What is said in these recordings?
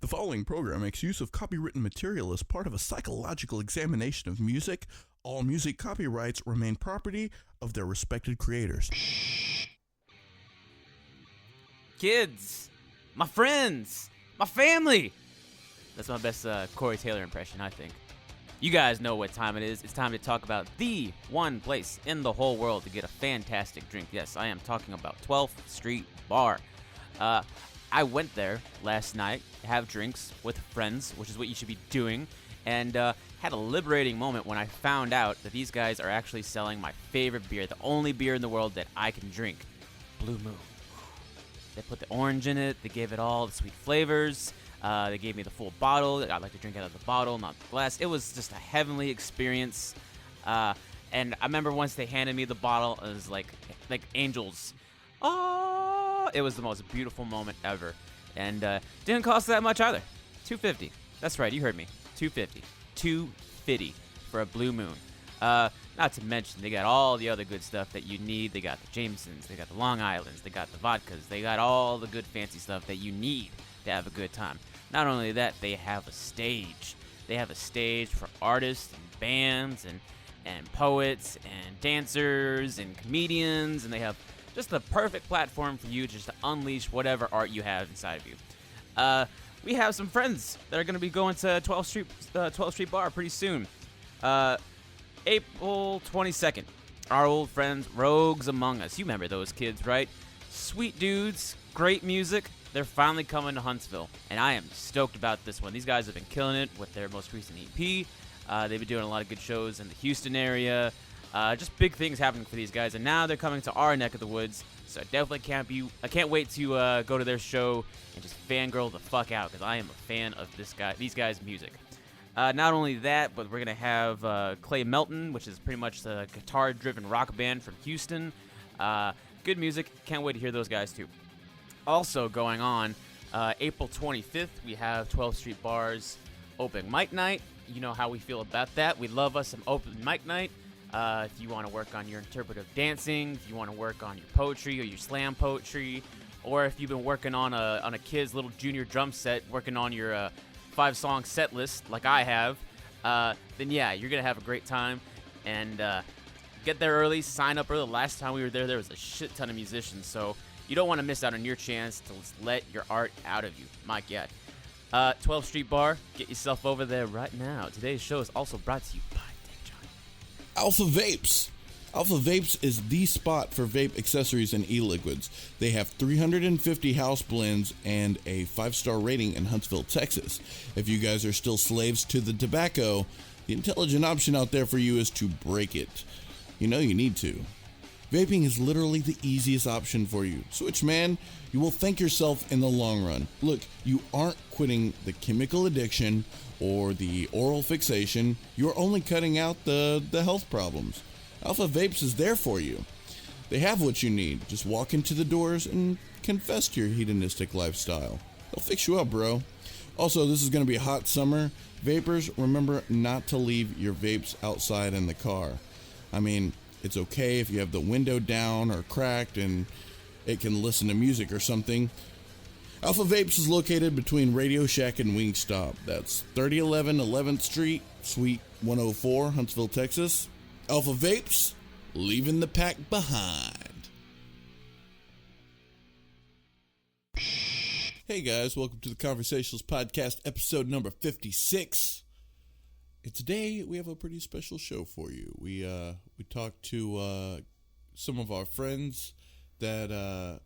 The following program makes use of copywritten material as part of a psychological examination of music. All music copyrights remain property of their respected creators. Kids, my friends, my family. That's my best Corey Taylor impression, I think. You guys know what time it is. It's time to talk about the one place in the whole world to get a fantastic drink. Yes, I am talking about 12th Street Bar. I went there last night to have drinks with friends, which is what you should be doing, and had a liberating moment when I found out that these guys are actually selling my favorite beer, the only beer in the world that I can drink, Blue Moon. They put the orange in it. They gave it all the sweet flavors. They gave me the full bottle. I like to drink out of the bottle, not the glass. It was just a heavenly experience. And I remember once they handed me the bottle, it was like angels. Oh, it was the most beautiful moment ever. And didn't cost that much either. $2.50. That's right, you heard me. $2.50. $2.50 for a Blue Moon. Not to mention, they got all the other good stuff that you need. They got the Jamesons, they got the Long Islands, they got the vodkas, they got all the good fancy stuff that you need to have a good time. Not only that, they have a stage. They have a stage for artists and bands and poets and dancers and comedians, and they have just the perfect platform for you just to unleash whatever art you have inside of you. We have some friends that are going to be going to 12th Street Bar pretty soon. April 22nd. Our old friends, Rogues Among Us. You remember those kids, right? Sweet dudes, great music. They're finally coming to Huntsville, and I am stoked about this one. These guys have been killing it with their most recent EP. They've been doing a lot of good shows in the Houston area. Just big things happening for these guys, and now they're coming to our neck of the woods. So I can't wait to go to their show and just fangirl the fuck out, because I am a fan of these guys' music. Not only that, but we're gonna have Clay Melton, which is pretty much the guitar-driven rock band from Houston. Good music. Can't wait to hear those guys too. Also going on, April 25th, we have 12th Street Bar's open mic night. You know how we feel about that. We love us some open mic night. If you want to work on your interpretive dancing, if you want to work on your poetry or your slam poetry, or if you've been working on a kid's little junior drum set, working on your 5-song set list like I have, then yeah, you're going to have a great time. And get there early, sign up early. Last time we were there was a shit ton of musicians, so you don't want to miss out on your chance to let your art out of you. My God. 12th Street Bar, get yourself over there right now. Today's show is also brought to you by Alpha Vapes. Alpha Vapes is the spot for vape accessories and e-liquids. They have 350 house blends and a 5-star rating in Huntsville, Texas. If you guys are still slaves to the tobacco, the intelligent option out there for you is to break it. You know you need to. Vaping is literally the easiest option for you. Switch, man. You will thank yourself in the long run. Look, you aren't quitting the chemical addiction or the oral fixation. You're only cutting out the health problems. Alpha Vapes is there for you. They have what you need. Just walk into the doors and confess to your hedonistic lifestyle. They'll fix you up, bro. Also, this is going to be a hot summer. Vapors, remember not to leave your vapes outside in the car. I mean, it's okay if you have the window down or cracked and it can listen to music or something. Alpha Vapes is located between Radio Shack and Wingstop. That's 3011 11th Street, Suite 104, Huntsville, Texas. Alpha Vapes, leaving the pack behind. Hey guys, welcome to the Conversationalists podcast, episode number 56. And today we have a pretty special show for you. We talked to some of our friends that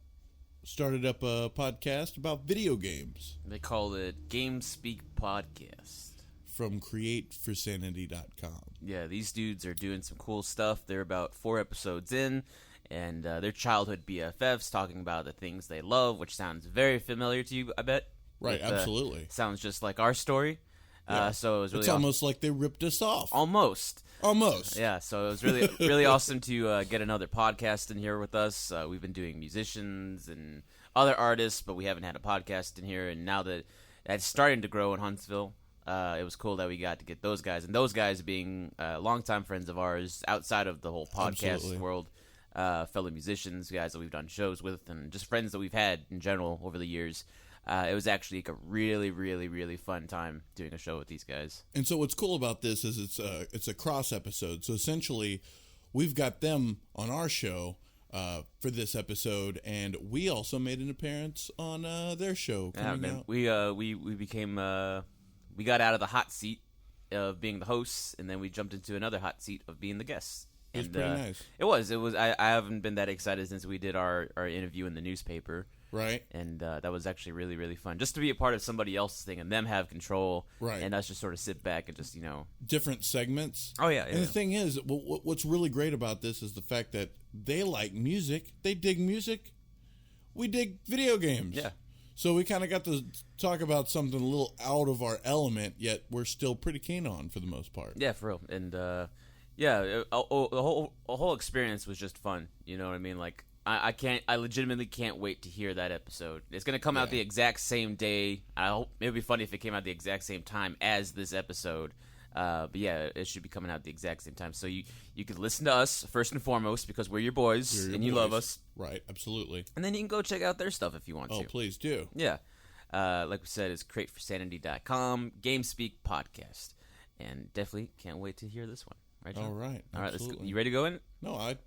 started up a podcast about video games. They call it Game Speak Podcast. From createforsanity.com. Yeah, these dudes are doing some cool stuff. They're about 4 episodes in, and they're childhood BFFs talking about the things they love, which sounds very familiar to you, I bet. Right, absolutely. Sounds just like our story. Yeah. So it was really it's almost like they ripped us off. Almost. Yeah, so it was really really awesome to get another podcast in here with us. We've been doing musicians and other artists, but we haven't had a podcast in here. And now that it's starting to grow in Huntsville, it was cool that we got to get those guys. And those guys being longtime friends of ours outside of the whole podcast world, fellow musicians, guys that we've done shows with, and just friends that we've had in general over the years. it was actually like a really, really, really fun time doing a show with these guys. And so what's cool about this is it's a cross episode. So essentially, we've got them on our show for this episode, and we also made an appearance on their show coming out. We became we got out of the hot seat of being the hosts, and then we jumped into another hot seat of being the guests. It was pretty nice. It was. I haven't been that excited since we did our interview in the newspaper. Right. And that was actually really, really fun. Just to be a part of somebody else's thing and them have control. Right. And us just sort of sit back and just, different segments. Oh, yeah. And the thing is, what's really great about this is the fact that they like music. They dig music. We dig video games. Yeah. So we kind of got to talk about something a little out of our element, yet we're still pretty keen on for the most part. Yeah, for real. And, the whole experience was just fun. You know what I mean? Like, I legitimately can't wait to hear that episode. It's going to come out the exact same day. I hope it would be funny if it came out the exact same time as this episode. But yeah, it should be coming out the exact same time. So you can listen to us first and foremost because we're your boys and you love us. Right, absolutely. And then you can go check out their stuff if you want to. Oh, please do. Yeah. Like we said, it's crateforsanity.com, GameSpeak podcast. And definitely can't wait to hear this one. Right, John? All right. All right, let's go. You ready to go in? No, I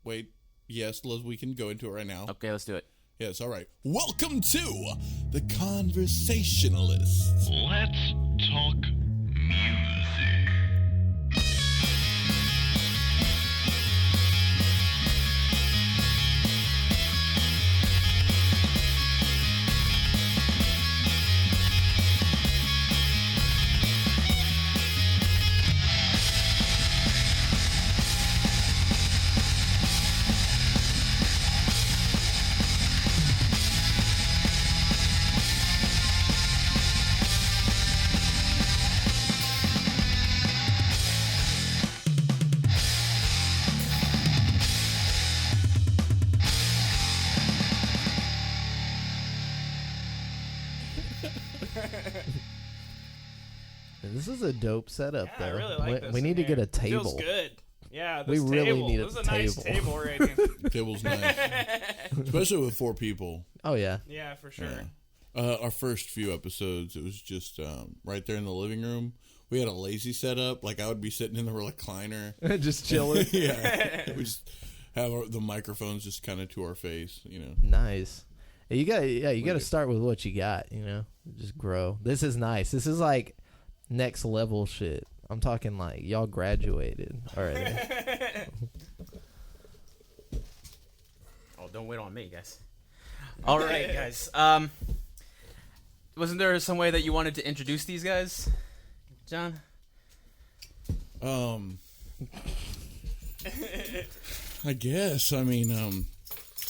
wait. Yes, we can go into it right now. Okay, let's do it. Yes, all right. Welcome to the Conversationalists. Let's talk music. This is a dope setup, Yeah, though. I really like this. We need to get a table. Feels good. Yeah, We this really table. need a This is a nice table. table rating. Table's nice, especially with 4 people. Oh yeah. Yeah, for sure. Our first few episodes, it was just right there in the living room. We had a lazy setup. Like I would be sitting in the recliner, Just chilling. yeah. We just have the microphones just kind of to our face, Nice. You gotta start with what you got. Just grow. This is nice. This is like next level shit. I'm talking like y'all graduated already. Oh, don't wait on me, guys. All right, guys. Wasn't there some way that you wanted to introduce these guys, John? I guess. I mean,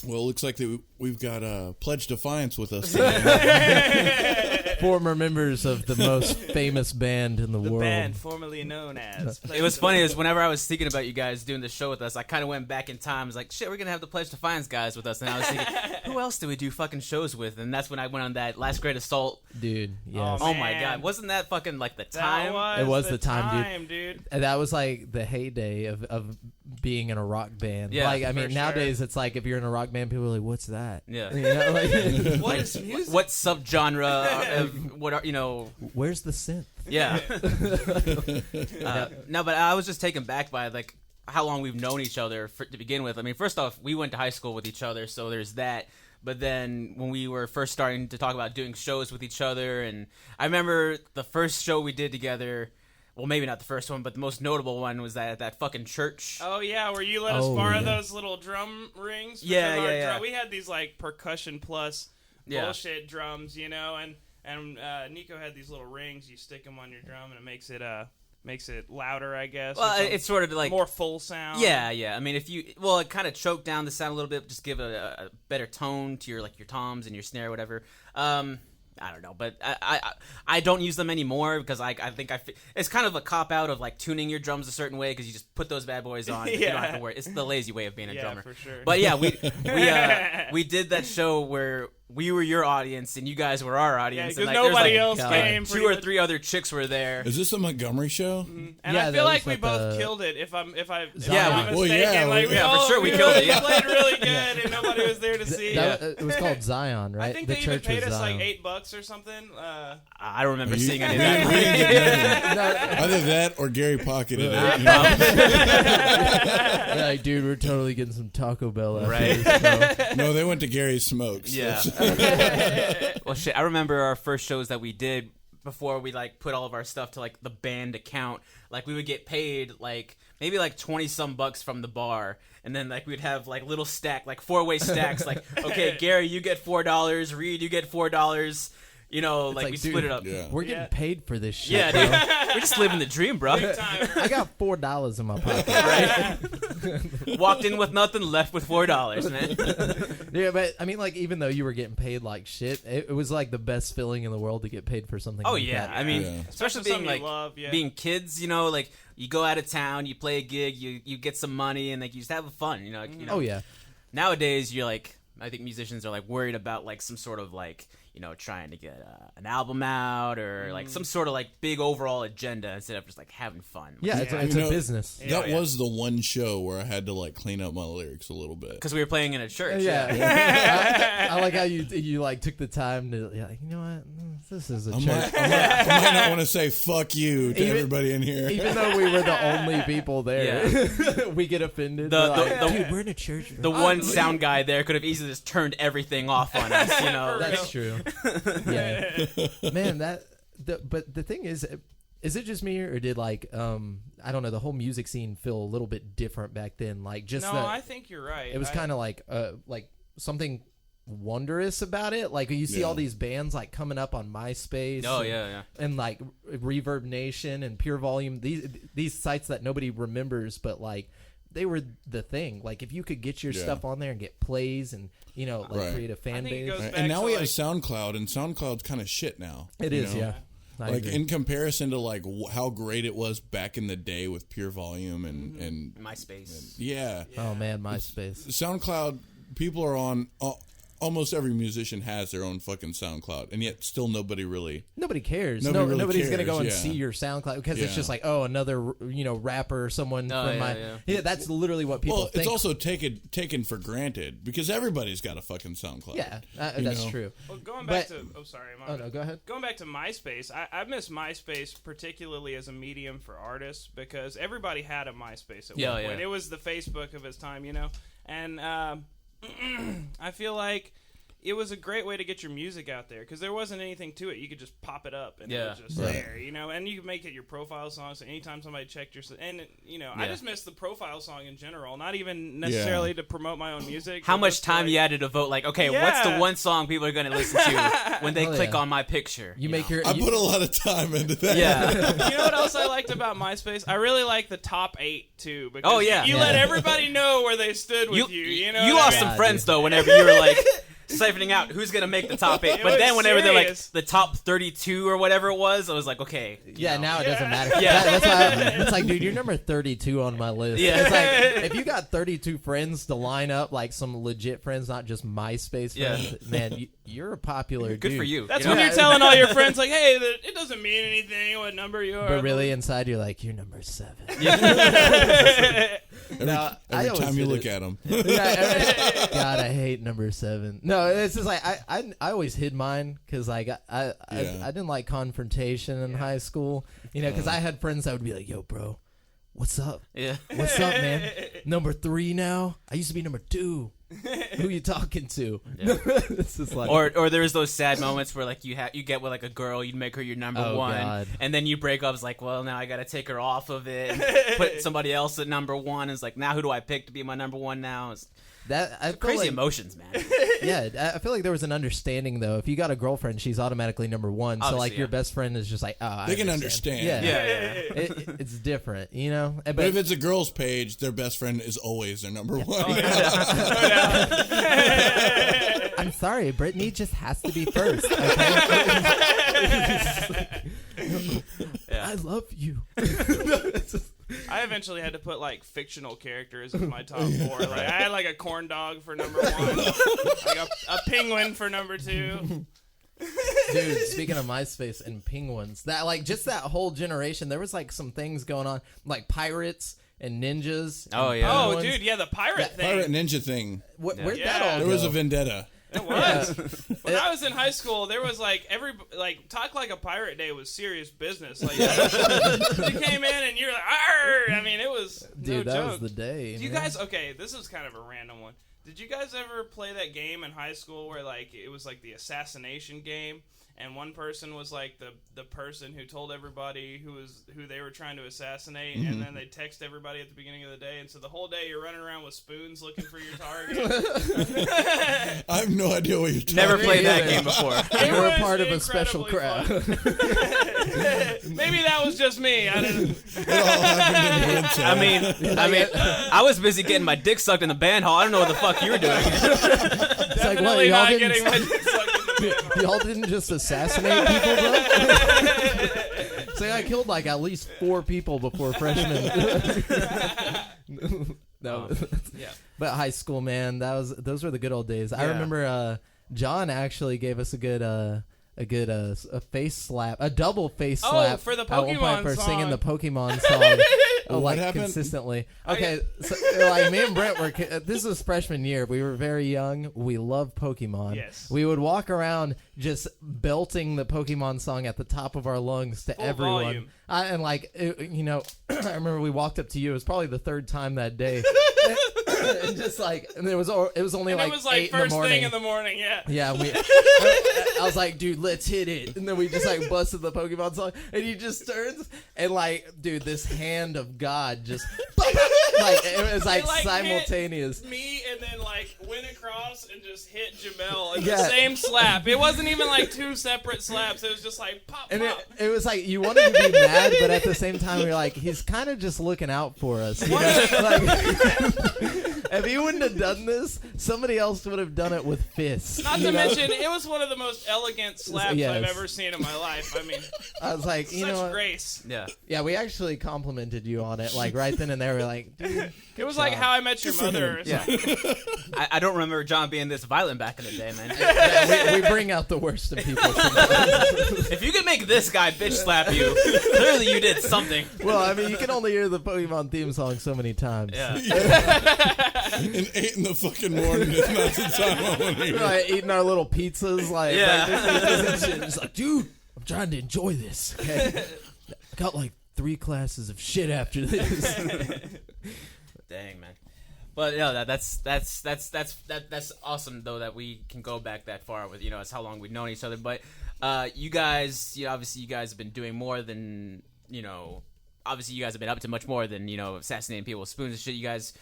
well, it looks like we've got Pledge Defiance with us today. Former members of the most famous band in the The world. band formerly known as. It was funny is whenever I was thinking about you guys doing the show with us, I kind of went back in time. I was like, shit, we're going to have the Pledge Defiance guys with us. And I was thinking, who else do we do fucking shows with? And that's when I went on that Last Great Assault. Dude, yes. Oh my Man. God. Wasn't that fucking like the time? That It was the the time, dude. And that was like the heyday of being in a rock band. Yeah, like I mean, for nowadays it's like if you're in a rock band, people are like, "What's that?" Yeah. You know, like, What is music? What subgenre of what are, where's the synth? yeah. No, but I was just taken back by like how long we've known each other to begin with. I mean, first off, we went to high school with each other, so there's that. But then when we were first starting to talk about doing shows with each other, and I remember the first show we did together. Well, maybe not the first one, but the most notable one was that fucking church. Oh yeah, where you let us Oh, borrow yeah. those little drum rings. Yeah, because our yeah. We had these like percussion plus Yeah. bullshit drums, and Nico had these little rings. You stick them on your drum, and it makes it louder, I guess. or Well, something. it's sort of like more full sound. Yeah. I mean, it kind of choked down the sound a little bit, just give a better tone to your toms and your snare, or whatever. I don't know, but I don't use them anymore because I think it's kind of a cop out of like tuning your drums a certain way because you just put those bad boys on. You don't have to worry. It's the lazy way of being a Yeah, drummer. for sure. But yeah, we did that show where we were your audience and you guys were our Yeah, audience. because and like, nobody there's, else like, came. two or three other chicks were there. Is this a Montgomery show? And Yeah, I that feel was like we like both the- killed it. If I'm Yeah, not well, mistaken, yeah, like we yeah, for all sure we killed it, yeah. played really good, and nobody was there to see. It was called Zion, right? I think the they even church paid was us Zion. like $8 or something. I don't remember seeing any of We that. didn't get nothing. No, Either that or Gary pocketed it. Yeah. You know? yeah, like, dude, we're totally getting some Taco Bell after Right. this, bro. No, they went to Gary's Smokes. Yeah. Well, shit. I remember our first shows that we did before we like put all of our stuff to like the band account. Like we would get paid like maybe like 20 some bucks from the bar, and then like we'd have like little stack, like 4-way stacks. Like, okay, Gary, you get $4. Reed, you get $4. You know, like we like, split dude, it up. Yeah. We're getting Yeah. paid for this shit. Yeah, bro. dude. We're just living the dream, bro. Big time. I got $4 in my pocket. Right? Walked in with nothing, left with $4, man. Yeah, but I mean, like, even though you were getting paid like shit, it was like the best feeling in the world to get paid for something. Oh like yeah, that. I mean, Yeah. especially Something being you like love, yeah. being kids, you know, like you go out of town, you play a gig, you get some money, and like you just have fun, you know. Like, you know. Oh yeah, Nowadays, you're like, I think musicians are like worried about like some sort of like, you know, trying to get an album out or like some sort of like big overall agenda instead of just like having fun. yeah, it's You a know, business. Yeah. That was the one show where I had to like clean up my lyrics a little bit. Because we were playing in a church. Yeah, I like how you like took the time to, like, you know what, this is a I church. might not want to say fuck you to Even- everybody in here. Even though we were the only people there, we get offended. The- We're like, the- dude, we're in a church. The one sound guy there could have easily just turned everything off on us, you know. That's true. Yeah, man. But the thing is it just me, or did like I don't know, the whole music scene feel a little bit different back then? Like just No, the, I think you're right. it was kind of like something wondrous about it. Like you see Yeah. all these bands like coming up on MySpace. Oh, and, yeah. and like Reverb Nation and Pure Volume. These sites that nobody remembers, but like they were the thing. Like if you could get your Yeah. stuff on there and get plays and, you know, like Right. create a fan think it base. goes Right. back And now to, we have like- SoundCloud, and SoundCloud's kind of shit now. It you is, know? yeah. I Like agree. in comparison to like how great it was back in the day with Pure Volume and MySpace. yeah. Oh man, MySpace. SoundCloud, people are on. Almost every musician has their own fucking SoundCloud, and yet still nobody really. Nobody cares. Nobody really Nobody's gonna cares, go and yeah. see your SoundCloud because it's Yeah. just like, oh, another rapper or someone Oh, from yeah, my yeah. That's literally what people Well, think. it's also taken for granted because everybody's got a fucking SoundCloud. yeah, you that's know? true. Well, going back But- to sorry, my Oh bad. no, go ahead. Going back to MySpace, I miss MySpace particularly as a medium for artists because everybody had a MySpace at Yeah, one yeah. point. It was the Facebook of its time, you know. And I feel like it was a great way to get your music out there because there wasn't anything to it. You could just pop it up and it Yeah. was just Right. there, you know. And you could make it your profile song. So anytime somebody checked your, and you know, I Yeah. just miss the profile song in general. Not even necessarily to promote my own music. How but much just time like, you had to devote? Like, okay, what's the Yeah. one song people are going to listen to when they Oh, click yeah. on my picture? You make your I put a lot of time into that. Yeah. You know what else I liked about MySpace? I really like the top 8 too. Because Oh, yeah. you Yeah. let everybody know where they stood with you. You know, you what I lost mean? some Yeah, friends dude. though whenever you were like siphoning out who's gonna make the top 8. It But then was whenever they're like serious. the top 32 or whatever it was, I was like, okay. you Yeah, know. now it doesn't matter. Yeah. That's why it's like, dude, you're number 32 on my list. Yeah. It's like, if you got 32 friends to line up, like some legit friends, not just MySpace Yeah. friends, man, you're a popular Good dude. for you. That's you know? when you're telling all your friends, like, hey, it doesn't mean anything what number you are. But really, inside, you're like, you're number 7. Every, No, I every always time you did look it. at them. God, I hate number 7. No, it's just like I always hid mine because like I didn't like confrontation in high school, you know, because I had friends that would be like, "Yo, bro, what's up? Yeah. What's up, man? Number 3 now? I used to be number 2. Who you talking to?" It's just like, Or there's those sad moments where like you get with like a girl, you'd make her your number Oh, 1, God. and then you break up. It's like, well, now I gotta take her off of it, and put somebody else at number 1. It's like, now who do I pick to be my number 1 now? It's that I feel crazy like, emotions, man. Yeah, I feel like there was an understanding though. If you got a girlfriend, she's automatically number 1. So Obviously, like your yeah. best friend is just like, oh, I They can understand. Yeah, Yeah. It's different, you know. But if it's a girl's page, their best friend is always their number 1. I'm sorry, Brittany just has to be first. Okay? I love you. I have eventually had to put like fictional characters as my top 4. Like I had like a corn dog for number 1, like a penguin for number 2. Dude, speaking of MySpace and penguins, that like just that whole generation, there was like some things going on, like pirates and ninjas. Oh, and yeah. Oh, penguins. dude, yeah, the pirate thing. Pirate ninja thing. Where'd Yeah. that all There go? was a vendetta. It was. When I was in high school, there was like Talk Like a Pirate Day was serious business. Like you came in and you're like, arr! I mean, it was Dude, no that joke. was the day. Do you man. guys? Okay, this is kind of a random one. Did you guys ever play that game in high school where like it was like the assassination game? And one person was like the person who told everybody who they were trying to assassinate, and then they text everybody at the beginning of the day, and so the whole day you're running around with spoons looking for your target. I have no idea what you're talking Never about. played that either. game before. It We're was part of a special incredibly crowd. fun. Maybe that was just me. I didn't. It all happened in Brent's I mean, I was busy getting my dick sucked in the band hall. I don't know what the fuck you were doing. It's like, what, Definitely y'all not didn't, getting my dick sucked in the band hall. y'all didn't just assassinate people, bro? Say I killed like at least 4 people before freshman. No, Yeah. but high school, man, those were the good old days. I remember John actually gave us a face slap, a double face slap. For the at one point Pokemon for singing song. the Pokemon song. What like happened? consistently. Okay, so like me and Brent were. This was freshman year. We were very young. We loved Pokemon. Yes. We would walk around just belting the Pokemon song at the top of our lungs to Full everyone. volume. And like, I remember we walked up to you. It was probably the 3rd time that day. And just like, and it was only And like it was like 8 in the first morning. thing in the morning. Yeah. Yeah, I was like, dude, let's hit it. And then we just like busted the Pokemon song. And he just turns and like, dude, this hand of God just like it was like, It, like, simultaneous. hit me and then like went across and just hit Jamal in Yeah. the same slap. It wasn't even like 2 separate slaps. It was just like pop, And pop. it was like you wanted to be mad, but at the same time you're like, he's kind of just looking out for us. You know? Like, if he wouldn't have done this, somebody else would have done it with fists. Not you to know? mention, it was one of the most elegant slaps Yes. I've ever seen in my life. I mean, I was like, such you know what? grace. Yeah. Yeah, we actually complimented you on it, like right then and there. We're like, dude, It was like How I Met Your Mother. Or Yeah. something. I don't remember John being this violent back in the day, man. yeah, we bring out the worst in people. Sometimes. If you could make this guy bitch slap you, clearly you did something. Well, I mean, you can only hear the Pokemon theme song so many times. Yeah. And 8 in the fucking morning is not the time I want to hear. Right, eating our little pizzas, like, Yeah. breakfast pizzas and shit. It's like, dude, I'm trying to enjoy this. Okay, I got like 3 classes of shit after this. Dang, man. But yeah, that's awesome though that we can go back that far with it's how long we've known each other. But you guys, obviously you guys have been doing more than Obviously, you guys have been up to much more than assassinating people with spoons and shit. You guys,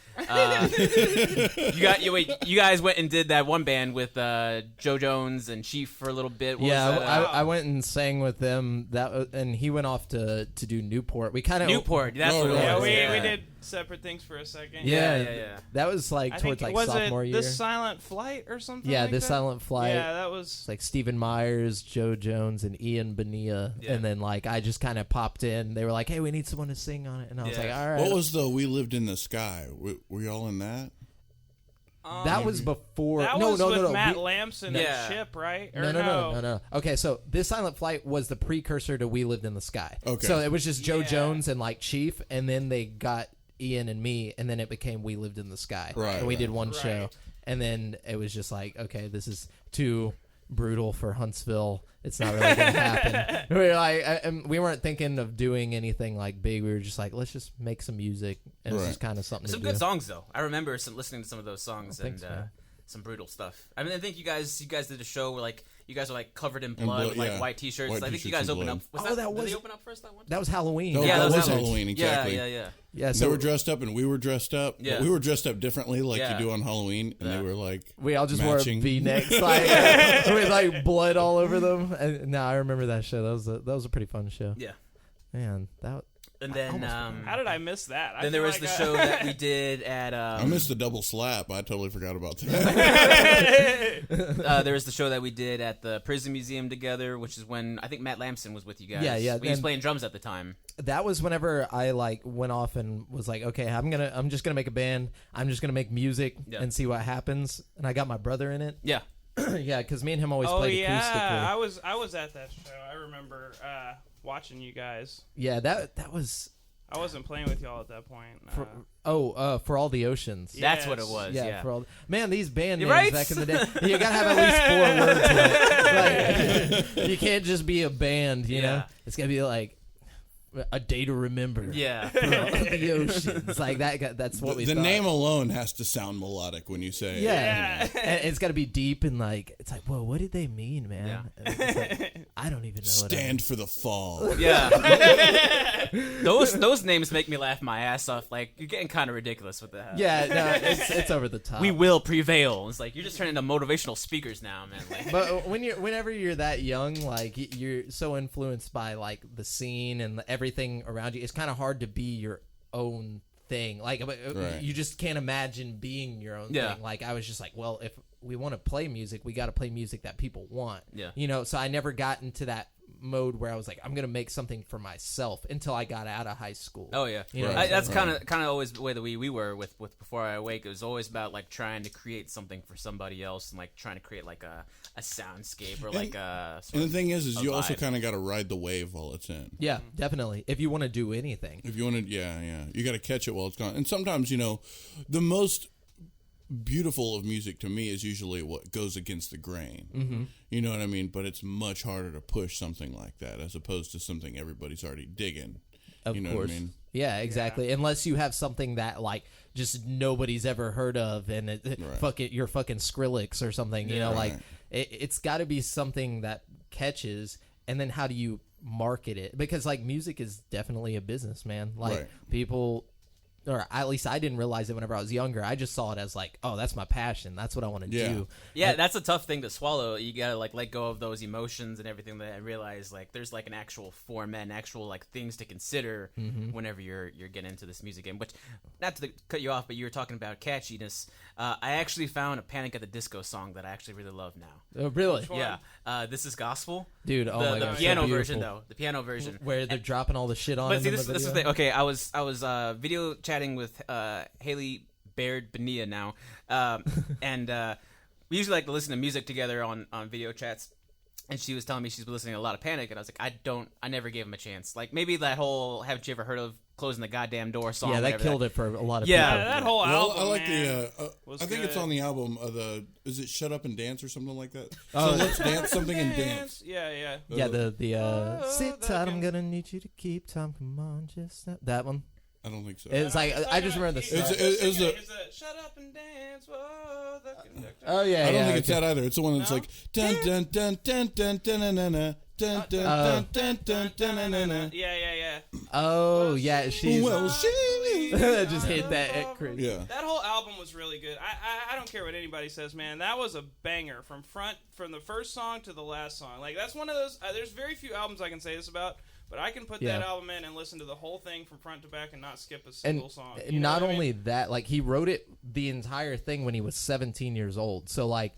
you guys went and did that one band with Joe Jones and Chief for a little bit. What Yeah, was that? I went and sang with them. And he went off to do Newport. We kind of Newport. That's Oh, what it was. really? Yeah, we yeah. did separate things for a second. Yeah. That was like I towards think, like was sophomore it year. This Silent Flight or something? Yeah, like This that? Silent Flight. Yeah, that was. It's like Stephen Myers, Joe Jones, and Ian Bonilla. Yeah. And then like I just kind of popped in. They were like, "Hey, we need someone to sing on it," and I was Yeah. like, "All right." What was the We Lived in the Sky? Were y'all in that? that was before. That no, was no, with no, no. Matt We- Lamson Yeah. and Chip, right? No, Or no. Okay, so This Silent Flight was the precursor to We Lived in the Sky. Okay. So it was just Joe Yeah. Jones and like Chief, and then they got Ian and me, and then it became We Lived in the Sky. Right, And we right. did one show, Right. and then it was just like, okay, this is too brutal for Huntsville. It's not really going to happen. We were like, and we weren't thinking of doing anything like big. We were just like, let's just make some music, and it's Right. just kind of something Some to good do. songs though. I remember listening to some of those songs Thanks, and man. some brutal stuff. I mean, I think you guys did a show where like you guys were like covered in blood, with like yeah. white t-shirts. White I think you t-shirts guys and opened blood. up. Was Oh, that that did was- they open up first that one? That was Halloween. No, Yeah, that that was was Halloween, exactly. Yeah. Yeah, They so were dressed up and we were dressed up. Yeah. But we were dressed up differently like Yeah. you do on Halloween. And Yeah. they were like we all just matching. wore V-necks, like with like blood all over them. And no, I remember that show. That was a pretty fun show. Yeah. Man, that And then How did I miss that? then there was the show that we did at I missed the double slap. I totally forgot about that. there was the show that we did at the Prison Museum together, which is when I think Matt Lamson was with you guys. Yeah. He was playing drums at the time. That was whenever I like went off and was like, okay, I'm just gonna make a band. I'm just gonna make music and see what happens. And I got my brother in it. Yeah. Yeah, because me and him always played acoustically. I was at that show. I remember watching you guys. Yeah, that was. I wasn't playing with y'all at that point. For all the oceans. Yeah. That's what it was. Yeah, Yeah. for all. Man, these band You're names right. back in the day, you gotta have at least 4 words. Like, you can't just be a band. You know, it's gotta be like a day to remember. Yeah. For all the oceans, like that. That's what we. The thought. name alone has to sound melodic when you say it. Yeah. And it's got to be deep and like it's like, whoa, what did they mean, man? Yeah. And it's like, I don't even know. Stand for the fall. Yeah. those names make me laugh my ass off. Like, you're getting kind of ridiculous with that. Yeah, no, it's over the top. We will prevail. It's like you're just turning into motivational speakers now, man. Like, But whenever you're that young, like you're so influenced by like the scene and everything around you, it's kind of hard to be your own thing. Like Right. you just can't imagine being your own thing. Like I was just like, well, if we want to play music, we got to play music that people want. Yeah. You know, so I never got into that mode where I was like, I'm gonna make something for myself until I got out of high school. oh yeah, You know, that's kind of always the way that we were with Before I Awake. It was always about like trying to create something for somebody else and like trying to create like a soundscape or like a. And the thing is a you also vibe. kind of got to ride the wave while it's in. Yeah, definitely. If you want to do anything. If you want to, yeah, you got to catch it while it's gone. And sometimes, the most beautiful of music to me is usually what goes against the grain. Mm-hmm. You know what I mean? But it's much harder to push something like that as opposed to something everybody's already digging. Of you know course. what I mean? Yeah, exactly. Unless you have something that like just nobody's ever heard of, and you're fucking Skrillex or something. You know, like it's got to be something that catches. And then how do you market it? Because like music is definitely a business, man. Like people. Or at least I didn't realize it whenever I was younger. I just saw it as like, oh, that's my passion. That's what I want to do. Yeah, that's a tough thing to swallow. You gotta like let go of those emotions and everything. That I realize like there's like an actual format, actual like things to consider whenever you're getting into this music game. Which, not to cut you off, but you were talking about catchiness. I actually found a Panic at the Disco song that I actually really love now. Oh, really? Yeah, This Is Gospel, dude. Oh my the gosh, piano so version beautiful. though, the piano version where they're dropping all the shit on. But see, in this the is the video. thing. Okay, I was video chatting with Haley Baird Bonilla now, and we usually like to listen to music together on video chats. And she was telling me she's been listening to a lot of Panic, and I was like, I never gave him a chance. Like maybe that whole "Haven't you ever heard of Closing the Goddamn Door" song? Yeah, that whatever killed it for a lot of Yeah. people. Yeah, that whole album. I like man, I think it's on the album. Is it "Shut Up and Dance" or something like that? Oh. So let's dance something and dance. Yeah. Yeah, the sit that tight, I'm can- gonna need you to keep time. Come on, just that one. I don't think so. It's like I just remember the. It's song. a- Shut up and dance. Whoa, the conductor. Oh yeah, I don't yeah, think it's okay. that either. It's the one that's like dun dun dun dun dun dun dun dun dun dun dun dun dun dun dun dun. Yeah. Oh yeah, she's Well, she just hit that at Chris. yeah. That whole album was really good. I don't care what anybody says, man. That was a banger from the first song to the last song. Like that's one of those. There's very few albums I can say this about, but I can put that album in and listen to the whole thing from front to back and not skip a single song. You know Not what I only mean? that, like he wrote it the entire thing when he was 17 years old. So like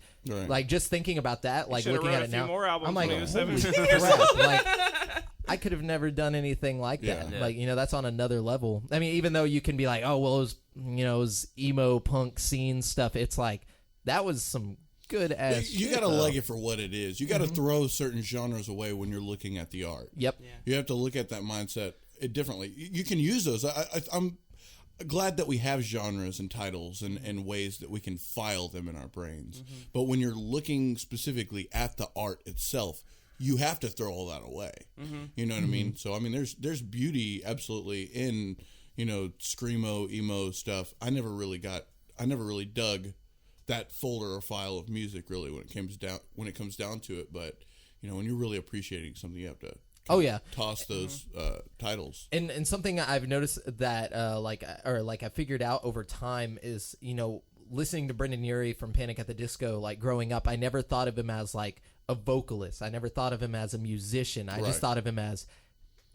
just thinking about that, like Should've looking wrote at a it few now, more albums I'm like, when he was holy 17 crap! Like I could have never done anything like that. Yeah. Like that's on another level. I mean, even though you can be like, oh well, it was emo punk scene stuff. It's like that was some good ass. You shit, gotta though. like it for what it is. You gotta throw certain genres away when you're looking at the art. Yep. You have to look at that mindset differently. You can use those. I'm glad that we have genres and titles and ways that we can file them in our brains. But when you're looking specifically at the art itself, you have to throw all that away. You know what I mean? So I mean, there's beauty absolutely in screamo, emo stuff. I never really dug that folder or file of music really when it comes down to it. But when you're really appreciating something, you have to toss those titles. And something I've noticed that I figured out over time is listening to Brendan Urie from Panic at the Disco. Like growing up, I never thought of him as like a vocalist. I never thought of him as a musician. I just thought of him as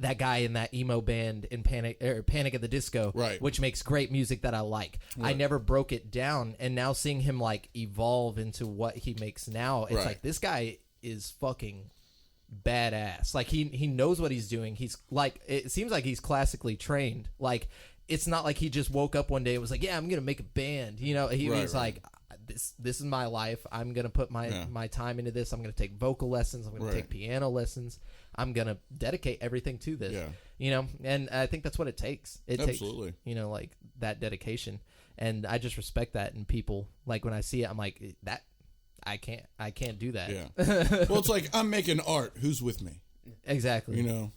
that guy in that emo band in Panic at the Disco, Right. which makes great music that I like. I never broke it down, and now seeing him like evolve into what he makes now, it's Right. like this guy is fucking badass. Like he knows what he's doing. He's like, it seems like he's classically trained. Like it's not like he just woke up one day and was like, yeah, I'm gonna make a band. You know, he was like, this is my life. I'm gonna put my time into this. I'm gonna take vocal lessons. I'm gonna take piano lessons. I'm gonna dedicate everything to this. Yeah. You know, and I think that's what it takes. It Absolutely. takes, you know, like that dedication, and I just respect that in people. Like when I see it, I'm like, that I can't do that. Yeah. Well, it's like I'm making art. Who's with me? Exactly. You know.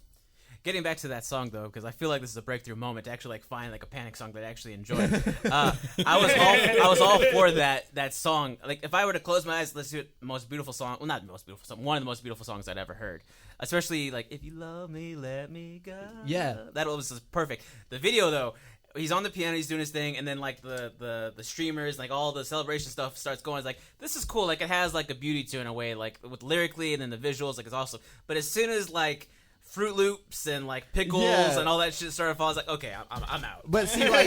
Getting back to that song though, because I feel like this is a breakthrough moment to actually like find like a Panic song that I actually enjoy. I was all for that song. Like if I were to close my eyes, listen to it, most beautiful song. Well, not the most beautiful song. One of the most beautiful songs I'd ever heard. Especially like if you love me, let me go. Yeah, that was just perfect. The video though. He's on the piano, he's doing his thing, and then like the streamers, like all the celebration stuff starts going. It's like, this is cool. Like it has like a beauty to it in a way, like with lyrically, and then the visuals, like it's awesome. But as soon as like Fruit Loops and like pickles and all that shit started falling, I was like, okay, I'm out. But see, like,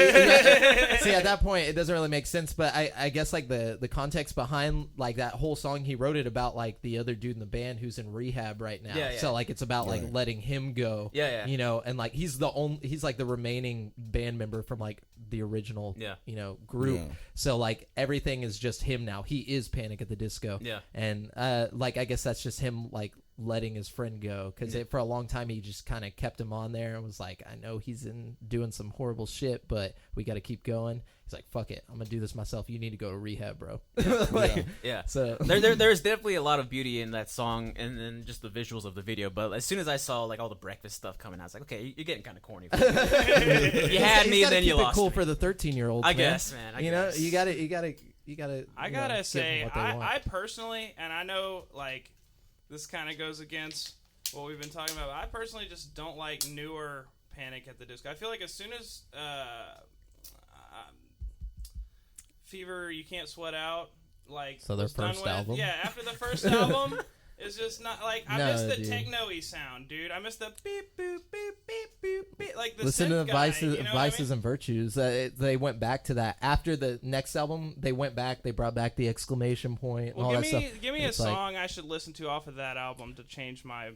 see at that point, it doesn't really make sense. But I guess like the context behind like that whole song, he wrote it about like the other dude in the band who's in rehab right now. Yeah, yeah. So like it's about like letting him go. Yeah, yeah. You know, and like he's like the remaining band member from like the original you know group. Yeah. So like everything is just him now. He is Panic at the Disco. Yeah. And like I guess that's just him like letting his friend go, because for a long time he just kind of kept him on there and was like, I know he's in doing some horrible shit, but we got to keep going. He's like, fuck it, I'm gonna do this myself. You need to go to rehab, bro. Like, yeah. So there's definitely a lot of beauty in that song, and then just the visuals of the video. But as soon as I saw like all the breakfast stuff coming out, I was like, okay, you're getting kind of corny. You had me, and then you lost. Cool me. for the 13-year-olds. I guess, man. You know, you gotta. I gotta say, I personally, and I know like this kind of goes against what we've been talking about. I personally just don't like newer Panic at the Disco. I feel like as soon as Fever, You Can't Sweat Out, like so their first album. Yeah, after the first album, it's just not like I miss the dude. techno-y sound, dude. I miss the beep boop beep beep boop beep, like the Listen to the synth guy, Vices, you know Vices what I mean? and Virtues. They went back to that after the next album. They went back. They brought back the exclamation point and Well, all give that me stuff. give me a It's like, song I should listen to off of that album to change my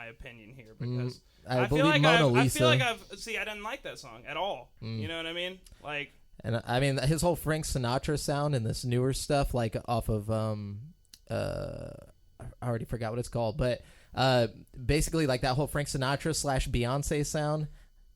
opinion here, because I feel believe like Mona I Lisa. feel like I didn't like that song at all. You know what I mean? Like, And I mean, his whole Frank Sinatra sound and this newer stuff, like off of I already forgot what it's called, but basically like that whole Frank Sinatra / Beyonce sound,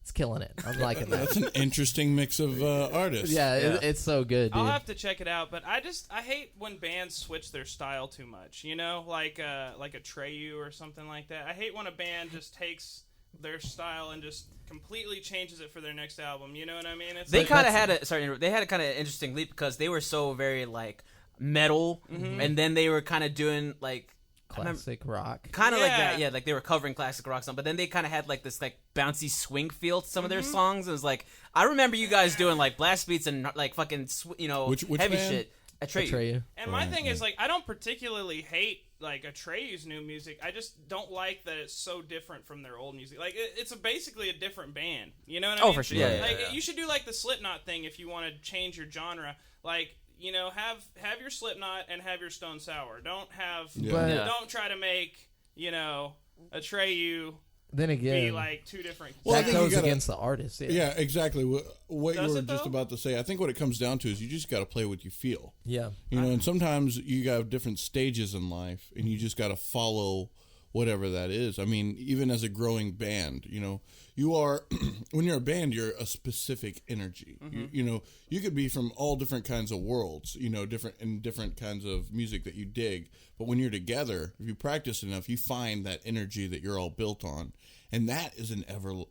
it's killing it. I'm liking that. That's an interesting mix of artists. Yeah, it's so good, dude. I'll have to check it out, but I hate when bands switch their style too much. You know, like a Treyu or something like that. I hate when a band just takes their style and just completely changes it for their next album. You know what I mean? It's They like, kind of had a kind of interesting leap, because they were so very like metal, and then they were kind of doing like Classic rock. kind of like Yeah. that, like they were covering classic rock songs, but then they kind of had like this like bouncy swing feel to some of their songs. It was like, I remember you guys doing like blast beats and like fucking Which heavy band? shit. Atreyu. Atreyu. And my thing is, like, I don't particularly hate like Atreyu's new music. I just don't like that it's so different from their old music. Like, it's basically a different band. You know what I mean? Oh, for sure. Yeah, Like, yeah. you should do like the Slipknot thing if you want to change your genre. Like, you know, have your Slipknot and have your Stone Sour. Don't have, But- Yeah. don't try to make, you know, Atreyu Then be again, like two different. Well, I that think you goes gotta- against the artist. Yeah. Yeah, exactly. What Does you were it, just though? about to say. I think what it comes down to is you just got to play what you feel. Yeah. You know, and sometimes you got different stages in life, and you just got to follow whatever that is. I mean, even as a growing band, you know, you are when you're a band, you're a specific energy. You know, you could be from all different kinds of worlds, you know, different kinds of music that you dig. But when you're together, if you practice enough, you find that energy that you're all built on. And that is an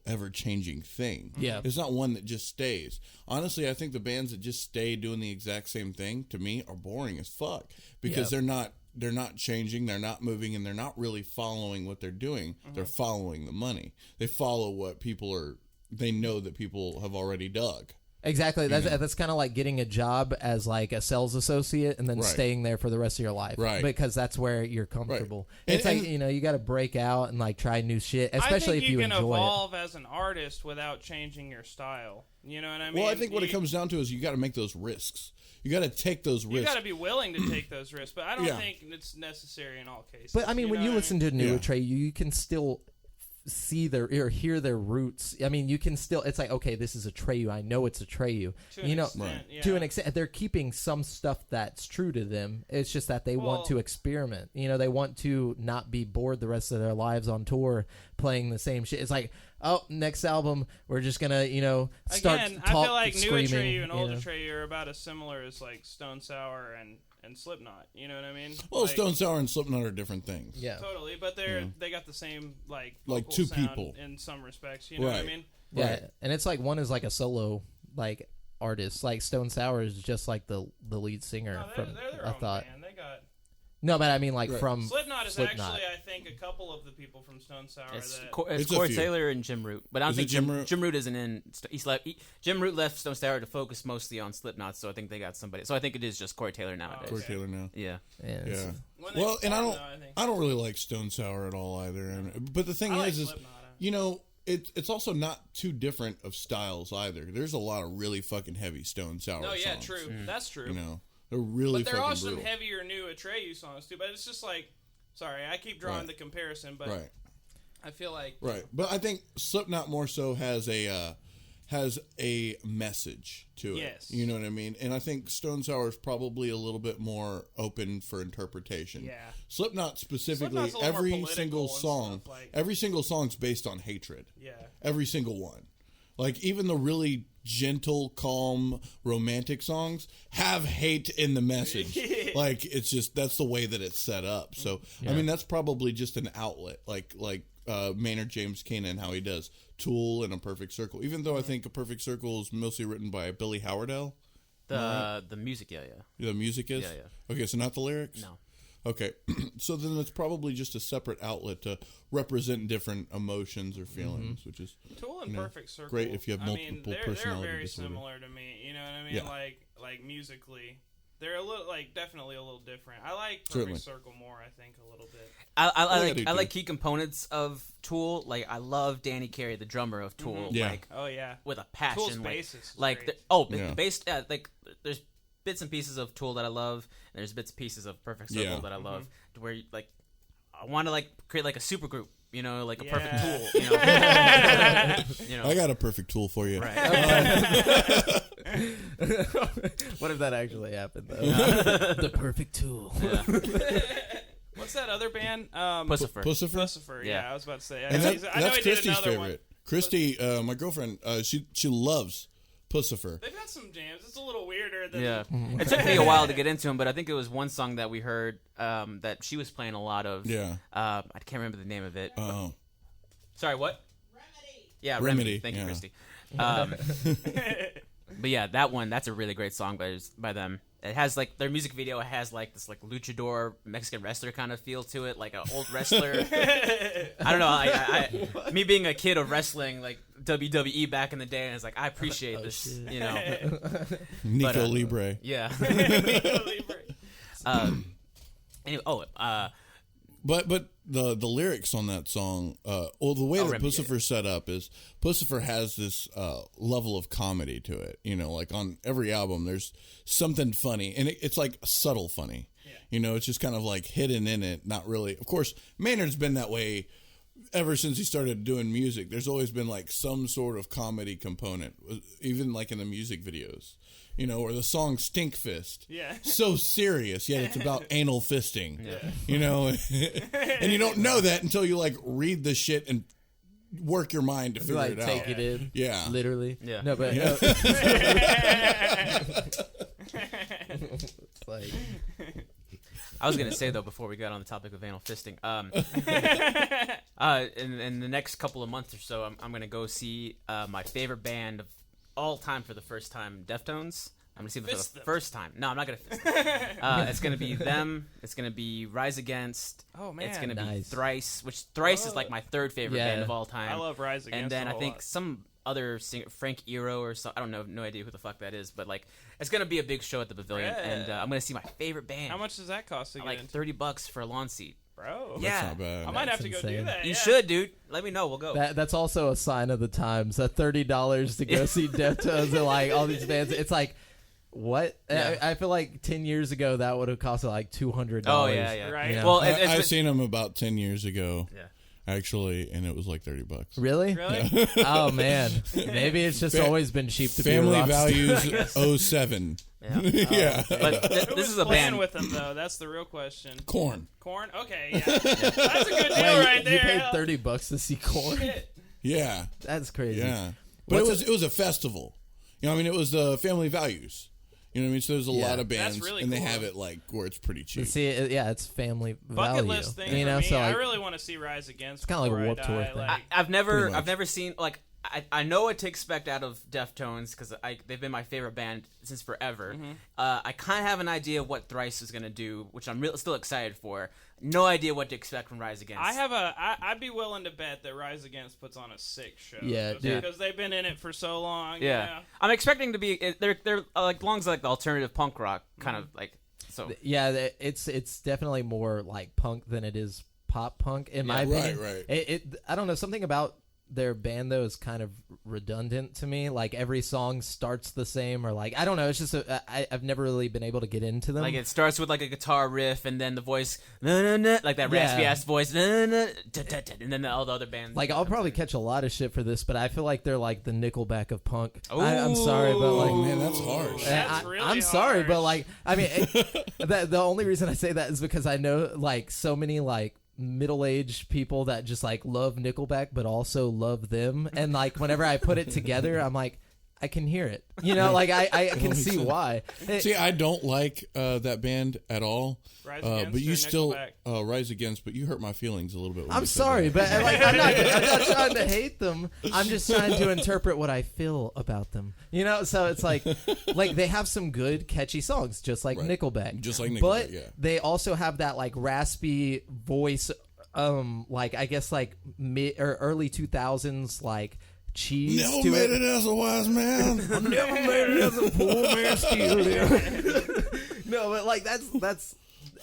ever changing thing. Yeah. It's not one that just stays. Honestly, I think the bands that just stay doing the exact same thing, to me, are boring as fuck, because they're not changing, they're not moving, and they're not really following what they're doing. They're following the money. They follow what they know that people have already dug. Exactly. That's kind of like getting a job as like a sales associate and then Right. staying there for the rest of your life. Right. Because that's where you're comfortable. Right. It's like, you got to break out and like try new shit, especially I think if you can enjoy evolve as an artist without changing your style. You know what I mean? Well, I think what it comes down to is you got to make those risks. You got to take those risks. You got to be willing to take those risks, but I don't Yeah. think it's necessary in all cases. But I mean, when you listen to New Yeah. Atreyu, you can still see their or hear their roots. I mean, you can still. It's like, okay, this is Atreyu. I know it's Atreyu. to an extent, yeah. To an extent, they're keeping some stuff that's true to them. It's just that they want to experiment. They want to not be bored the rest of their lives on tour playing the same shit. It's like, oh, next album, we're just gonna, start Again, talk, I feel like New screaming, Atreyu and Old Atreyu are about as similar as like Stone Sour and Slipknot. You know what I mean? Well, like, Stone Sour and Slipknot are different things. Yeah. Totally, but they got the same like two sound people in some respects. You know what I Right. mean? Yeah, Right. and it's like one is like a solo like artist. Like Stone Sour is just like the lead singer. No, from they're their I own thought. band. They got No, but I mean like Right. from Slipknot is Slipknot. actually, I think, a couple of the people from Stone Sour It's that. It's a Corey few. Taylor and Jim Root, but I don't Is think it Jim Root? Jim Root isn't in. Jim Root left Stone Sour to focus mostly on Slipknot, so I think they got somebody. So I think it is just Corey Taylor nowadays. Corey Okay. Taylor now. Yeah. Yeah. when they Well, and I formed, don't, though, I think. I don't really like Stone Sour at all either. But the thing I like is, Slipknot. it's also not too different of styles either. There's a lot of really fucking heavy Stone Sour. No, yeah, songs, true. That's true. They're really But there are fucking some brutal. heavier new Atreyu songs too. But it's just like, sorry, I keep drawing Right. the comparison, but Right. I feel like Right, but I think Slipknot more so has a message to it. Yes. You know what I mean? And I think Stone Sour is probably a little bit more open for interpretation. Yeah. Slipknot specifically, Slipknot's a little more every political single and song, stuff, like- every single song's based on hatred. yeah. Every single one. Like even the really gentle, calm, romantic songs have hate in the message. Like it's just that's the way that it's set up. So I mean that's probably just an outlet, like Maynard James Keenan, how he does Tool and A Perfect Circle. Even though I think A Perfect Circle is mostly written by Billy Howardell. The music, yeah. The music is? Yeah. Okay, so not the lyrics? No. Okay, so then it's probably just a separate outlet to represent different emotions or feelings, which is Tool and Perfect Circle. great if you have I mean, multiple they're personality very disorder. similar to me. You know what I mean? Yeah. Like musically, they're a little definitely a little different. I like Perfect Certainly. Circle more. I think a little bit. I do like too. key components of Tool. Like I love Danny Carey, the drummer of Tool. Yeah. Like Oh yeah. with a passion. Tool's like, bass is like great. Yeah. the bass. Like there's bits and pieces of Tool that I love, and there's bits and pieces of Perfect Circle Yeah. that I love. To where like I want to like create like a super group. Like a Yeah. perfect Tool. I got a perfect tool for you. Right. What if that actually happened though? The perfect tool. What's that other band? Pussifer. Pussifer? Pussifer. Yeah. Yeah. I was about to say. And I know that's he did Christy's another favorite. one. Christy, my girlfriend, she loves Pussifer. They've got some jams. It's a little weirder than. Yeah, it took me a while to get into them, but I think it was one song that we heard that she was playing a lot of. Yeah. I can't remember the name of it. Oh. Sorry, what? Remedy. Yeah, Remedy, Remedy. Thank you, yeah. Christy. But yeah, that one, that's a really great song by them. It has like their music video. It has like this like luchador Mexican wrestler kind of feel to it, like an old wrestler. I don't know. I me being a kid of wrestling, like WWE back in the day, and it's like I appreciate this, shit. you know. Nico But, Libre. Yeah. Anyway, But the lyrics on that song, the way that Remedy, Pussifer's set up is Pussifer has this level of comedy to it. Like on every album, there's something funny, and it's like subtle funny. Yeah. It's just kind of like hidden in it, not really. Of course, Maynard's been that way ever since he started doing music. There's always been like some sort of comedy component, even like in the music videos. Or the song Stink Fist. Yeah. So serious, yet it's about anal fisting. Yeah. And you don't know that until you like read the shit and work your mind to figure Like it out. take it in. Yeah. Literally. Yeah. No, but like I was gonna say though before we got on the topic of anal fisting, in the next couple of months or so, I'm gonna go see my favorite band of all time for the first time, Deftones. I'm gonna see them for the first time. No, I'm not gonna fist them. It's gonna be them. It's gonna be Rise Against. Oh, man. It's gonna be Nice. Thrice, which Thrice is like my third favorite Yeah. band of all time. I love Rise Against. And then a I whole think lot. some other singer, Frank Eero or so. I don't know, no idea who the fuck that is, but like it's gonna be a big show at the Pavilion, and I'm gonna see my favorite band. How much does that cost to get like into? $30 for a lawn seat. Bro, Yeah. That's not bad. I might have to That's go do insane. that. You yeah. should, dude. Let me know. We'll go. That's also a sign of the times. That $30 to go see Deftones and like all these bands. It's like, what? Yeah. I feel like 10 years ago that would have costed like $200. Oh yeah. Right. You know? Well, I've seen them about 10 years ago. Yeah. Actually, and it was like $30. Really? Really? Oh man, maybe it's just always been cheap to Family be a rock star. Values 07. Yeah. Yeah. But Who this was is a playing band. with them though? That's the real question. Corn. Corn? Okay, yeah. That's a good deal Wait, right you there. paid Hell, $30 to see Korn? shit. Yeah. That's crazy. Yeah. But What's it was a festival. You know, I mean, it was the Family Values. You know what I mean? So there's a Yeah. lot of bands, That's really and they cool. have it like where it's pretty cheap. See, yeah, it's family Bucket value. list thing you for know, me. so like, I really want to see Rise Against. It's kinda like a Warped Tour thing. I've Pretty never much. seen like I know what to expect out of Deftones because they've been my favorite band since forever. Mm-hmm. I kind of have an idea of what Thrice is gonna do, which I'm still excited for. No idea what to expect from Rise Against. I'd be willing to bet that Rise Against puts on a sick show. Yeah, just dude. because they've been in it for so long. Yeah, I'm expecting to be. They're like belongs like the alternative punk rock kind of like. So yeah, it's definitely more like punk than it is pop punk in my opinion. Right. It I don't know, something about their band though is kind of redundant to me. Like every song starts the same, or like I don't know. It's just I've never really been able to get into them. like it starts with like a guitar riff and then the voice like that raspy ass voice and then all the other bands. Like I'll probably catch a lot of shit for this, but I feel like they're like the Nickelback of punk. I'm sorry, but like Oh man, that's harsh. That's really I'm sorry, but harsh. like I mean, the only reason I say that is because I know like so many like middle-aged people that just like love Nickelback but also love them, and like whenever I put it together I'm like I can hear it, you know, like I can makes see sense. why. See, I don't like that band at all. Rise Against but you or still Nickelback? Rise Against, but you hurt my feelings a little bit. When I'm you said sorry, that. but like I'm not trying to hate them. I'm just trying to interpret what I feel about them. You know, so it's like they have some good catchy songs, just like Right. Nickelback. Just like Nickelback, but yeah. they also have that like raspy voice, like I guess like mid or early 2000s like cheese Never to made it. it as a wise man. I never made it as a poor man still. No, but like that's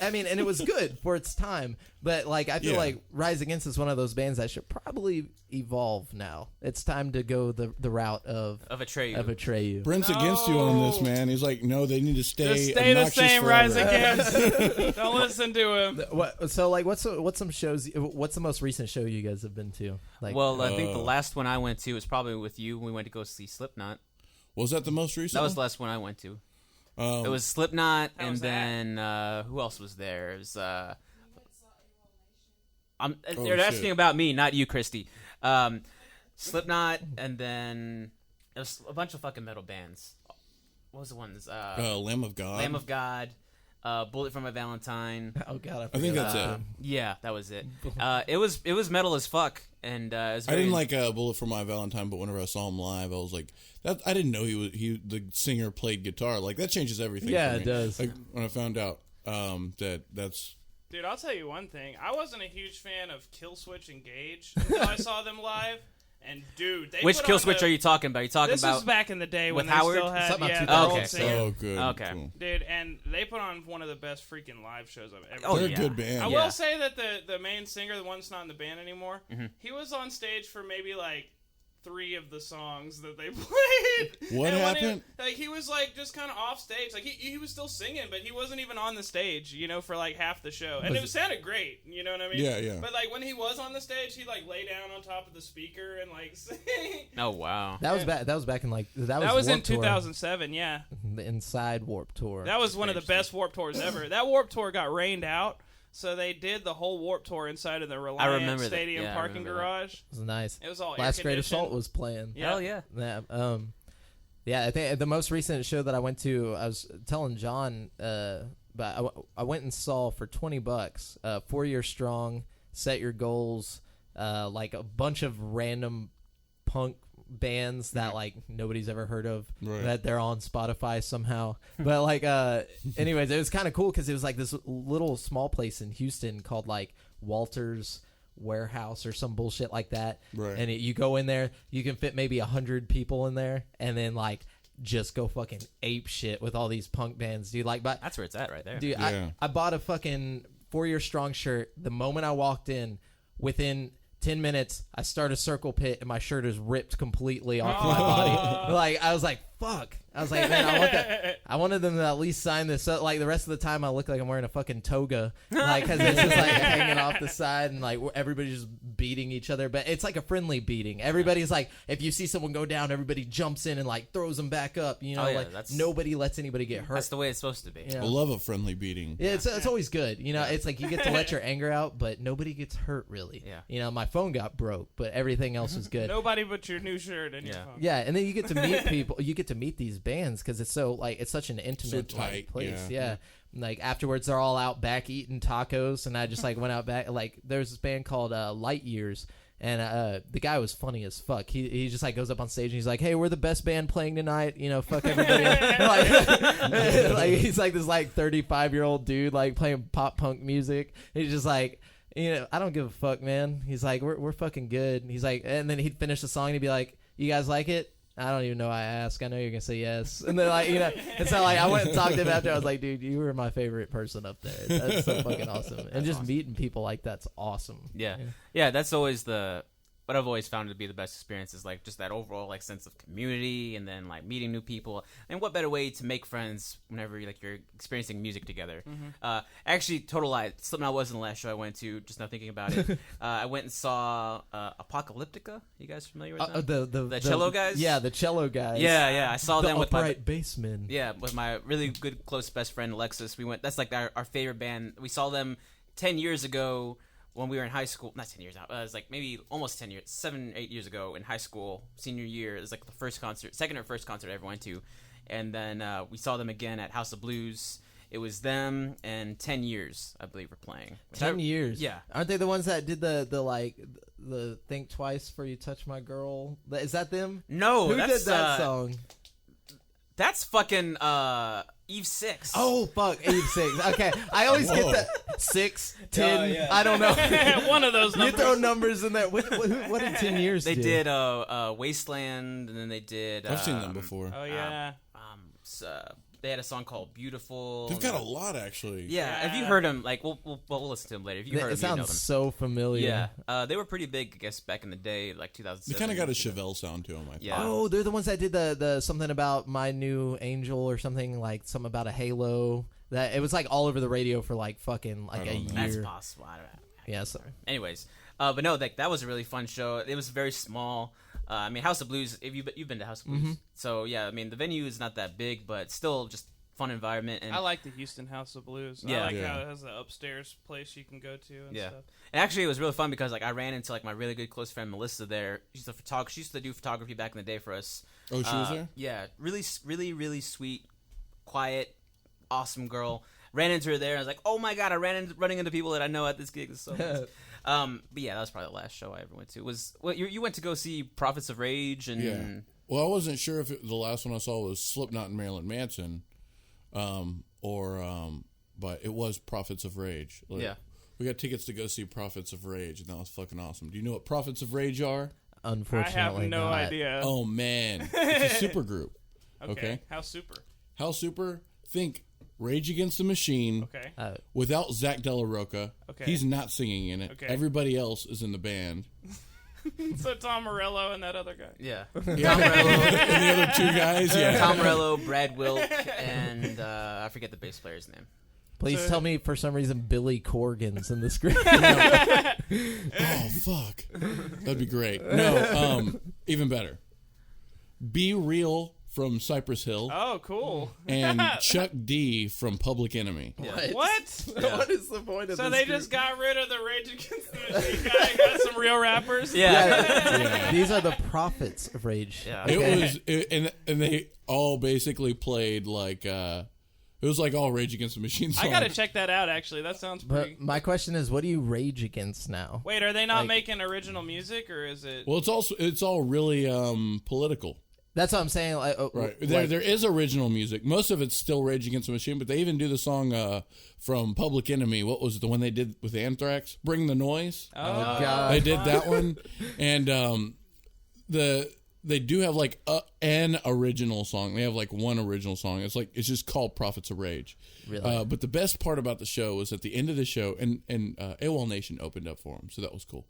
I mean, and it was good for its time, but like I feel Yeah. like Rise Against is one of those bands that should probably evolve now. It's time to go the route of Atreyu. Atreyu. Brent's against you on this, man. He's like, no, they need to stay. Just stay the obnoxious same, forever. Rise Against. Don't listen to him. What, so like what's some shows? What's the most recent show you guys have been to? Like, Well, I think the last one I went to was probably with you. We went to go see Slipknot. Was that the most recent? That was the one? last one I went to. It was Slipknot, How and was that? then who else was there? It was they're shit. asking about me, not you, Christy. Slipknot, and then it was a bunch of fucking metal bands. What was the ones? Lamb of God. Lamb of God, Bullet for My Valentine. oh god, I think forgot that's about it. Yeah, that was it. It was metal as fuck, and it was I very, didn't like Bullet for My Valentine, but whenever I saw him live, I was like, that. I didn't know the singer played guitar. Like that changes everything. Yeah, for me. it does. Like when I found out that's. Dude, I'll tell you one thing. I wasn't a huge fan of Killswitch Engage until I saw them live. And dude, they Which put kill on switch the- are you talking about? Are you talking This about was back in the day when with they Howard? still had Something about their old 2000. singer. Oh, good. Okay. Cool. Dude, and they put on one of the best freaking live shows I've ever Oh, They're seen. a good band. I Yeah. will say that the main singer, the one that's not in the band anymore, he was on stage for maybe like 3 of the songs that they played. What And when happened? he was like just kind of off stage. Like he was still singing, but he wasn't even on the stage, you know, for like half the show. And it sounded great, you know what I mean? Yeah, yeah. But like when he was on the stage, he like lay down on top of the speaker and like sing. Oh wow. That was back. That was back in like that was in Warped Tour. 2007, yeah. The Inside Warp Tour. That was one of the best Warp Tours ever. That Warp Tour got rained out, so they did the whole Warp Tour inside of the Reliant remember that. Stadium Yeah, I parking remember that. garage. was nice. It was all Last Great air-conditioned. Assault was playing. Yeah. Hell yeah. Yeah, yeah. I think the most recent show that I went to, I was telling John, but I went and saw for $20, 4 Year Strong, Set Your Goals, like a bunch of random punk bands that like nobody's ever heard of, Right. that they're on Spotify somehow. But like, anyways, it was kind of cool because it was like this little small place in Houston called like Walters warehouse or some bullshit like that. Right. And you go in there, you can fit maybe 100 people in there, and then like just go fucking ape shit with all these punk bands, dude. Like, but That's where it's at right there. dude, Yeah. I bought a fucking 4 Year Strong shirt. The moment I walked in, within 10 minutes, I start a circle pit and my shirt is ripped completely off my body. Like, I was like, fuck. I was like, man, I wanted them to at least sign this. So, like, the rest of the time, I look like I'm wearing a fucking toga. Like, because it's just, like, hanging off the side and, like, everybody's just beating each other. But it's, like, a friendly beating. Everybody's, like, if you see someone go down, everybody jumps in and, like, throws them back up. You know, Oh, yeah, like, that's- nobody lets anybody get hurt. That's the way it's supposed to be. Yeah. I love a friendly beating. Yeah, it's always good. You know, it's like you get to let your anger out, but nobody gets hurt, really. Yeah. You know, my phone got broke, but everything else was good. Nobody but your new shirt and your Yeah. phone. Yeah, and then you get to meet people. You get to meet these bands because it's so like it's such an intimate So like, tight, place. yeah. Yeah. Like afterwards, they're all out back eating tacos, and I just like went out back. Like there's this band called Light Years, and the guy was funny as fuck. He just like goes up on stage and he's like, "Hey, we're the best band playing tonight. You know, fuck everybody." like he's like this like 35-year-old dude like playing pop punk music. He's just like. You know, I don't give a fuck, man. He's like, we're fucking good. And he's like, and then he'd finish the song and he'd be like, "You guys like it?" I don't even know. I ask. I know you're gonna say yes. And then like, you know, and so like I went and talked to him after. I was like, "Dude, you were my favorite person up there. That's so fucking awesome." And just meeting people like that's awesome. Yeah, that's always what I've always found to be the best experience is like just that overall like sense of community and then like meeting new people. And what better way to make friends whenever you're experiencing music together. Actually, total lie, something I was in the last show I went to, just now thinking about it. I went and saw Apocalyptica. You guys familiar with them? The cello guys? Yeah, the cello guys. Yeah, I saw The them with upright bassmen. with my really good close best friend Alexis. We went. That's like our favorite band. We saw them 10 years ago when we were in high school. Not 10 years now. It was like maybe almost 10 years, 7-8 years ago in high school, senior year. It was like the second or first concert I ever went to, and then we saw them again at House of Blues. It was them and 10 Years, I believe, were playing. 10 years. Yeah. Aren't they the ones that did the Think Twice Before You Touch My Girl? Is that them? No, Who that's, did that song? That's fucking Eve 6. Oh, fuck. Eve 6. Okay. I always get that. 6, 10. yeah. I don't know. One of those You numbers. throw numbers in there. What did 10 Years They do? did Wasteland, and then they did. I've seen them before. Oh yeah. They had a song called Beautiful. They've got a lot, actually. Yeah, if you heard them, like we'll listen to them later. If you heard It them, you know sounds them. so familiar. Yeah, they were pretty big, I guess, back in the day, like 2007. They kind of got a Chevelle sound to them, I think. Yeah. Oh, they're the ones that did the something about My New Angel or something, like something about a halo. That it was like all over the radio for like fucking like a don't know. year. That's possible. I don't know. Yeah, so, Anyways, but no, that was a really fun show. It was very small. I mean, House of Blues. If you've been to House of Blues, so yeah, I mean, the venue is not that big, but still just fun environment. And I like the Houston House of Blues. Yeah. I like Yeah. how it has the upstairs place you can go to and yeah, stuff. and actually, it was really fun because like I ran into like my really good close friend Melissa there. She's a photographer. She used to do photography back in the day for us. Oh, she was there? Yeah, really sweet, quiet, awesome girl. Ran into her there. I was like, oh my god, running into people that I know at this gig. This is so nice. But yeah, that was probably the last show I ever went to. You went to go see Prophets of Rage and Yeah. Well, I wasn't sure if the last one I saw was Slipknot and Marilyn Manson, but it was Prophets of Rage. Like, Yeah. We got tickets to go see Prophets of Rage, and that was fucking awesome. Do you know what Prophets of Rage are? I unfortunately, have no not. idea. Oh man, it's a super group. Okay. How super? How super? Think Rage Against the Machine. Okay. Without Zach De La Rocca. Okay. He's not singing in it. Okay. Everybody else is in the band. So Tom Morello and that other guy. yeah. Yeah. And the other two guys, yeah. Tom Morello, Brad Wilk, and I forget the bass player's name. Please So- tell me for some reason Billy Corgan's in the script. Oh, fuck. That'd be great. No, even better. Be Real from Cypress Hill Oh, cool. and Chuck D from Public Enemy. What? What is the point of So this they group? just got rid of the Rage Against the Machine guy and got some real rappers? Yeah. These are the prophets of Rage. Yeah. And they all basically played like it was like all Rage Against the Machine songs. I gotta check that out, actually. That sounds pretty... But my question is, what do you rage against now? Wait, are they not like- making original music, or is it... Well, it's all really political. That's what I'm saying. Like, Right. like, There is original music. Most of it's still Rage Against the Machine, but they even do the song from Public Enemy. What was it, the one they did with Anthrax? Bring the Noise. Oh, God. They did that one. And they do have like an original song. They have like one original song. It's just called Prophets of Rage. Really? But the best part about the show was at the end of the show, and AWOL Nation opened up for them, so that was cool.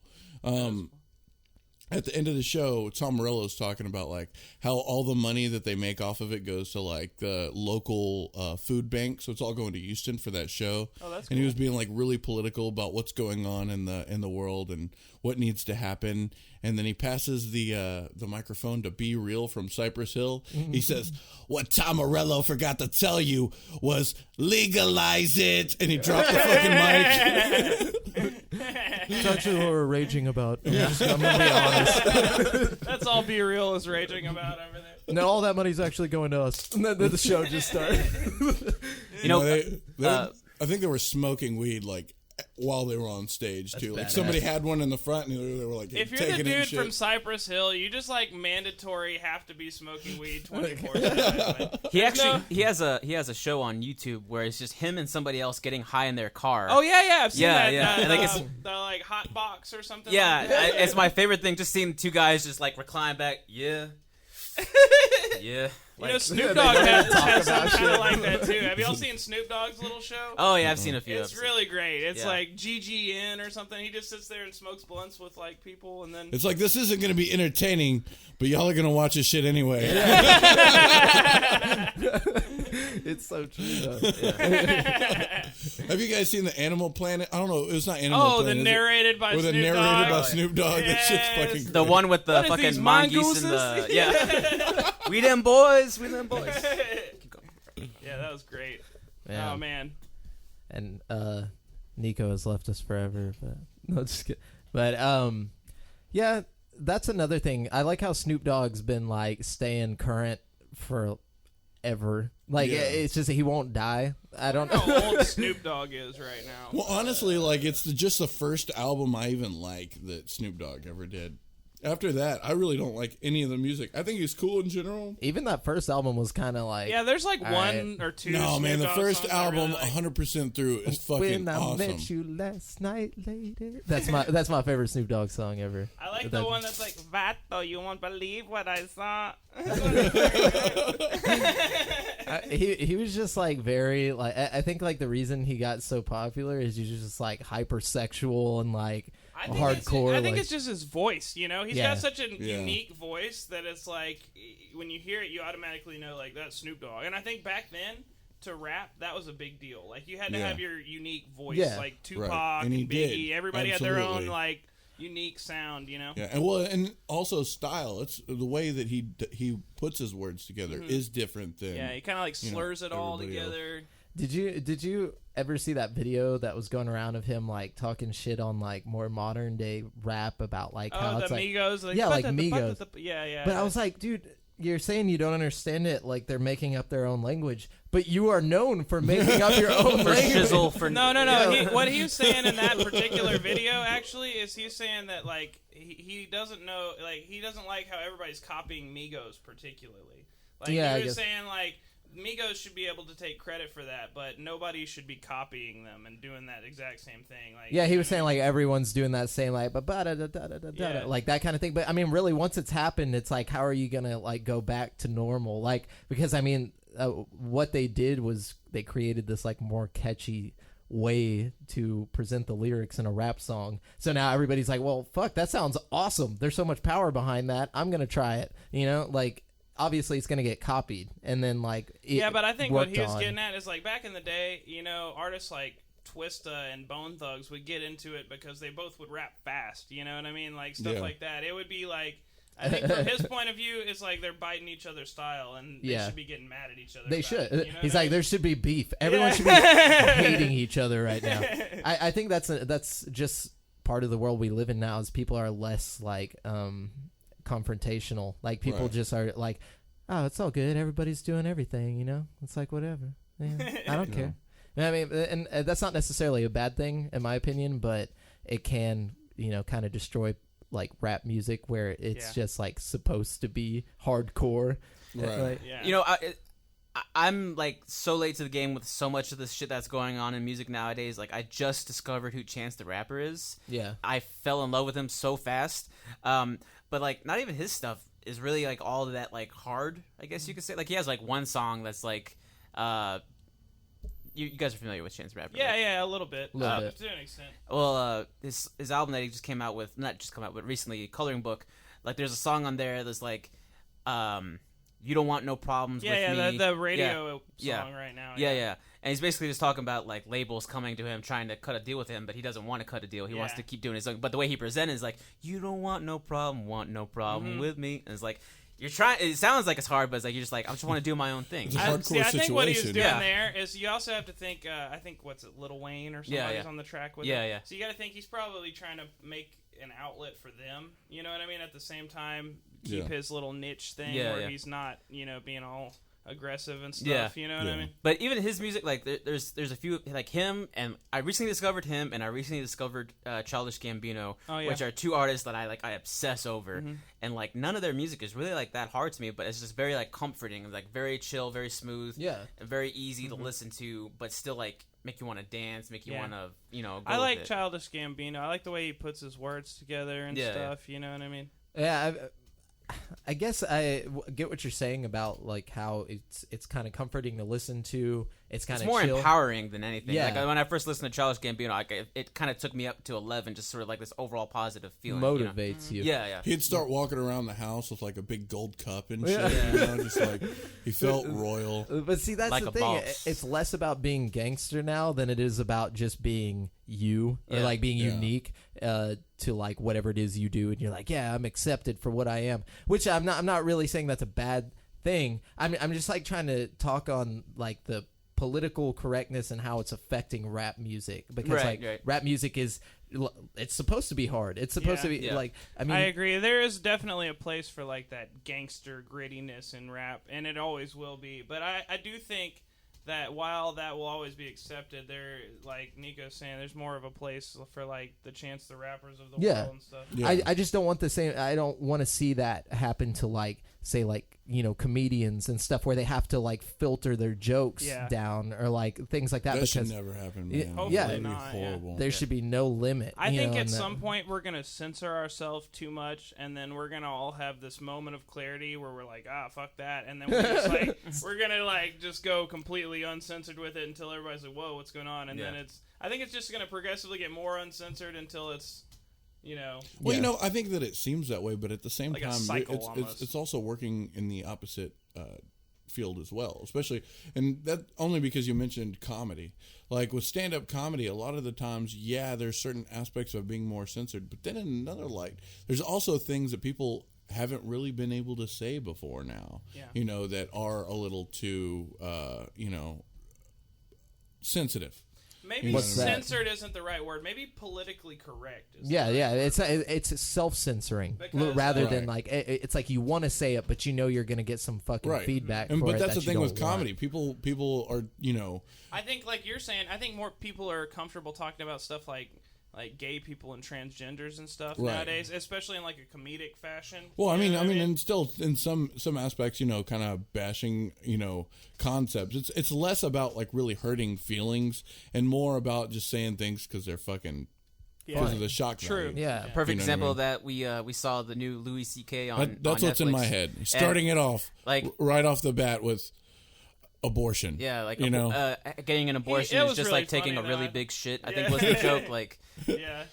At the end of the show, Tom Morello's talking about like how all the money that they make off of it goes to like the local food bank. So it's all going to Houston for that show. Oh, that's And he was being like really political about what's going on in the world and what needs to happen. And then he passes the microphone to Be Real from Cypress Hill. He says, "What Tom Morello forgot to tell you was legalize it." And he dropped the fucking mic. it's actually what we're raging about. I'm gonna be honest. That's all Be Real is raging about over there. No, all that money's actually going to us. And then the show just started. You know, I think they were smoking weed like while they were on stage too. Like badass. somebody had one in the front and they were like If you're taking the it and dude shit. from Cypress Hill, you just like mandatory have to be smoking weed 24/7. he has a show on YouTube where it's just him and somebody else getting high in their car. Oh yeah, I've seen Yeah, that. yeah. And I guess- The like hot box or something. Yeah, like that. it's my favorite thing. Just seeing two guys just like recline back. Yeah, yeah. You know, Like, Snoop Dogg has some kind of like that too. Have y'all seen Snoop Dogg's little show? oh yeah, I've seen a few. It's episodes. really great. It's Yeah. like GGN or something. He just sits there and smokes blunts with like people, and then It's like, this isn't going to be entertaining, but y'all are going to watch this shit anyway. It's so true, though. Have you guys seen the Animal Planet? I don't know. It was not Animal oh, Planet. the is it? narrated by Or the Snoop narrated Dogg. by Snoop Dogg. That shit's Yes. fucking great. The one with the What is fucking these, mongoose and the mongooses? yeah. We them boys. We them boys. Yeah, that was great. Yeah. Oh man. And Nico has left us forever, but no, just kidding. But yeah, that's another thing. I like how Snoop Dogg's been like staying current forever. Like Yeah. it's just he won't die. I don't How know. old Snoop Dogg is right now. Well, honestly, like, it's just the first album I even like that Snoop Dogg ever did. After that, I really don't like any of the music. I think he's cool in general. Even that first album was kind of like Yeah, there's like All one or two. No, Snoop man, the Dogg first songs I album, really like. 100% through, is fucking when I awesome. met you last night, lady. That's my favorite Snoop Dogg song ever. I like That- the one that's like, Vato, you won't believe what I saw. He was just like very like I think like the reason he got so popular is he's just like hypersexual and like I think hardcore. I think like, it's just his voice, you know? He's Yeah. got such a Yeah. unique voice that it's like, when you hear it, you automatically know, like, that's Snoop Dogg. And I think back then, to rap, that was a big deal. Like, you had to Yeah. have your unique voice. Yeah. Like, Tupac Right. and, And he Biggie. did. Everybody had their Absolutely. own, like, unique sound, you know? Yeah, and also style. It's the way that he puts his words together is different than. Yeah, he kind of, like, you know, slurs it all everybody else. together. Did you ever see that video that was going around of him like talking shit on like more modern day rap about like how Oh, the it's like Migos? Like, Yeah, like Migos. Yeah, yeah. But I was like, dude, you're saying you don't understand it like they're making up their own language, but you are known for making up your own For language. shizzle. For No. Yeah. What he was saying in that particular video, actually, is he's saying that like he doesn't know, like he doesn't like how everybody's copying Migos particularly. Like Yeah, I he was guess. saying like Migos should be able to take credit for that, but nobody should be copying them and doing that exact same thing. Like Yeah, he you was know saying what I like everyone's doing that same like Yeah. like that kind of thing. But I mean, really, once it's happened, it's like, how are you gonna like go back to normal? Like because I mean, what they did was they created this like more catchy way to present the lyrics in a rap song. So now everybody's like, well, fuck, that sounds awesome. There's so much power behind that. I'm gonna try it. You know, like. Obviously, it's gonna get copied, and then like Yeah, but I think what he was on. getting at is like back in the day, you know, artists like Twista and Bone Thugs would get into it because they both would rap fast. You know what I mean? Like stuff Yeah. like that. It would be like, I think from his point of view, it's like they're biting each other's style, and they Yeah. should be getting mad at each other. They about should. it, you know He's what I like, mean? there should be beef. Everyone should be hating each other right now. I think that's just part of the world we live in now. Is people are less like confrontational. Like people Right. just are like, oh, it's all good. Everybody's doing everything. You know, it's like whatever. Yeah, I don't care. I mean, and that's not necessarily a bad thing in my opinion, but it can kind of destroy like rap music where it's just like supposed to be hardcore. Right. Like, You know, I'm like so late to the game with so much of this shit that's going on in music nowadays. Like I just discovered who Chance the Rapper is. yeah. I fell in love with him so fast. But like not even his stuff is really like all of that like hard, I guess you could say. Like he has like one song that's like you guys are familiar with Chance the Rapper, Yeah, right? yeah, a little bit. Little bit. To an extent. Well, his album that he just came out with, not just come out, but recently, Coloring Book. Like, there's a song on there that's like, "You don't want no problems with me." The radio song right now. Yeah. And he's basically just talking about like labels coming to him, trying to cut a deal with him, but he doesn't want to cut a deal. He wants to keep doing his own. But the way he presented is like, "You don't want no problem with me," and it's like. You're trying. It sounds like it's hard, but it's like you're just like I just want to do my own thing. It's a hardcore I think what he was doing situation. there is you also have to think. I think what's it, Lil Wayne or somebody's on the track with him. Yeah. So you got to think he's probably trying to make an outlet for them. You know what I mean? At the same time, keep his little niche thing where he's not, being all aggressive and stuff. Yeah. You know what I mean? But even his music, like there's a few like him, and I recently discovered him, and I recently discovered Childish Gambino, which are two artists that I obsess over, and like none of their music is really like that hard to me, but it's just very like comforting, like very chill, very smooth, and very easy to listen to, but still like make you want to dance, make you want to go I like with it. Childish Gambino. I like the way he puts his words together and stuff. You know what I mean? Yeah, I guess I get what you're saying about like how it's kind of comforting to listen to. It's kind of more chill. empowering than anything. Yeah. Like when I first listened to Childish Gambino, it kind of took me up to 11, just sort of like this overall positive feeling. Motivates you. Yeah. He'd start walking around the house with like a big gold cup and shit. Just like he felt royal. But see, that's Like the a thing. boss. It's less about being gangster now than it is about just being you or like being unique to like whatever it is you do, and you're like, yeah, I'm accepted for what I am. Which I'm not really saying that's a bad thing. I'm just like trying to talk on like the political correctness and how it's affecting rap music, because rap music it's supposed to be hard. It's supposed to be like, I mean, I agree. There is definitely a place for like that gangster grittiness in rap, and it always will be. But I do think that while that will always be accepted, there, like Nico's saying, there's more of a place for like the Chance the Rappers of the world and stuff. Yeah. I just don't want the same. I don't want to see that happen to like say like comedians and stuff where they have to like filter their jokes down or like things like that. That because should never happen, man. Hopefully That'd be not, horrible. there should be no limit. I think at some point we're gonna censor ourselves too much, and then we're gonna all have this moment of clarity where we're like, fuck that, and then we're just like, we're gonna like just go completely uncensored with it until everybody's like, whoa, what's going on? And then I think it's just gonna progressively get more uncensored until it's, Well, I think that it seems that way, but at the same Like a time, cycle almost. it's also working in the opposite field as well, especially, and that only because you mentioned comedy. Like with stand-up comedy, a lot of the times, there's certain aspects of being more censored, but then in another light, there's also things that people haven't really been able to say before now, that are a little too, sensitive. Maybe censored isn't the right word. Maybe politically correct. Is it's self-censoring rather than like it's like you want to say it, but you're going to get some fucking feedback. But that's the thing with comedy. People are I think like you're saying. I think more people are comfortable talking about stuff like gay people and transgenders and stuff nowadays, especially in like a comedic fashion. Well, I mean, and still in some aspects, kind of bashing, concepts. It's less about like really hurting feelings and more about just saying things because they're fucking because of the shock value. Yeah, perfect example of that. We saw the new Louis C.K. on that's on what's Netflix. in my head. Starting it off like right off the bat with abortion. Yeah, like getting an abortion is just really like taking a funny, really though. big shit. I think was the joke. Like, Yeah.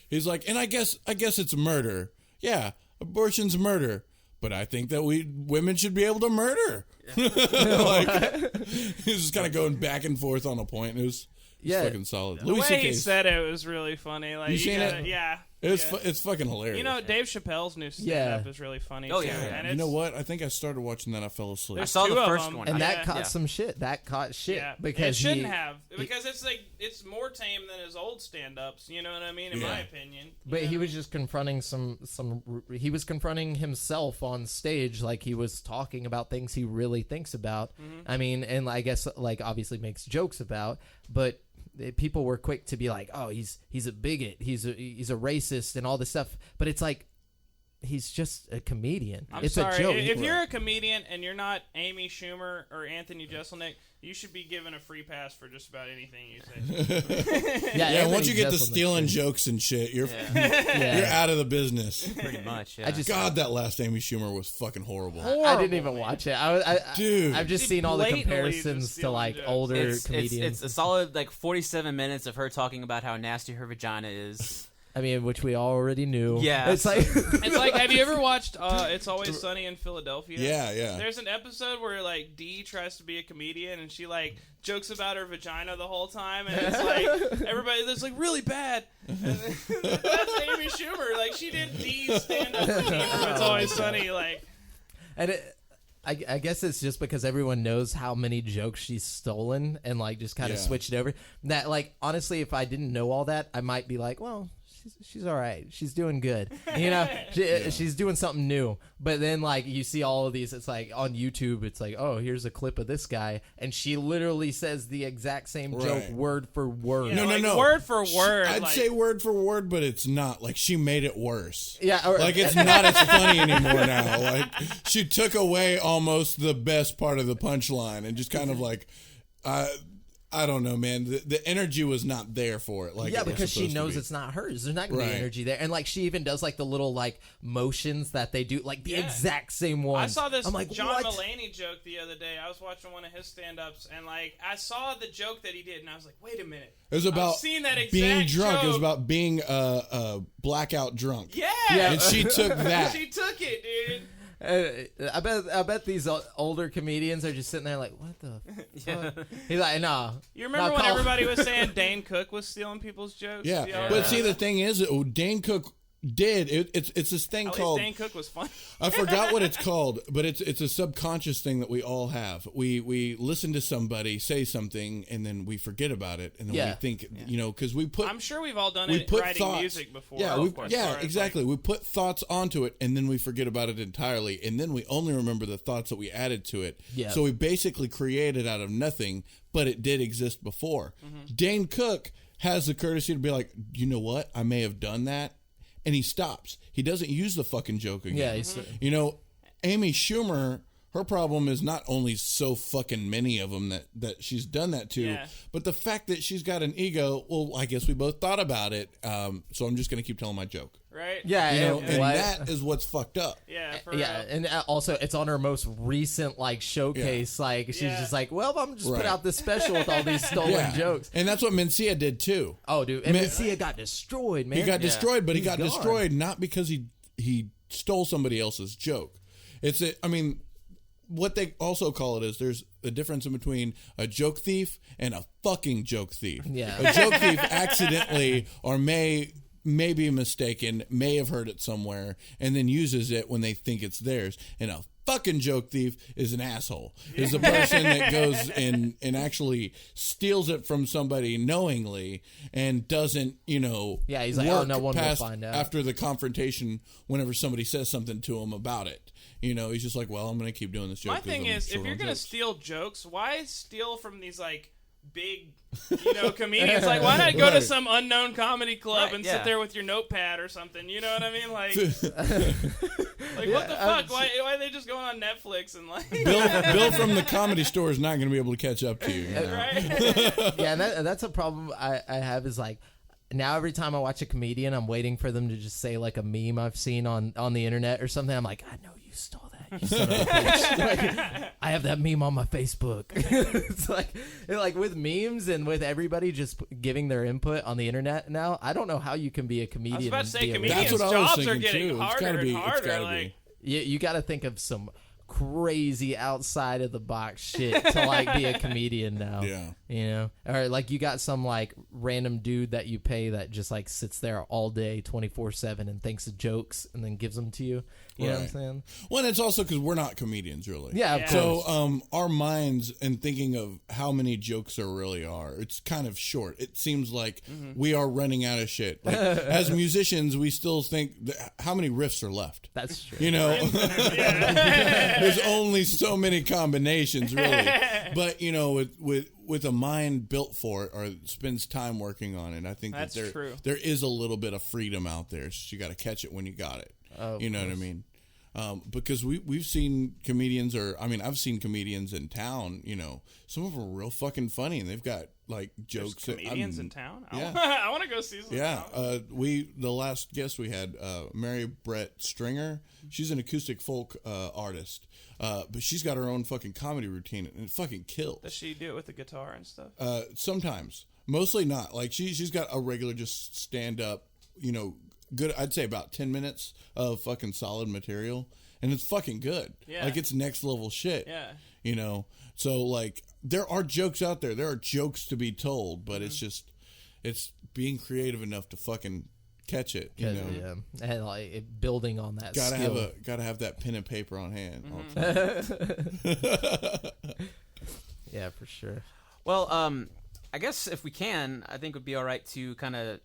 He's like, and I guess it's murder. Yeah, abortion's murder. But I think that women should be able to murder. Like, he's just kind of going back and forth on a point. And it was fucking solid. The Louis way he CK's said it was really funny. Like You seen it? Yeah. It's fucking hilarious. Dave Chappelle's new stand-up is really funny. Oh, too. yeah. And You know what? I think I started watching that. I fell asleep. I There's saw two the of first them. one. and Yeah. that caught some shit. That caught shit because it shouldn't he, have, because it's like it's more tame than his old stand-ups. You know what I mean? In my opinion. But he was just confronting he was confronting himself on stage, like he was talking about things he really thinks about. I mean, and I guess like obviously makes jokes about, but people were quick to be like, oh, he's a bigot, he's a racist and all this stuff, but it's like, he's just a comedian. I'm it's sorry. a joke. If you're a comedian and you're not Amy Schumer or Anthony Jeselnik, you should be given a free pass for just about anything you say. Yeah, once you get to stealing jokes and shit, you're out of the business. Pretty much. Yeah. God, that last Amy Schumer was fucking horrible. I didn't even watch it. Dude, I've just seen all the blatantly comparisons just to like stealing older it's comedians. a solid like 47 minutes of her talking about how nasty her vagina is. I mean, which we already knew. Yeah. It's like It's like, have you ever watched It's Always Sunny in Philadelphia? Yeah. There's an episode where like Dee tries to be a comedian and she like jokes about her vagina the whole time, and it's like everybody that's like really bad. And that's Amy Schumer. Like she did Dee's stand-up routine from It's Always Sunny. Like, and I guess it's just because everyone knows how many jokes she's stolen and like just kind of switched over. That like honestly, if I didn't know all that, I might be like, well, she's all right. She's doing good. You know, she's doing something new. But then like you see all of these, it's like on YouTube, it's like, oh, here's a clip of this guy, and she literally says the exact same joke word for word. yeah, No. Word for word. I'd like, say word for word, but it's not. Like, she made it worse. Yeah. Like, it's not as funny anymore now. Like, she took away almost the best part of the punchline and just kind of like, I don't know, man. The energy was not there for it. Like, yeah, it was because she supposed to knows be. it's not hers. There's not going to be energy there. And like she even does like the little like motions that they do, like the exact same one. I saw this I'm like, John what? Mulaney joke the other day. I was watching one of his stand-ups, and like I saw the joke that he did, and I was like, wait a minute. It was about I've seen that exact being drunk. joke. It was about being blackout drunk. Yeah. And she took that. She took it, dude. I bet these older comedians are just sitting there like, what the fuck? He's like, no. You remember when everybody was saying Dane Cook was stealing people's jokes? Yeah. But see, the thing is, Dane Cook did. It's this thing At called... least Dane Cook was funny. I forgot what it's called, but it's a subconscious thing that we all have. We listen to somebody say something, and then we forget about it, and then we think, because we put... I'm sure we've all done it writing music before. Yeah, exactly. We put thoughts onto it, and then we forget about it entirely, and then we only remember the thoughts that we added to it. Yeah. So we basically created out of nothing, but it did exist before. Mm-hmm. Dane Cook has the courtesy to be like, you know what? I may have done that. And he stops. He doesn't use the fucking joke again. Yeah, Amy Schumer, her problem is not only so fucking many of them that she's done that to, but the fact that she's got an ego. Well, I guess we both thought about it. So I'm just going to keep telling my joke. Right? Yeah, and that is what's fucked up. Yeah, for yeah, real. and also it's on her most recent like showcase. Like she's just like, well, I'm just put out this special with all these stolen jokes. And that's what Mencia did too. Oh, dude, and Mencia got destroyed, man. He got destroyed, but he got gone. destroyed not because he stole somebody else's joke. What they also call it is there's a difference in between a joke thief and a fucking joke thief. Yeah. A joke thief accidentally or may be mistaken, may have heard it somewhere, and then uses it when they think it's theirs. And a fucking joke thief is an asshole. Is a person that goes and actually steals it from somebody knowingly and doesn't, yeah, he's like, oh, no one will find out. After the confrontation, whenever somebody says something to him about it. He's just like, well, I'm going to keep doing this joke. My thing is, if you're going to steal jokes, why steal from these, like, big, comedians? Like, why not go to some unknown comedy club and sit there with your notepad or something? You know what I mean? Like, what the fuck? Why are they just going on Netflix and, like... Bill from the Comedy Store is not going to be able to catch up to you. Right? Yeah, and that's a problem I have is, like, now every time I watch a comedian, I'm waiting for them to just say, like, a meme I've seen on the internet or something. I'm like, I know you stole that. You son of a bitch. Like, I have that meme on my Facebook. It's like with memes and with everybody just giving their input on the internet now, I don't know how you can be a comedian. I was about to say, and comedians' That's what I was jobs are thinking, getting too. harder and harder. Like, you got to think of some crazy outside of the box shit to like be a comedian now. Yeah. Or like you got some like random dude that you pay that just like sits there all day 24/7 and thinks of jokes and then gives them to you. You know what I'm saying? Well, and it's also because we're not comedians, really. Yeah, of course. So our minds and thinking of how many jokes there really are, it's kind of short. It seems like we are running out of shit. Like, as musicians, we still think, how many riffs are left? That's true. There's only so many combinations, really. But, with a mind built for it or spends time working on it, I think That's true. There is a little bit of freedom out there. It's just you got to catch it when you got it. Oh, you know what I mean? Because we've seen comedians, I've seen comedians in town. You know, some of them are real fucking funny, and they've got like jokes. There's comedians in town. Yeah. I want to go see some. Yeah, the last guest we had, Mary Brett Stringer. She's an acoustic folk artist, but she's got her own fucking comedy routine, and it fucking kills. Does she do it with the guitar and stuff? Sometimes, mostly not. Like she's got a regular just stand up, you know, good. I'd say about 10 minutes of fucking solid material, and it's fucking good. Yeah. Like it's next level shit. Yeah. You know, so like there are jokes out there. There are jokes to be told, but it's being creative enough to fucking catch it. You know, yeah, and like building on that. skill. Gotta have that pen and paper on hand. All Mm-hmm. the time. Yeah, for sure. Well, I guess if we can, I think it would be all right to kind of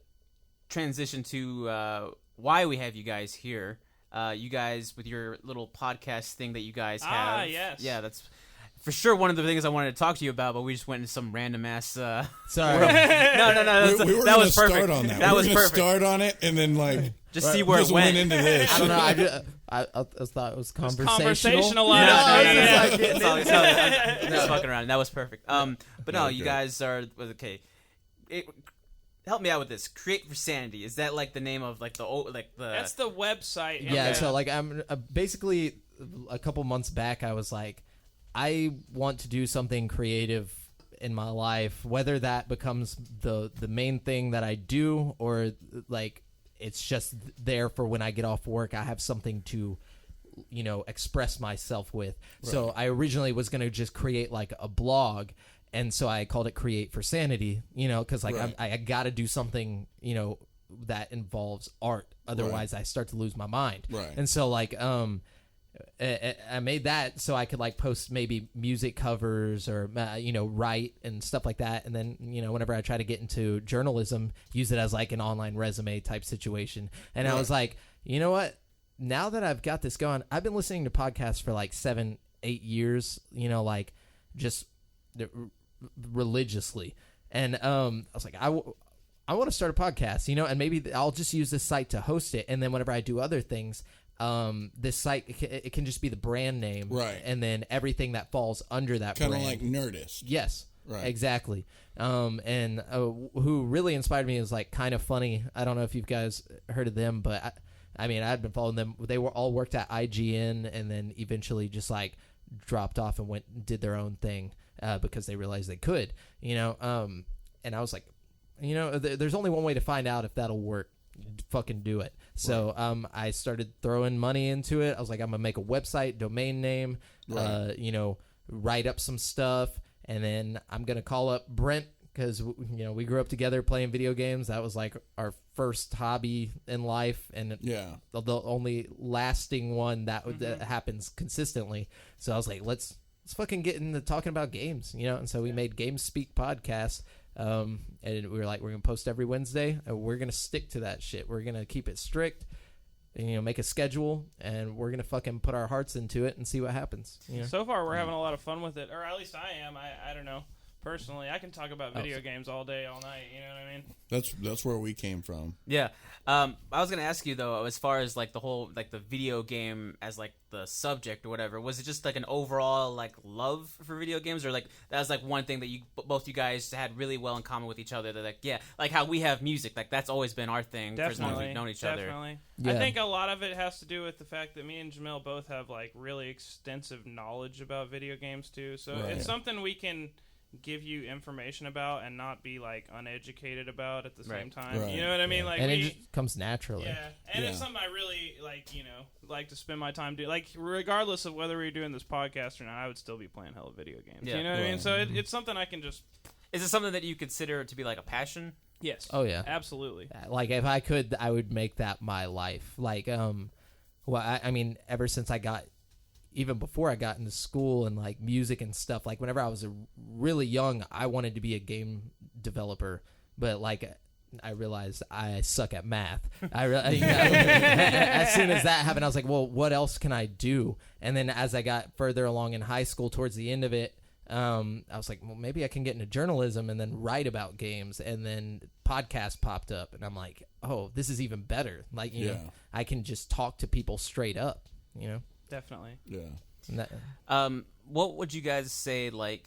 transition to why we have you guys here. You guys with your little podcast thing that you guys have. Ah, yes. Yeah, that's for sure one of the things I wanted to talk to you about, but we just went into some random ass. Sorry. No. We were that was was perfect. start on that. That we was were gonna perfect. start on it and then like Just see where it just went. into this. I don't know. I thought it was conversational. conversational. No, Yeah. just fucking around. That was perfect. But no, you Okay. guys are okay. Help me out with this. Create for Sanity. Is that like the name of like the That's the website. Yeah, Okay. so like I'm basically a couple months back I was like, I want to do something creative in my life, whether that becomes the main thing that I do or like it's just there for when I get off work. I have something to, you know, express myself with. Right. So I originally was going to just create like a blog, and so I called it Create for Sanity, you know, because like Right. I got to do something, you know, that involves art. Otherwise, I start to lose my mind. Right. And so like I made that so I could like post maybe music covers or you know, write and stuff like that, and then, you know, whenever I try to get into journalism, use it as like an online resume type situation. And I was like, you know what? Now that I've got this going, I've been listening to podcasts for like 7-8 years, you know, like just religiously, and I was like, I want to start a podcast, you know, and maybe I'll just use this site to host it, and then whenever I do other things, this site it can just be the brand name, right? And then everything that falls under that kind brand, of like Nerdist. yes, right, exactly. And who really inspired me is like Kind of Funny. I don't know if you guys heard of them, but I mean, I'd been following them. They were all worked at IGN, and then eventually just like dropped off and went and did their own thing because they realized they could, you know. And I was like, you know, there's only one way to find out if that'll work. Fucking do it. So I started throwing money into it. I was like, I'm gonna make a website, domain name, right. You know, write up some stuff, and then I'm gonna call up Brent because, you know, we grew up together playing video games. That was like our first hobby in life, and the only lasting one that happens consistently. So I was like, let's fucking get into talking about games, you know. And so we made Games Speak podcast. And we were like, we're gonna post every Wednesday, and we're gonna stick to that shit. We're gonna keep it strict, and, you know, make a schedule, and we're gonna fucking put our hearts into it and see what happens. You know? So far, we're having a lot of fun with it, or at least I am. I don't know. Personally, I can talk about video games all day, all night. You know what I mean? That's where we came from. Yeah. I was gonna ask you though, as far as like the whole like the video game as like the subject or whatever, was it just like an overall like love for video games, or like that was like one thing that you both you guys had really well in common with each other? That like how we have music, like that's always been our thing for as long as we've known each other. Definitely. Yeah. I think a lot of it has to do with the fact that me and Jamal both have like really extensive knowledge about video games too. So it's something we can give you information about and not be like uneducated about at the same time. Right. You know what I mean? Like, and it just comes naturally. Yeah, and it's something I really like. You know, like to spend my time doing. Like, regardless of whether we're doing this podcast or not, I would still be playing hella video games. Yeah. You know what I mean? So it's something I can just. Is it something that you consider to be like a passion? Yes. Oh yeah. Absolutely. Like if I could, I would make that my life. Like well, I mean, ever since even before I got into school and like music and stuff, like whenever I was really young, I wanted to be a game developer, but like I realized I suck at math. As soon as that happened, I was like, well, what else can I do? And then as I got further along in high school, towards the end of it, I was like, well, maybe I can get into journalism and then write about games. And then podcast popped up, and I'm like, oh, this is even better. Like, you know, I can just talk to people straight up, you know? Definitely. Yeah. What would you guys say, like,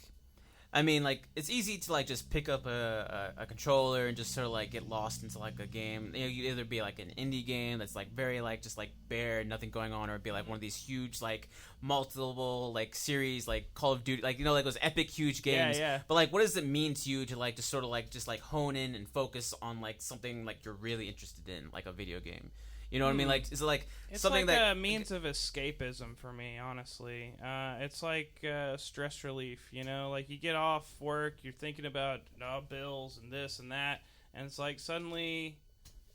I mean, like, it's easy to, like, just pick up a controller and just sort of, like, get lost into, like, a game. You know, you'd either be, like, an indie game that's, like, very, like, just, like, bare, nothing going on, or it'd be, like, one of these huge, like, multiple, like, series, like, Call of Duty, like, you know, like, those epic, huge games. Yeah. But, like, what does it mean to you to, like, just sort of, like, hone in and focus on, like, something, like, you're really interested in, like a video game? You know what I mean? Like, is it like it's something like that a means of escapism for me, honestly. It's like stress relief, you know? Like, you get off work, you're thinking about bills and this and that, and it's like suddenly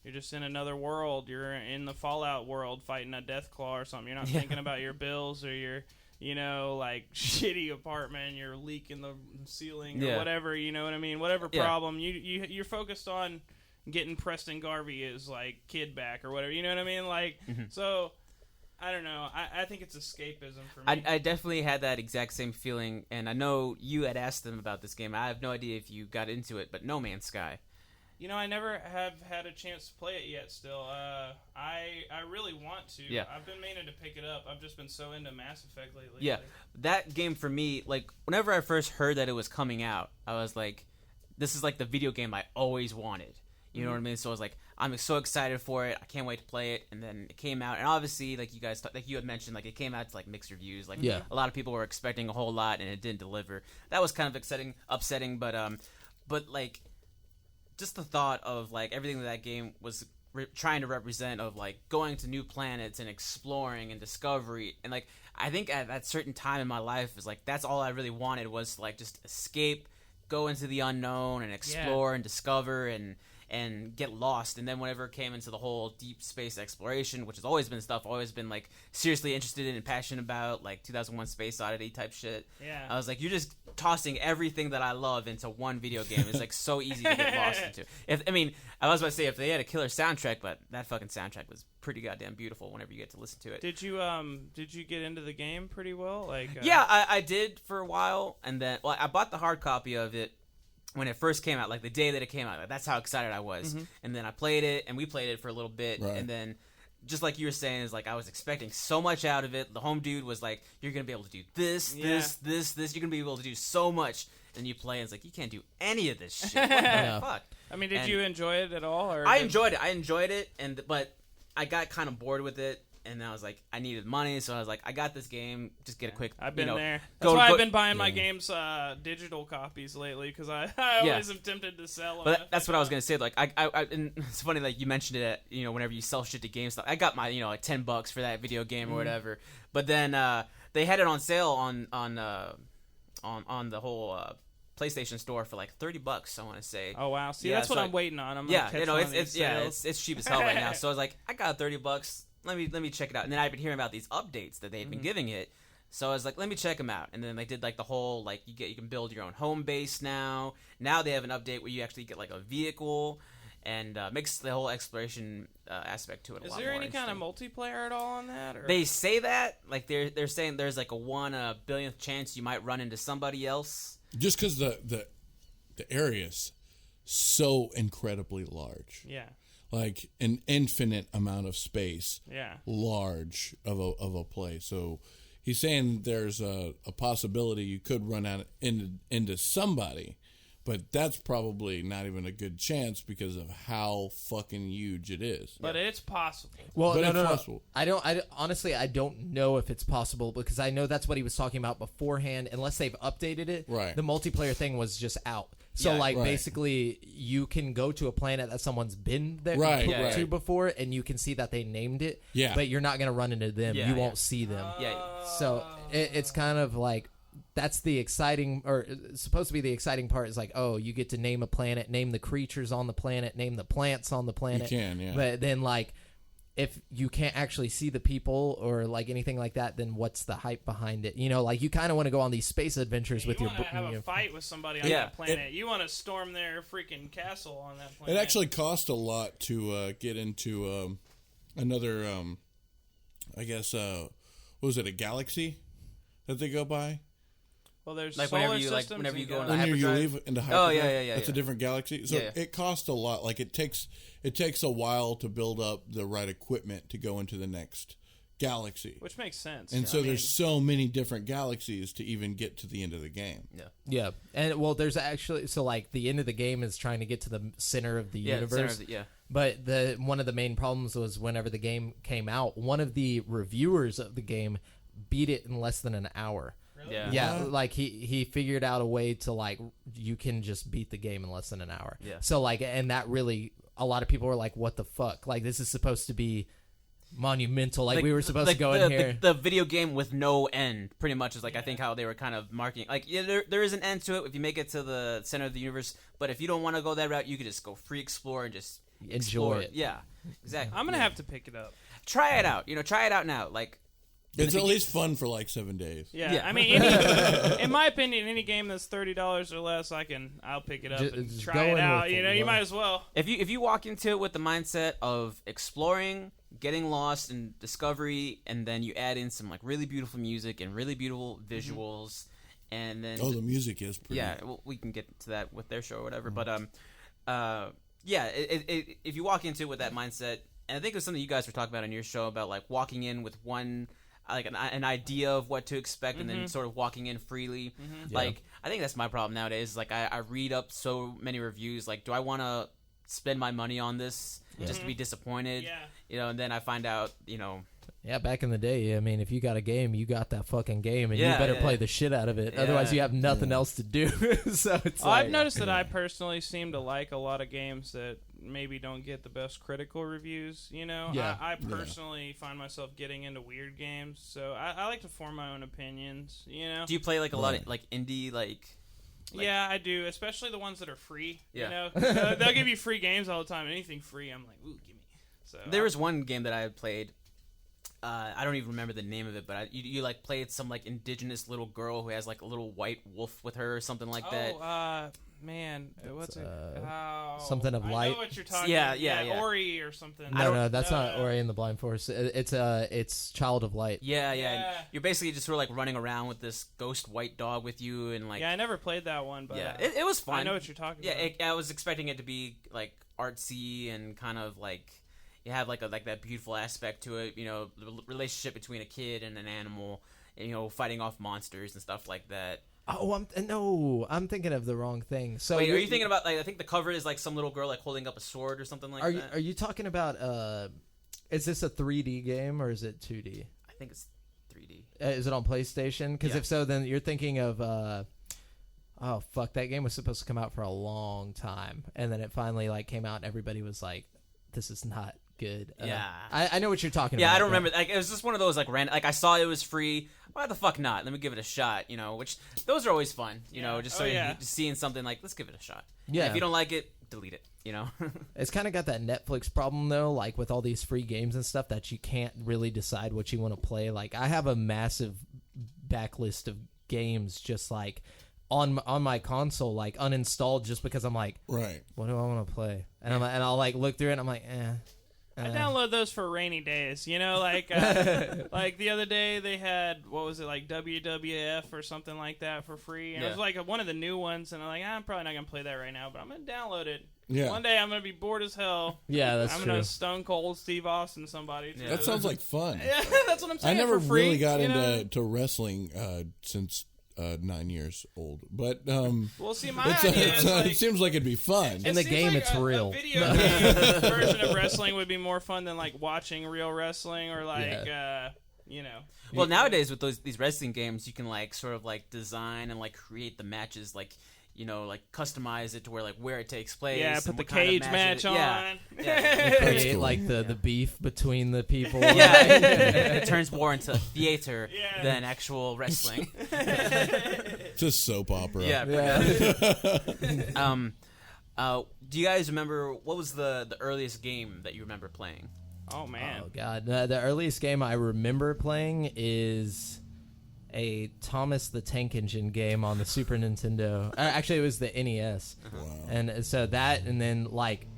you're just in another world. You're in the Fallout world fighting a Deathclaw or something. You're not thinking about your bills or your, you know, like, shitty apartment, you're leaking the ceiling or whatever, you know what I mean? Whatever problem, you're focused on getting Preston Garvey's, like, kid back or whatever, you know what I mean? Like, so, I don't know. I think it's escapism for me. I definitely had that exact same feeling, and I know you had asked them about this game. I have no idea if you got into it, but No Man's Sky. You know, I never have had a chance to play it yet still. I really want to. Yeah. I've been meaning to pick it up. I've just been so into Mass Effect lately. Yeah, that game for me, like, whenever I first heard that it was coming out, I was like, this is like the video game I always wanted. You know what I mean? So I was like, I'm so excited for it. I can't wait to play it. And then it came out, and obviously, like you guys, like you had mentioned, like it came out to like mixed reviews. Like a lot of people were expecting a whole lot, and it didn't deliver. That was kind of upsetting. But like, just the thought of like everything that game was trying to represent of like going to new planets and exploring and discovery, and like I think at that certain time in my life is like that's all I really wanted was to, like, just escape, go into the unknown, and explore and discover and get lost. And then whenever it came into the whole deep space exploration, which has always been stuff I've always been like seriously interested in and passionate about, like 2001 Space Odyssey type shit. Yeah. I was like, you're just tossing everything that I love into one video game. It's like so easy to get lost into. I was about to say if they had a killer soundtrack, but that fucking soundtrack was pretty goddamn beautiful whenever you get to listen to it. Did you get into the game pretty well? Like yeah, I did for a while, and then I bought the hard copy of it when it first came out, like the day that it came out. Like, that's how excited I was. And then I played it, and we played it for a little bit, and then just like you were saying, is like I was expecting so much out of it. The home dude was like, "You're gonna be able to do this. You're gonna be able to do so much." And you play, and it's like you can't do any of this shit. What the fuck? I mean, did you enjoy it at all? Or I enjoyed it, but I got kind of bored with it. And I was like, I needed money, so I was like, I got this game. Just get a quick. I've been there. That's why I've been buying my games digital copies lately, because I always am tempted to sell them. But that's what I was gonna say. Like, I and it's funny, like you mentioned it. You know, whenever you sell shit to GameStop, I got my like $10 for that video game or whatever. But then they had it on sale on the whole PlayStation Store for like $30. I want to say. Oh wow! See, that's what I'm waiting on. I'm it's cheap as hell right now. So I was like, I got $30. Let me check it out. And then I've been hearing about these updates that they've been giving it. So I was like, let me check them out. And then they did like the whole like you can build your own home base now. Now they have an update where you actually get like a vehicle and makes the whole exploration aspect to it a lot more. Is there any kind of multiplayer at all on that? Or? They say that like they're saying there's like a 1 billionth chance you might run into somebody else. Just because the area's so incredibly large. Yeah. Like an infinite amount of space. Yeah. Large of a place. So he's saying there's a possibility you could run out into somebody, but that's probably not even a good chance because of how fucking huge it is. But it's possible. Well, but no. Possible. Honestly, I don't know if it's possible because I know that's what he was talking about beforehand. Unless they've updated it, right? The multiplayer thing was just out. So, basically, you can go to a planet that someone's been there to before, and you can see that they named it. Yeah. But you're not going to run into them. You won't see them. So it's kind of like that's the exciting, or supposed to be the exciting part. Is like, oh, you get to name a planet, name the creatures on the planet, name the plants on the planet. You can, yeah. But then, like, if you can't actually see the people or like anything like that, then what's the hype behind it? You know, like you kind of want to go on these space adventures with you your. You want to have a fight with somebody on that planet. You want to storm their freaking castle on that planet. It actually cost a lot to get into another. I guess what was it, a galaxy that they go by? Well, there's Like solar whenever you systems whenever you and go in gas. the When you hyperdrive. leave into Oh, hyperdrive, yeah. that's a different galaxy. So Yeah. it costs a lot. Like it takes a while to build up the right equipment to go into the next galaxy. Which makes sense. And I so mean, there's so many different galaxies to even get to the end of the game. Yeah, and well, there's actually like the end of the game is trying to get to the center of the universe. But one of the main problems was whenever the game came out, one of the reviewers of the game beat it in less than an hour. Really? Yeah. Like he figured out a way to like you can just beat the game in less than an hour. Yeah. So like, and that really, a lot of people were like, "What the fuck? Like this is supposed to be monumental. Like we were supposed to go in here." The video game with no end, pretty much, is like I think how they were kind of marking. Like there is an end to it if you make it to the center of the universe. But if you don't want to go that route, you could just go free explore and just Enjoy explore. it. Yeah, exactly. I'm gonna have to pick it up. Try it out. Try it out now. Like It's at least fun for like 7 days. Yeah. I mean, in my opinion, any game that's $30 or less, I'll pick it up and Just try go it in out. with You it, know, you yeah. might as well. if you walk into it with the mindset of exploring, getting lost in discovery, and then you add in some like really beautiful music and really beautiful visuals, and then Oh, the music is pretty. yeah, well, we can get to that with their show or whatever. But yeah, if you walk into it with that mindset, and I think it was something you guys were talking about on your show about like walking in with one like an idea of what to expect, and then sort of walking in freely. Like I think that's my problem nowadays. Is like I read up so many reviews. Like, do I want to spend my money on this just to be disappointed? Yeah. And then I find out, Yeah, back in the day, I mean, if you got a game, you got that fucking game, and Yeah, you better yeah, play yeah. the shit out of it. Yeah. Otherwise, you have nothing else to do. So it's like, I've noticed that I personally seem to like a lot of games that maybe don't get the best critical reviews. Yeah. I personally find myself getting into weird games, so I like to form my own opinions. do you play like a lot of like indie like? Yeah, I do, especially the ones that are free. Yeah. They'll give you free games all the time. Anything free, I'm like, ooh, give me. So There was one game that I had played. I don't even remember the name of it, but you like played some like indigenous little girl who has like a little white wolf with her or something like that. Oh, man, what's it? something of I Light. know what you're talking Yeah, about. yeah. Ori or something. No, that's not Ori and the Blind Forest. It's Child of Light. Yeah. Yeah. You're basically just sort of like running around with this ghost white dog with you, and like Yeah, I never played that one, but yeah, it was fun. I know what you're talking Yeah, about. I was expecting it to be like artsy and kind of like you have like that beautiful aspect to it. The relationship between a kid and an animal, and, fighting off monsters and stuff like that. Oh, I'm thinking of the wrong thing. So Wait, are you thinking about like I think the cover is like some little girl like holding up a sword or something like that? Are you talking about? Is this a 3D game or is it 2D? I think it's 3D. Is it on PlayStation? Because Yeah. if so, then you're thinking of. Oh fuck! That game was supposed to come out for a long time, and then it finally like came out, and everybody was like, "This is not good." Yeah. I know what you're talking about. Yeah, I don't but- remember. Like, it was just one of those like random. Like I saw it was free. Why the fuck not? Let me give it a shot. Which those are always fun. Just so just seeing something like let's give it a shot. Yeah. And if you don't like it, delete it. It's kind of got that Netflix problem though, like with all these free games and stuff that you can't really decide what you want to play. Like I have a massive backlist of games just like on my console, like uninstalled, just because I'm like, Right. what do I want to play? And I'll like look through it, and I'm like, I download those for rainy days, like like the other day they had what was it like WWF or something like that for free, and it was like one of the new ones, and I'm like I'm probably not gonna play that right now, but I'm gonna download it. Yeah. One day I'm gonna be bored as hell. Yeah, that's I'm true. gonna Stone Cold Steve Austin somebody. Yeah. That sounds like fun. Yeah, that's what I'm saying. I never for free, really got you know? into wrestling since 9 years old, but Well, see, my idea is like, it seems like it'd be fun. In the seems game, like it's real. A video game version of wrestling would be more fun than like watching real wrestling or like Well, nowadays with these wrestling games, you can like sort of like design and like create the matches, like like customize it to where it takes place. Yeah, and put the what kind of cage match match it- on. Yeah. Create cool. like the beef between the people. Yeah, it turns more into theater Yeah. than actual wrestling. Just soap opera. Yeah. Yeah. Do you guys remember what was the earliest game that you remember playing? Oh man. Oh god, the earliest game I remember playing is a Thomas the Tank Engine game on the Super Nintendo. Actually, it was the NES. Wow. And so that, and then like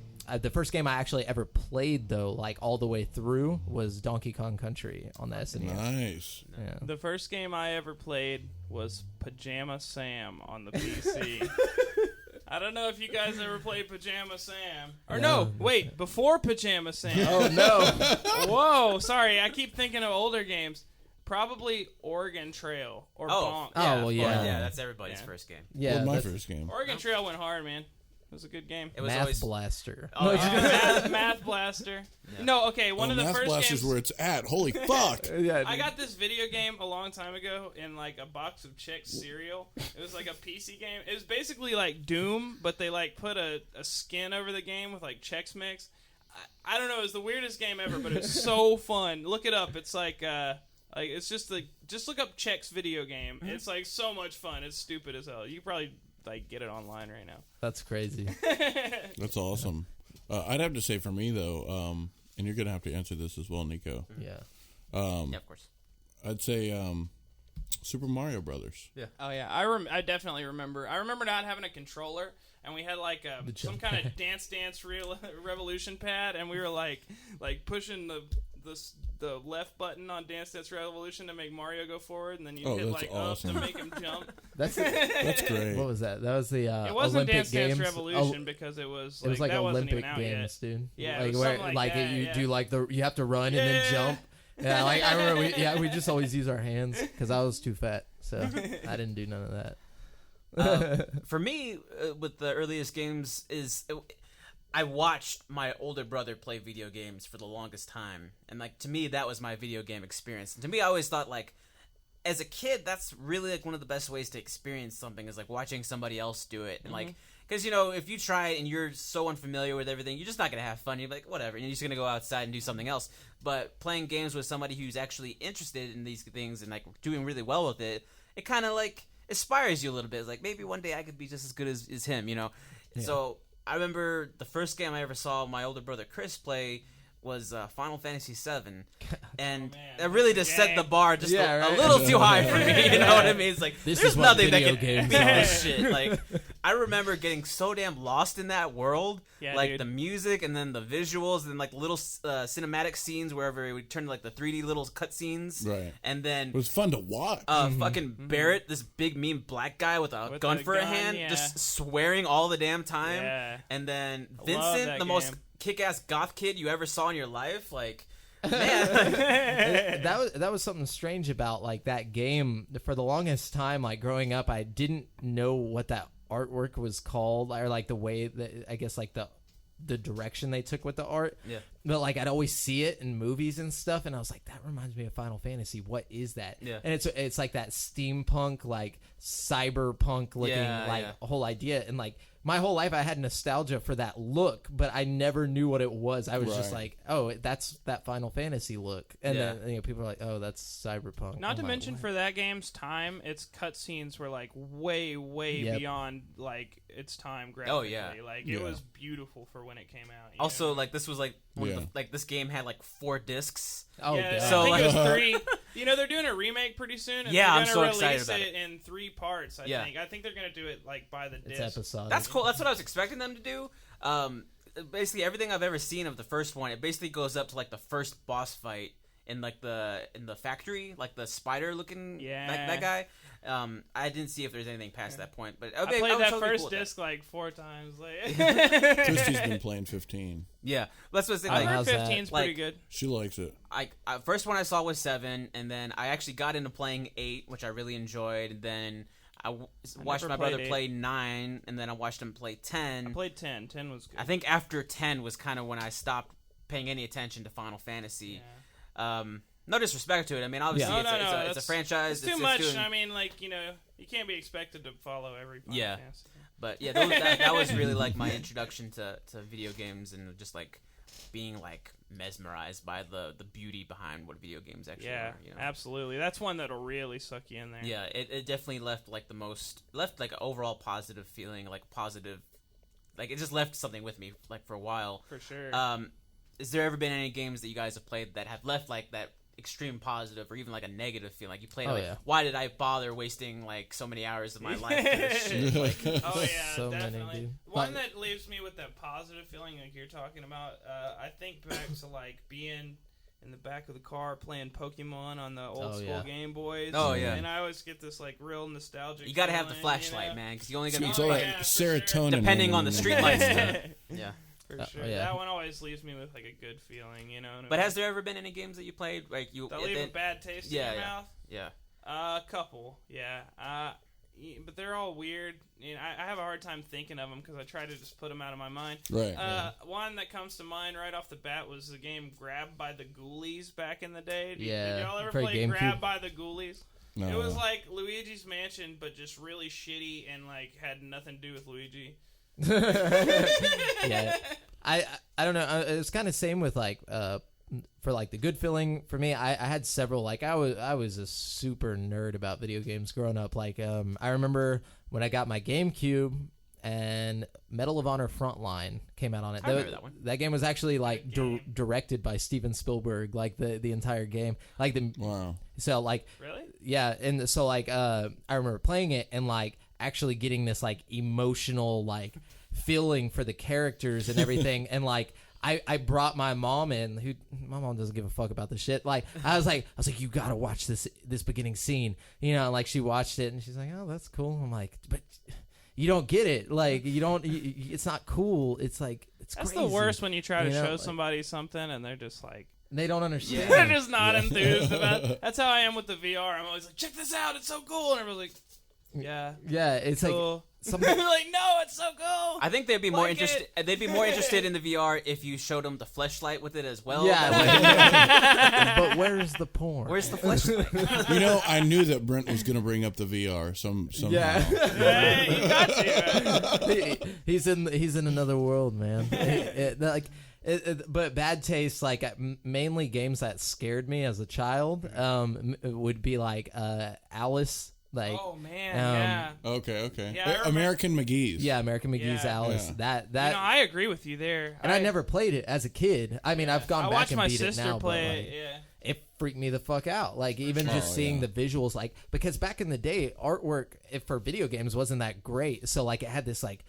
The first game I actually ever played, though, like all the way through, was Donkey Kong Country on the SNES. Nice. Yeah. The first game I ever played was Pajama Sam on the PC. I don't know if you guys ever played Pajama Sam. Or no, wait, before Pajama Sam. Oh, no. Whoa, sorry, I keep thinking of older games. Probably Oregon Trail or Bonk. Oh, well, of yeah. course. Yeah, that's everybody's Yeah. first game. Yeah, Well, my that's first game. Oregon Trail went hard, man. It was a good game. It was Math always Blaster. Oh, yeah. Math Blaster. No, okay, one of the Math first Blaster's games. where it's at. Holy fuck. Yeah, I got this video game a long time ago in like a box of Chex cereal. It was like a PC game. It was basically like Doom, but they like put a skin over the game with like Chex Mix. I don't know. It was the weirdest game ever, but it was so fun. Look it up. It's like it's just like just look up Chex video game. It's like so much fun. It's stupid as hell. You probably like get it online right now. That's crazy. That's awesome. I'd have to say for me, though, and you're going to have to answer this as well, Nico. Yeah. yeah, of course. I'd say Super Mario Brothers. Oh yeah, I definitely remember. I remember not having a controller, and we had like some kind of Dance Revolution pad, and we were like pushing the left button on Dance Dance Revolution to make Mario go forward, and then you hit that's like awesome. up to make him jump. That's great. What was that? That was the It wasn't Olympic Dance Games. Dance Revolution because it was It was like that wasn't Olympic even out Games, yet. dude. Yeah, it like was where something like that, you yeah. do like you have to run and then jump. Yeah, like I remember. We just always use our hands because I was too fat, so I didn't do none of that. For me, with the earliest games I watched my older brother play video games for the longest time, and like to me that was my video game experience. And to me, I always thought like, as a kid, that's really like one of the best ways to experience something is like watching somebody else do it, and like because if you try it and you're so unfamiliar with everything, you're just not gonna have fun. You're like whatever, and you're just gonna go outside and do something else. But playing games with somebody who's actually interested in these things and like doing really well with it, it kind of like inspires you a little bit. It's like maybe one day I could be just as good as him, Yeah. So I remember the first game I ever saw my older brother Chris play was Final Fantasy VII, and that really just set the bar just a little too high for me. You know what I mean? It's like This there's is what nothing that video can games beat are. this shit. Like I remember getting so damn lost in that world, Yeah, like dude. the music and then the visuals and like little cinematic scenes wherever it would turn to like the 3D little cutscenes, Right. And then It was fun to watch. fucking Barrett, this big mean black guy with a gun for a gun, hand, yeah. just swearing all the damn time. Yeah. And then love Vincent, that the most game. kick-ass goth kid you ever saw in your life, like man. that was something strange about like that game. For the longest time, like growing up, I didn't know what that artwork was called, or like the way that I guess like the direction they took with the art. Yeah. But like I'd always see it in movies and stuff, and I was like, that reminds me of Final Fantasy. What is that? Yeah. And it's like that steampunk, like cyberpunk looking whole idea, and like my whole life I had nostalgia for that look, but I never knew what it was. I was just Right. like, oh, that's that Final Fantasy look, and Yeah. then people are like, oh, that's cyberpunk. Not I'm to like, mention what? for that game's time, its cutscenes were like way Yep. beyond like its time graphically. Oh, yeah. Like Yeah. it was beautiful for when it came out. you Also, know? like this was like one of Yeah. the, like this game had like 4 discs. Oh, yeah, God. So, I think it was like- 3. You know, they're doing a remake pretty soon. And Yeah, they're I'm gonna so release excited about it in 3 parts. I Yeah. think. I think they're gonna do it like by the it's disc. episodic. That's cool. That's what I was expecting them to do. Basically everything I've ever seen of the first one, it basically goes up to like the first boss fight in like in the factory, like the spider looking that guy. I didn't see if there's anything past that point, but I played that first disc like 4 times. Like, Christy's been playing 15. Yeah, that's what I was I saying. Like, heard how's that? 15's pretty Like- good. She likes it. I first one I saw was 7, and then I actually got into playing 8, which I really enjoyed. And then watched never my brother played 8. play 9, and then I watched him play 10. I played 10. 10 was good. I think after 10 was kind of when I stopped paying any attention to Final Fantasy. No disrespect to it. I mean, obviously Yeah. it's a franchise. It's too much. I mean, like, you know, you can't be expected to follow every Final Yeah. Fantasy. But yeah, that was really like my introduction to video games, and just like being like mesmerized by the beauty behind what video games actually Yeah, are. You know? absolutely. That's one that'll really suck you in there. Yeah, it definitely left like an overall positive feeling, like positive, like it just left something with me like for a while. For sure. Has there ever been any games that you guys have played that have left like that extreme positive or even like a negative feeling? Like you played, Oh, like, yeah. why did I bother wasting like so many hours of my life for this shit? Like, Oh yeah, So many, definitely. dude. One Like- that leaves me with that positive feeling like you're talking about. I think back to like being in the back of the car playing Pokemon on the old Oh, school yeah. Game Boys. Oh, yeah. And I always get this like real nostalgic. you got to have the feeling, flashlight, you know? man, because you only gonna It's be all Oh, that yeah, for serotonin. depending on the street lights. Yeah. Yeah. For sure. Oh, yeah. That one always leaves me with like a good feeling, you know. what I But mean? has there ever been any games that you played like you? that leave a bad taste Yeah, in your yeah. mouth? Yeah. A couple, yeah. But they're all weird. You know, I have a hard time thinking of them because I try to just put them out of my mind. Right. One that comes to mind right off the bat was the game Grab by the Ghoulies back in the day. Yeah, Did y'all ever for play GameCube. Grab by the Ghoulies? No. It was like Luigi's Mansion, but just really shitty and like had nothing to do with Luigi. Yeah, I don't know. It's kind of same with like for like the good feeling for me. I had several. Like I was a super nerd about video games growing up. Like I remember when I got my GameCube and Medal of Honor Frontline came out on it. I remember that one. That game was actually like Good game. directed by Steven Spielberg. Like the entire game. Like the Wow. so like Really? yeah, and so like I remember playing it and like actually getting this like emotional like feeling for the characters and everything and like I brought my mom in my mom doesn't give a fuck about this shit. Like I was like you gotta watch this beginning scene, you know, like she watched it and she's like, oh, that's cool. I'm like, but you don't get it, like you don't it's not cool. It's like it's That's crazy. the worst when you try to You know, show like- somebody something and they're just like, They don't understand. they're just not enthused about it. That's how I am with the VR. I'm always like, check this out, it's so cool. And everyone's like, yeah, Yeah, it's cool. like some like, no, it's so cool. I think they'd be more Like interested. They'd be more interested in the VR if you showed them the fleshlight with it as well. yeah, That but where's the porn? Where's the fleshlight? You know, I knew that Brent was going to bring up the VR somehow. Yeah. Hey, you got to. He's in another world, man. But bad taste, like mainly games that scared me as a child, would be like Alice, like Oh man, Um, yeah. Okay. Yeah, I remember- American McGee's. yeah, American McGee's Yeah. Alice. Yeah. That You know, I agree with you there. and I never played it as a kid. I mean, I've gone I back watched and my beat it sister now, play but it. like, Yeah. it freaked me the fuck out. Like even just seeing the visuals, like because back in the day, artwork for video games wasn't that great. So like it had this like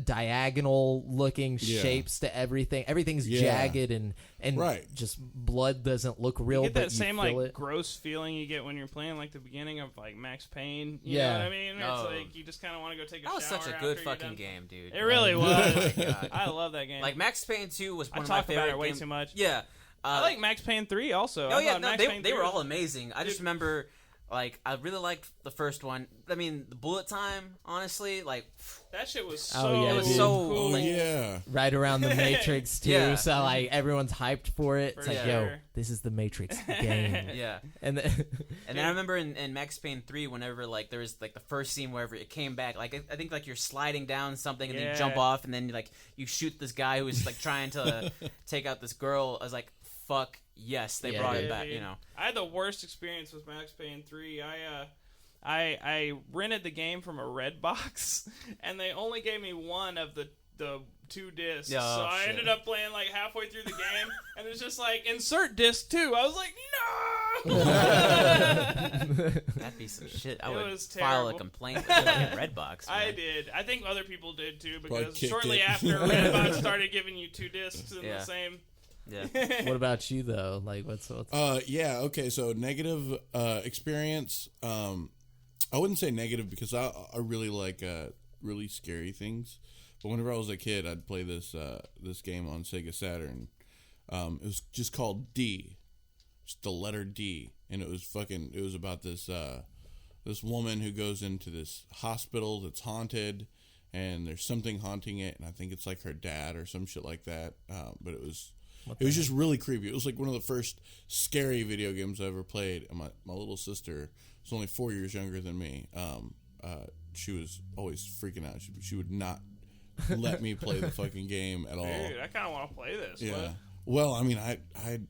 diagonal looking shapes to everything. Everything's jagged and Right. just blood doesn't look real. You get but that same feel like it. gross feeling you get when you're playing like the beginning of like Max Payne. You Yeah. know what I mean? It's No. like you just kind of want to go take a That was shower. such a after good you're fucking done. game, dude. It really was. God. I love that game. Like Max Payne 2 was one I of my talk favorite about it way games. too much. Yeah. I like Max Payne 3 also. Oh I yeah, thought no, Max Payne they 3 were was- all amazing. I just remember, like, I really liked the first one. I mean, the bullet time, honestly, like, That shit was Oh, so yeah, it was dude. so Oh, like, yeah. right around the Matrix too. Yeah. So like everyone's hyped for it. It's For like, sure. yo, this is the Matrix game. yeah. And then, And then I remember in Max Payne 3, whenever like there was like the first scene wherever it came back, like I think like you're sliding down something and then you jump Yeah. off and then like you shoot this guy who's like trying to take out this girl. I was like, fuck yes, they Yeah, brought dude. it back. dude. You know. I had the worst experience with Max Payne 3. I rented the game from a Red Box, and they only gave me one of the 2 discs. Oh, so I shit. ended up playing like halfway through the game, and it's just like insert disc 2. I was like, no. That piece of shit. I It would was file a terrible. complaint with fucking Redbox. I man. did. I think other people did too, Probably because kicked shortly it. after Redbox started giving you 2 discs in Yeah. the same. Yeah. what about you though? Like what's Yeah, okay, so negative experience. I wouldn't say negative because I really like really scary things. But whenever I was a kid, I'd play this game on Sega Saturn. It was just called D. Just the letter D. And it was about this woman who goes into this hospital that's haunted, and there's something haunting it, and I think it's like her dad or some shit like that. But it was just really creepy. It was like one of the first scary video games I ever played. And my little sister was only 4 years younger than me. She was always freaking out. She would not let me play the fucking game at all. Dude, I kind of want to play this. Yeah. What? Well, I mean, I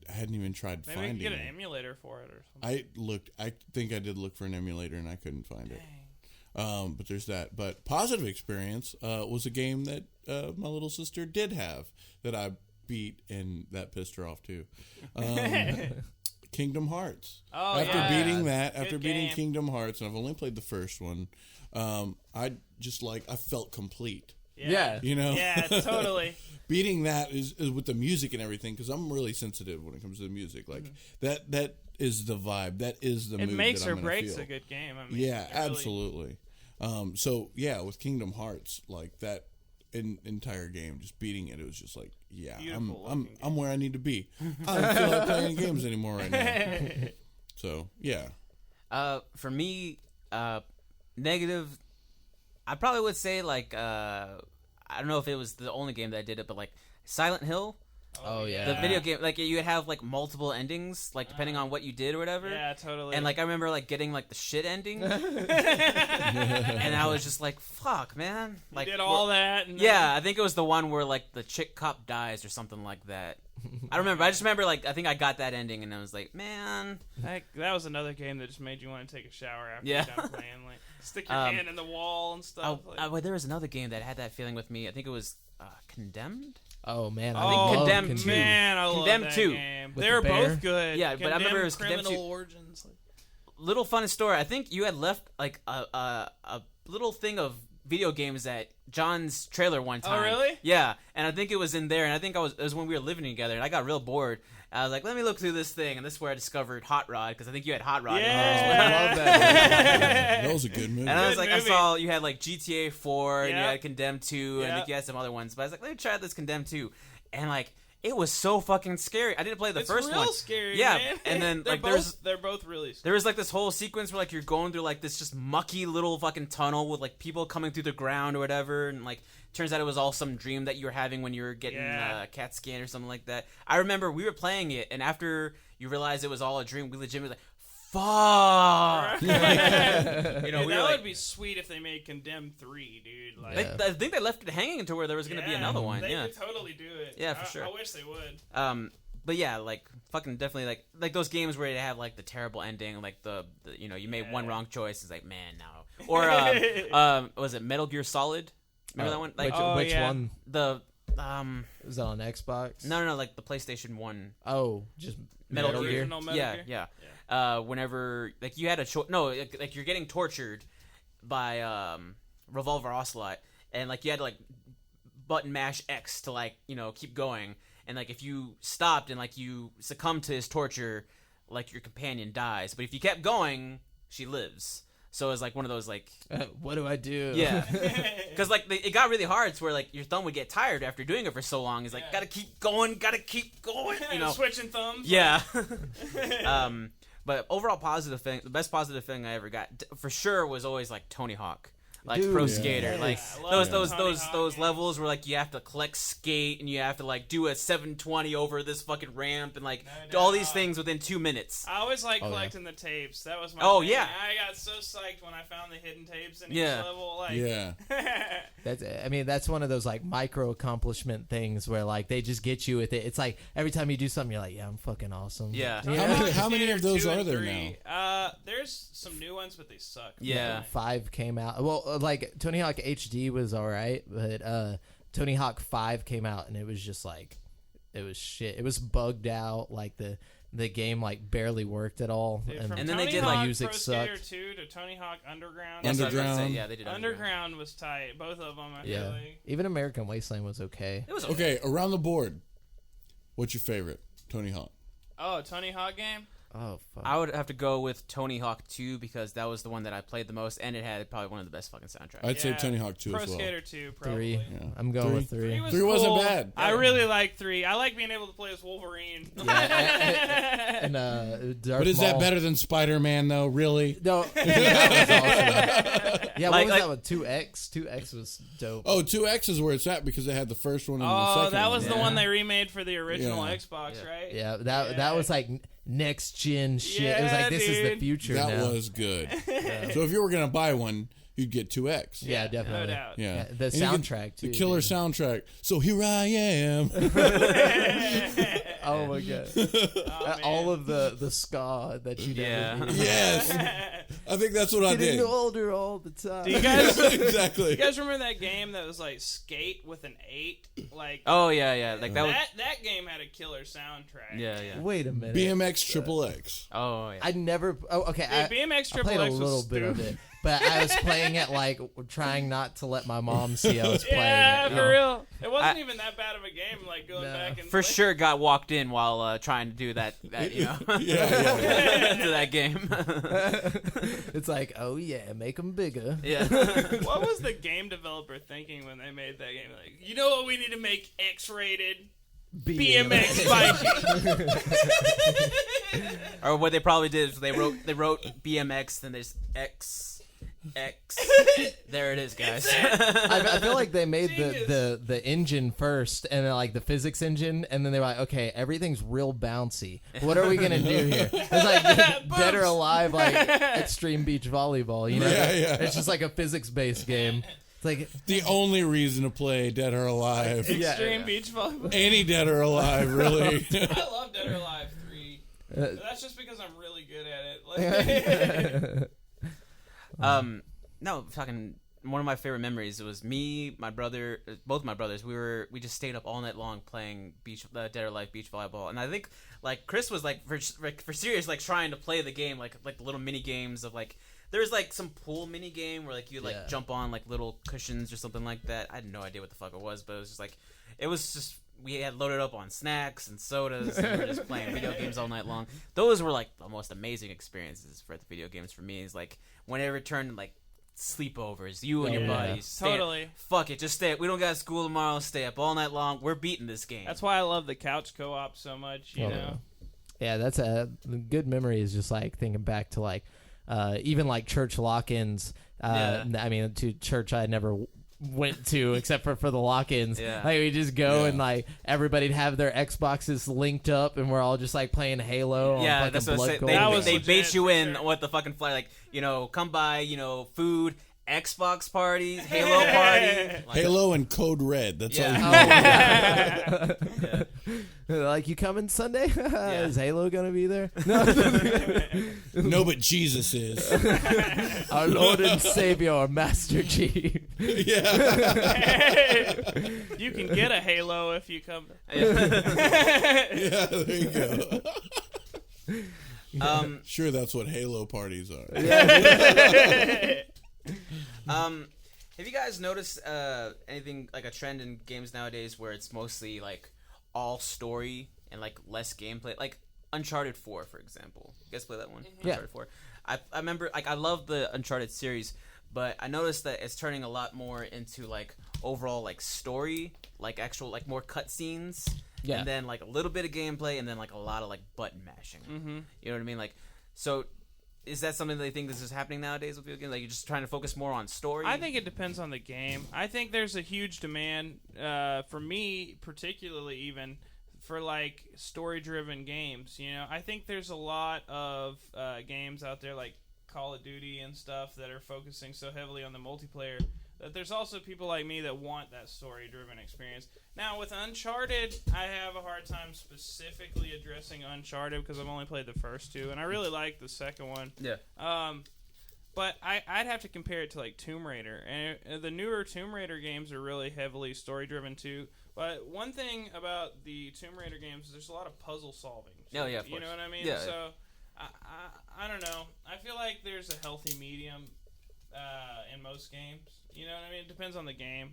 hadn't even tried Maybe we finding can get an it. emulator for it or something. I think I did look for an emulator and I couldn't find it. But there's that. But positive experience was a game that my little sister did have that I beat, and that pissed her off too. Kingdom Hearts. Oh, after yeah. beating that, Good after beating game. Kingdom Hearts, and I've only played the first one, I felt complete. Yeah. You know? Yeah, totally. Beating that is with the music and everything, because I'm really sensitive when it comes to the music. Like that is the vibe. That is the mood. It makes that or I'm gonna breaks feel. a good game. I mean, Yeah, it really- absolutely. So yeah, with Kingdom Hearts, like that entire game, just beating it, it was just like, yeah, Beautiful I'm looking I'm where I need to be. I don't feel like playing games anymore right now. So yeah, For me, negative. I probably would say like I don't know if it was the only game that I did it, but like Silent Hill. Oh yeah. The video game, like you would have like multiple endings, like depending on what you did or whatever. Yeah, totally. And like I remember like getting like the shit ending, and I was just like, "Fuck, man!" Like you did all that. And Yeah, I think it was the one where like the chick cop dies or something like that. I remember. I just remember like I think I got that ending, and I was like, "Man." that was another game that just made you want to take a shower after Yeah. you're done playing. Like stick your hand in the wall and stuff. Well, there was another game that had that feeling with me. I think it was Condemned. Oh man, I Oh, love Condemned Condemned. man, I love Condemned that 2. game. With They the were bear? both good. Yeah, but I remember it was Condemned Criminal 2. Origins. Like, Little fun story. I think you had left like a little thing of video games at John's trailer one time. Oh, really? Yeah, and I think it was in there, and I think it was when we were living together, and I got real bored. I was like, let me look through this thing, and this is where I discovered Hot Rod, because I think you had Hot Rod. in there as well. Yeah. I love that. that was a good movie. And I was Good like, movie. I saw you had like GTA 4, and you Yeah. had Condemned 2, and I Yeah. think you had some other ones. But I was like, let me try this Condemned 2. And like, it was so fucking scary. I didn't play the it's first real one. scary. Yeah, man. and then they're like they're both really scary. there was like this whole sequence where like you're going through like this just mucky little fucking tunnel with like people coming through the ground or whatever, and like turns out it was all some dream that you were having when you were getting Yeah. CAT scan or something like that. I remember we were playing it, and after you realized it was all a dream, we legitimately like, fuck. You know, Dude, we that were like, would be sweet if they made Condemned 3, dude. Like, Yeah. I think they left it hanging to where there was going to be yeah, another one. They Yeah. could totally do it. Yeah, for sure. I wish they would. But yeah, like fucking definitely like those games where they have like the terrible ending, like the you know, you made one wrong choice. It's like, man, no. Or was it Metal Gear Solid? Remember that one? Like which yeah. one? the Was that on Xbox? no, like the PlayStation 1 Oh, just Metal The Gear. original Metal Yeah, Gear? yeah. Whenever like you had a choice, no, like you're getting tortured by Revolver Ocelot, and like you had to like button mash X to like, you know, keep going, and like if you stopped and like you succumbed to his torture, like your companion dies, but if you kept going, she lives. So it's like one of those like what do I do? yeah, because like it got really hard to where like your thumb would get tired after doing it for so long. It's like Yeah. gotta keep going, you know. Switching thumbs. Yeah. But overall positive thing, the best positive thing I ever got for sure was always like Tony Hawk. Like Dude, Pro yeah. Skater, Yeah, like I love those Tony Hawk games. levels where like you have to collect skate and you have to like do a 720 over this fucking ramp and like No do all these doubt. things within 2 minutes. I always like Oh, yeah. collecting the tapes. That was my Oh, thing. yeah. I got so psyched when I found the hidden tapes in Yeah. each level. Like, Yeah. That's one of those like micro accomplishment things where like they just get you with it. It's like every time you do something, you're like, yeah, I'm fucking awesome. Yeah. How many of those Skater are 2 there and 3. There's some new ones, but they suck. Yeah. 5 came out. Well, like Tony Hawk HD was all right, but Tony Hawk 5 came out and it was just like it was shit. It was bugged out. Like the game like barely worked at all. Dude, from And then they Tony did, Hawk like, music Pro Skater sucked. 2 to Tony Hawk Underground. That's what I was about to say. Underground. Yeah, they did Underground. Underground was tight. Both of them, I feel Yeah. like. Even American Wasteland was okay. It was Okay, around the board, what's your favorite Tony Hawk? Oh, Tony Hawk game? Oh fuck. I would have to go with Tony Hawk 2 because that was the one that I played the most, and it had probably one of the best fucking soundtracks. I'd say Yeah, Tony Hawk 2 Pro as well. Skater 2, probably. 3. Yeah. I'm going with 3. 3 was 3 wasn't cool. bad. I really like 3. I like being able to play as Wolverine. And Darth But is that Maul. better than Spider-Man, though? Really? No. That was awesome. Yeah, Like- what was that with 2X? 2X was dope. Oh, 2X is where it's at because they had the first one and the Oh, second that one. was the Yeah. one they remade for the original Yeah. Xbox, Yeah. right? Yeah, that was like next gen shit. It was Yeah, like this is the dude. future That now. was good. So if you were going to buy one, you'd get 2X. Yeah, No definitely. doubt. Yeah. Yeah, the And you get soundtrack, The too, killer dude. soundtrack. So here I am. Oh my god! All of the ska that you never did. Yes, I think that's what I did. Getting older all the time. Do you guys Exactly. You guys remember that game that was like Skate with an 8? Like Oh yeah. Like that was. that game had a killer soundtrack. Yeah. Wait a minute. BMX Triple X. Oh yeah. I never. Oh, okay. Dude, BMX I Triple played a X was little bit of stupid. it, but I was playing it like trying not to let my mom see I was playing Yeah, it. for real. It wasn't even that bad of a game. Like going No. back and For play. sure got walked in while trying to do that you know Yeah. to that game. It's like, oh yeah, make them bigger. Yeah. What was the game developer thinking when they made that game? Like, you know what we need to make X-rated BMX biking. Or what they probably did is they wrote BMX, then there's X. There it is, guys. I feel like they made Genius. the engine first, and then like the physics engine, and then they were like, okay, everything's real bouncy. What are we gonna do here? It's like Dead or Alive, like extreme beach volleyball. You know, Yeah. it's just like a physics based game. It's like The only reason to play Dead or Alive. Extreme beach volleyball. Any Dead or Alive, really. I love Dead or Alive 3. But that's just because I'm really good at it. Like, No, fucking one of my favorite memories. It was me, my brother, both my brothers. We just stayed up all night long playing Dead or Alive beach volleyball, and I think like Chris was like for serious, like trying to play the game, like the little mini games of like. There's like some pool mini game where like you like jump on like little cushions or something like that. I had no idea what the fuck it was, but it was just like we had loaded up on snacks and sodas and we were just playing video games all night long. Those were like the most amazing experiences for the video games for me. Is like whenever it turned like sleepovers, you and your buddies. Totally. Fuck it, just stay up. We don't got school tomorrow. Stay up all night long. We're beating this game. that's why I love the couch co-op so much. You know. yeah, that's a good memory. Is just like thinking back to like even like church lock-ins. I mean, to church I never went to except for the lock-ins. Yeah. Like we just go and like everybody'd have their Xboxes linked up and we're all just like playing Halo. Yeah, on that's fucking what I Blood said. Gold. They legit, bait you for in sure. what the fucking fly, like, you know, come by, you know, food, Xbox parties, Halo party. Like, Halo and Code Red. That's all you yeah. Like, you coming Sunday? Is Halo gonna be there? No. No, but Jesus is. Our Lord and Savior, Master Chief. Yeah. You can get a Halo if you come. Yeah, there you go. Sure, that's what Halo parties are. Have you guys noticed anything like a trend in games nowadays where it's mostly like all story and like less gameplay? Like Uncharted 4, for example. You guys play that one? Yeah. Uncharted 4. I remember, like, I love the Uncharted series, but I noticed that it's turning a lot more into like overall like story, like actual like more cutscenes, Yeah. and then like a little bit of gameplay, and then like a lot of like button mashing. Mm-hmm. You know what I mean? Like, so is that something that you think this is happening nowadays with video games? Like, you're just trying to focus more on story? I think it depends on the game. I think there's a huge demand, for me particularly, even for like story-driven games. You know, I think there's a lot of games out there like Call of Duty and stuff that are focusing so heavily on the multiplayer that there's also people like me that want that story-driven experience. Now, with Uncharted, I have a hard time specifically addressing Uncharted because I've only played the first two, and I really like the second one. Yeah. But I'd have to compare it to like Tomb Raider, and the newer Tomb Raider games are really heavily story-driven too. But one thing about the Tomb Raider games is there's a lot of puzzle solving. Oh, yeah, of You course. know what I mean? Yeah, So I don't know. I feel like there's a healthy medium in most games. You know what I mean? It depends on the game.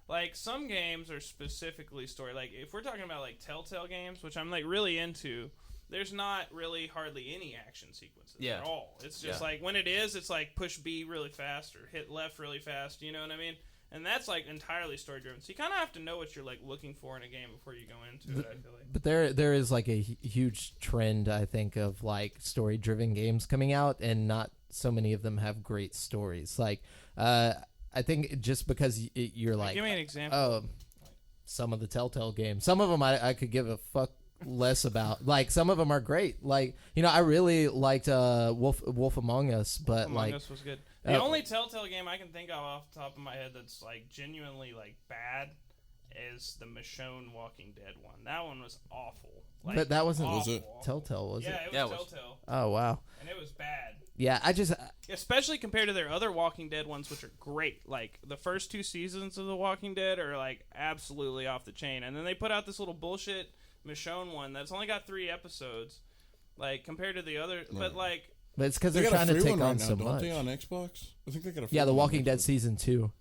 Like, some games are specifically story. Like, if we're talking about, like, Telltale games, which I'm, like, really into, there's not really hardly any action sequences at all. It's just, like, when it is, it's, like, push B really fast or hit left really fast. You know what I mean? And that's, like, entirely story-driven. So you kind of have to know what you're, like, looking for in a game before you go into it, I feel like. But there is like a huge trend, I think, of like story-driven games coming out, and not so many of them have great stories. Like, I think just because you're like, Give me an example. oh, some of the Telltale games, some of them I could give a fuck less about. Like, some of them are great. Like, you know, I really liked Wolf Among Us, but Among Us was good. The only Telltale game I can think of off the top of my head that's like genuinely like bad is the Michonne Walking Dead one. That one was awful. Like, But that wasn't awful. Telltale, was it? Yeah, it was Telltale. Oh, wow. And it was bad. Yeah, Especially compared to their other Walking Dead ones, which are great. Like, the first 2 seasons of The Walking Dead are, like, absolutely off the chain. And then they put out this little bullshit Michonne one that's only got 3 episodes. Like, compared to the other... But, like... But it's because they're trying to take on so much. Don't they on Xbox? I think they got a free Yeah, The one Walking on Dead Xbox. Season 2,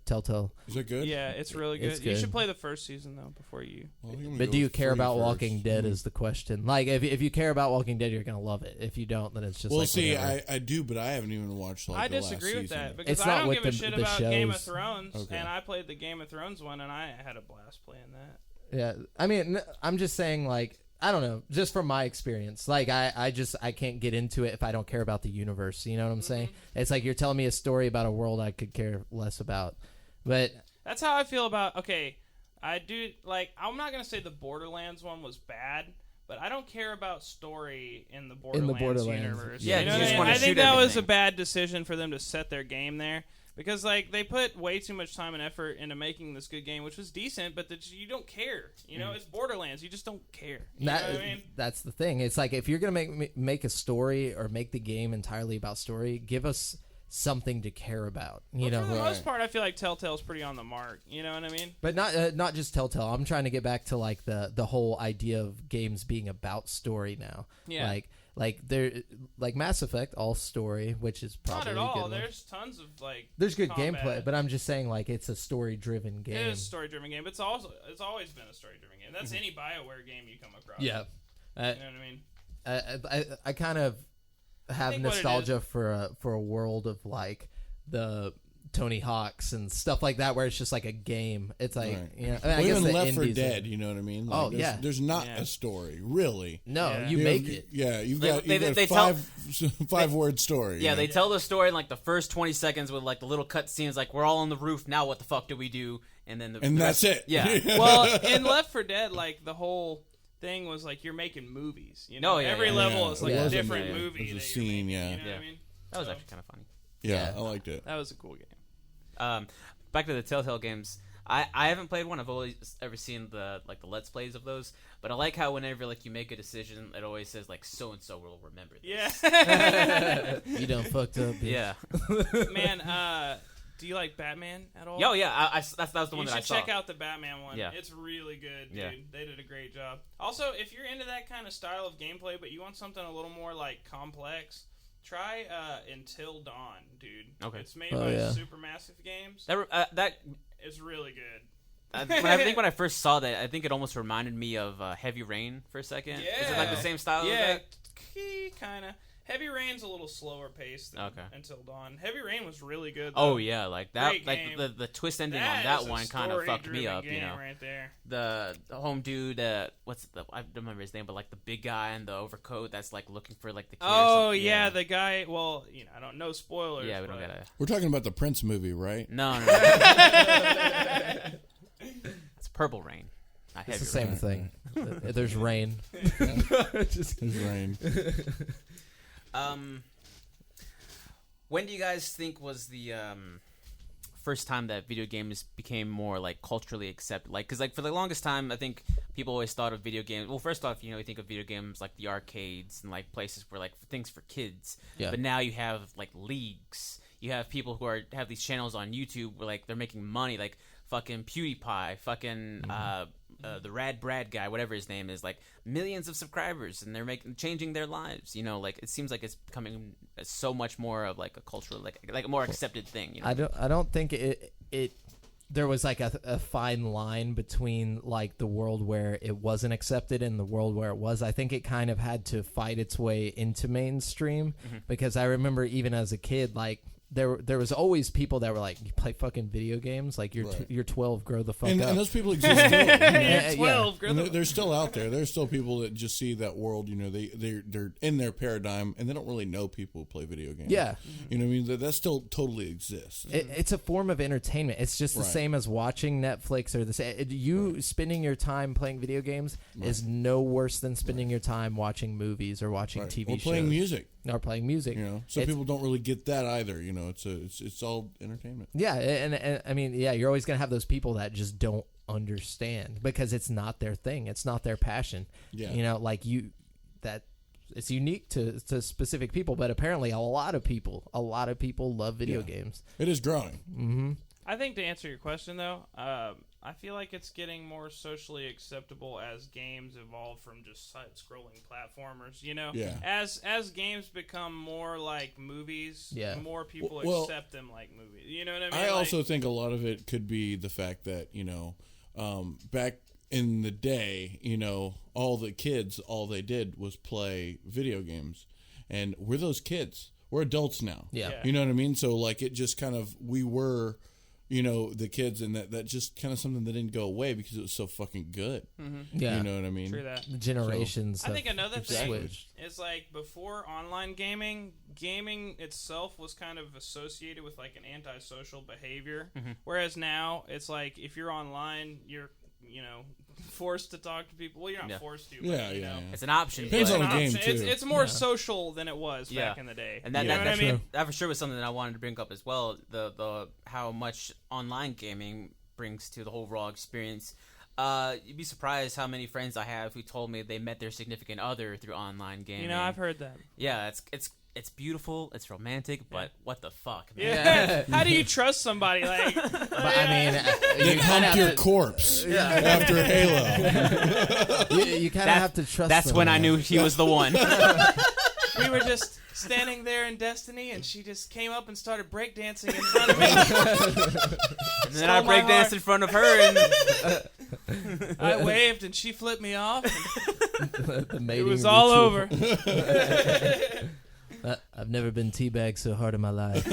Telltale. Is that good? Yeah, it's really good. It's You good. should play the first season, though, before you... Well, I'm gonna But go do you with care free about first. Walking Dead is the question. Like, if you care about Walking Dead, you're going to love it. If you don't, then it's just Well, like see, whatever. I do, but I haven't even watched like I the last disagree with season. that because It's I not don't with give a shit the about Game of shows. Thrones, Okay. and I played the Game of Thrones one, and I had a blast playing that. Yeah, I mean, I'm just saying, like, I don't know, just from my experience, like, I can't get into it if I don't care about the universe. You know what I'm saying? It's like you're telling me a story about a world I could care less about. But That's how I feel about. Okay, I do like. I'm not gonna say the Borderlands one was bad, but I don't care about story in the Borderlands universe. Yeah, you know you what just I mean? wanna I think shoot that was a everything. bad decision for them to set their game there. Because, like, they put way too much time and effort into making this good game, which was decent, but you don't care. You know, it's Borderlands. You just don't care. You know what I mean? That's the thing. It's like if you're gonna make a story or make the game entirely about story, give us something to care about. You know, For the most part, I feel like Telltale's pretty on the mark. You know what I mean? but not just Telltale. I'm trying to get back to like the whole idea of games being about story now. Yeah. Like they're like Mass Effect, all story, which is probably Not at a good all. one. There's tons of, like, There's good combat. gameplay, but I'm just saying like it's a story-driven game. It is a story-driven game. But it's always been a story-driven game. That's any BioWare game you come across. Yeah. You know what I mean? I kind of have think what it nostalgia for a world of like the Tony Hawk's and stuff like that, where it's just like a game. It's like, Right. you know, I Well, guess even the Left 4 indies are- Dead, you know what I mean? Oh, there's, yeah. There's not Yeah. a story, really. No, Yeah. you make it. Yeah, you've They- got, they- you've got they a tell- five-word story. Yeah, you know? they tell the story in like the first 20 seconds with like the little cut scenes, like we're all on the roof now. What the fuck do we do? And then And that's it. Yeah. Well, in Left 4 Dead, like, the whole thing was like you're making movies. You know, Oh, yeah, every yeah. level Yeah, is it like a was different yeah. movie. It was a that you're scene, making, yeah. You know Yeah. what I mean? That was So, actually kind of funny. Yeah, Yeah. I liked it. that was a cool game. Back to the Telltale games. I haven't played one. I've always ever seen the Let's Plays of those. But I like how whenever like you make a decision, it always says like so and so will remember this. Yeah. You done fucked up. Bitch. Yeah. Man, do you like Batman at all? Yo, yeah. That was the You one that I should saw. check out the Batman one. Yeah. It's really good, dude. Yeah. They did a great job. Also, if you're into that kind of style of gameplay, but you want something a little more like complex, try Until Dawn, dude. Okay. It's made Oh, by yeah. Supermassive Games. That It's really good. I think when I first saw that, I think it almost reminded me of Heavy Rain for a second. Yeah. Is it like the same style? Yeah, As that? kind of. Heavy Rain's a little slower paced than Okay. Until Dawn. Heavy Rain was really good. Oh though. yeah, like that. Great Like game. the twist ending on That that is a one kind of fucked me story-driven up. You game know, right there. the home dude. I don't remember his name, but like the big guy in the overcoat that's like looking for like the kid. or Oh something. yeah, the guy. Well, I don't know spoilers. Yeah, we don't but- gotta. We're talking about the Prince movie, right? No. It's Purple Rain. Not It's Heavy the same Rain. thing. There's rain. Just It's rain. When do you guys think was the first time that video games became more like culturally accepted? Like, because like for the longest time, I think people always thought of video games. Well, first off, you think of video games like the arcades and like places where like things for kids. Yeah. But now you have like leagues. You have people who have these channels on YouTube where like they're making money, like fucking PewDiePie, fucking the Rad Brad guy, whatever his name is, like millions of subscribers, and they're changing their lives. Like it seems like it's becoming so much more of like a cultural, like a more accepted thing. I don't think it there was like a fine line between like the world where it wasn't accepted and the world where it was. I think it kind of had to fight its way into mainstream because I remember even as a kid, like there was always people that were like, you play fucking video games, like you're 12, grow the fuck And up. those people exist still. Yeah, 12. And they're still out there. There's still people that just see that world. They're in their paradigm, and they don't really know people who play video games. Yeah. You know what I mean? That still totally exists. It's a form of entertainment. It's just the Right. same as watching Netflix or the same. Spending your time playing video games is no worse than spending your time watching movies or watching Right. TV Or shows. playing music. Or playing music. So It's- people don't really get that either. It's all entertainment. Yeah, and I mean, yeah, you're always gonna have those people that just don't understand because it's not their thing. It's not their passion. Yeah. You know, like it's unique to specific people, but apparently a lot of people love video games. It is growing. Mm-hmm. I think to answer your question, though, I feel like it's getting more socially acceptable as games evolve from just side-scrolling platformers. You know, Yeah. As games become more like movies, more people Well, accept them like movies. You know what I mean? I also think a lot of it could be the fact that, back in the day, all the kids, all they did was play video games. And we're those kids. We're adults now. Yeah. Yeah. You know what I mean? So, like, it just kind of, we were, the kids, and that just kind of something that didn't go away because it was so fucking good. Mm-hmm. Yeah. You know what I mean? True that. The generations. I think another thing switched. is like before online gaming itself was kind of associated with like an antisocial behavior, whereas now it's like if you're online, you're forced to talk to people. Well, you're not forced to. But, Yeah. It's an option. Depends but- on the game, too. It's more social than it was Yeah. back in the day. And that, you know what I mean? that for sure was something that I wanted to bring up as well. The how much online gaming brings to the whole overall experience. You'd be surprised how many friends I have who told me they met their significant other through online gaming. You know, I've heard that. Yeah, it's beautiful, it's romantic, but what the fuck, man? Yeah. How do you trust somebody? Like, But I mean, They you kind humped of your corpse after Halo. you kind of have to trust. That's them, when I man. knew he was the one. we were just standing there in Destiny, and she just came up and started breakdancing in front of me. And then I Stole my breakdanced heart. in front of her, and I waved, and she flipped me off. the It mating was all ritual. over. I've never been teabagged so hard in my life.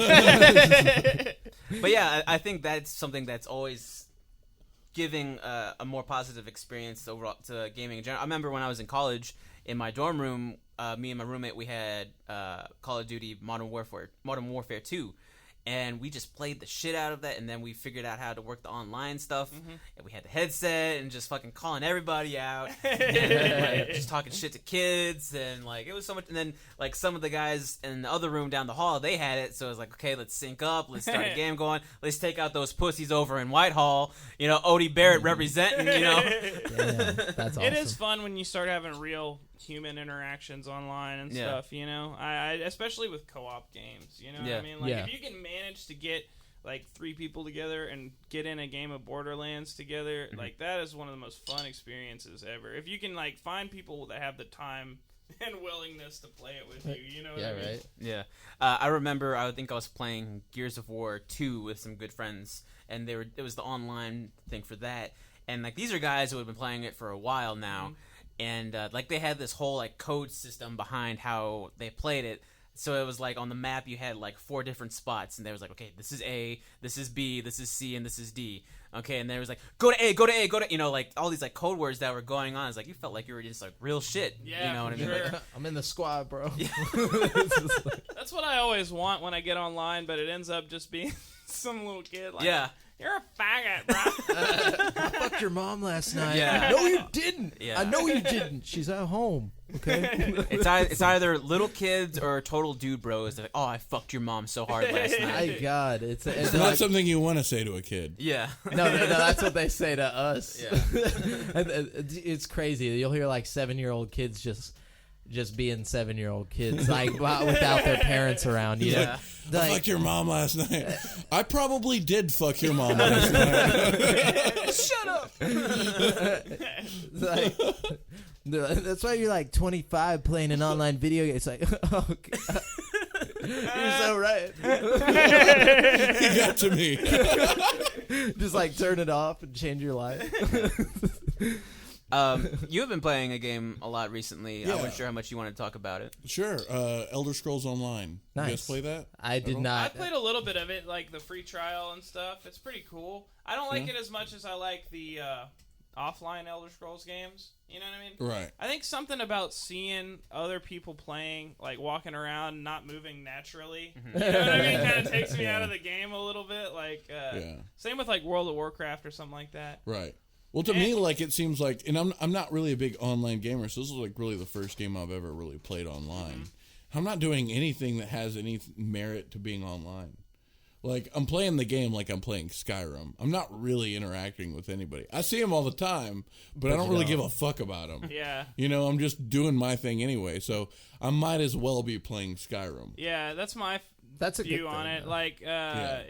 But yeah, I think that's something that's always giving a more positive experience overall to gaming in general. I remember when I was in college, in my dorm room, me and my roommate, we had Call of Duty Modern Warfare 2. And we just played the shit out of that, and then we figured out how to work the online stuff. And we had the headset and just fucking calling everybody out, and like, just talking shit to kids, and like it was so much. And then like some of the guys in the other room down the hall, they had it, so it was like, okay, let's sync up, let's start a game going, let's take out those pussies over in Whitehall. Odie Barrett representing. Yeah, that's awesome. It is fun when you start having real human interactions online and Yeah. stuff, I especially with co-op games, what Yeah. I mean? Like, Yeah. if you can manage to get, like, 3 people together and get in a game of Borderlands together, like, that is one of the most fun experiences ever. If you can, like, find people that have the time and willingness to play it with you, you know what Yeah, I mean? right. Yeah. I remember, I think I was playing Gears of War 2 with some good friends, and it was the online thing for that. And like these are guys who have been playing it for a while now. And like they had this whole like code system behind how they played it. So it was like on the map you had like 4 different spots, and there was like, okay, this is A, this is B, this is C, and this is D. Okay, and there was like go to A, go to A, go to, like all these like code words that were going on. It's like you felt like you were just like real shit. Yeah, you know what I mean? for Like, sure. I'm in the squad, bro. That's what I always want when I get online, but it ends up just being some little kid like, yeah. you're a faggot, bro. I fucked your mom last night. Yeah. No, you didn't. Yeah. I know you didn't. She's at home. Okay. It's either little kids or total dude bros. They're like, oh, I fucked your mom so hard last My night. God, it's It's not something you want to say to a kid. Yeah. no. That's what they say to us. Yeah. And, it's crazy. You'll hear like 7-year-old kids just being 7-year-old kids, like without their parents around. You know? Yeah. I Like, fucked your mom last night. I probably did fuck your mom last night. Shut up. like, that's why you're like 25 playing an online video game. It's like, oh, God. You're so right. He got to me. Just like turn it off and change your life. You have been playing a game a lot recently. I Yeah. wasn't sure how much you wanted to talk about it. Sure. Elder Scrolls Online. You guys Nice. play that? I did I not. played a little bit of it, like the free trial and stuff. It's pretty cool. I don't like it as much as I like the offline Elder Scrolls games. You know what I mean? Right. I think something about seeing other people playing, like walking around, not moving naturally. You know what I mean? Kind of takes me out of the game a little bit. Like, Yeah. same with like World of Warcraft or something like that. Right. Well, to me, like, it seems like, and I'm not really a big online gamer, so this is like really the first game I've ever really played online. I'm not doing anything that has any merit to being online. Like, I'm playing the game like I'm playing Skyrim. I'm not really interacting with anybody. I see them all the time, but I don't really give a fuck about them. Yeah. You know, I'm just doing my thing anyway, so I might as well be playing Skyrim. Yeah, that's my That's a view good on thing, it. though. Like,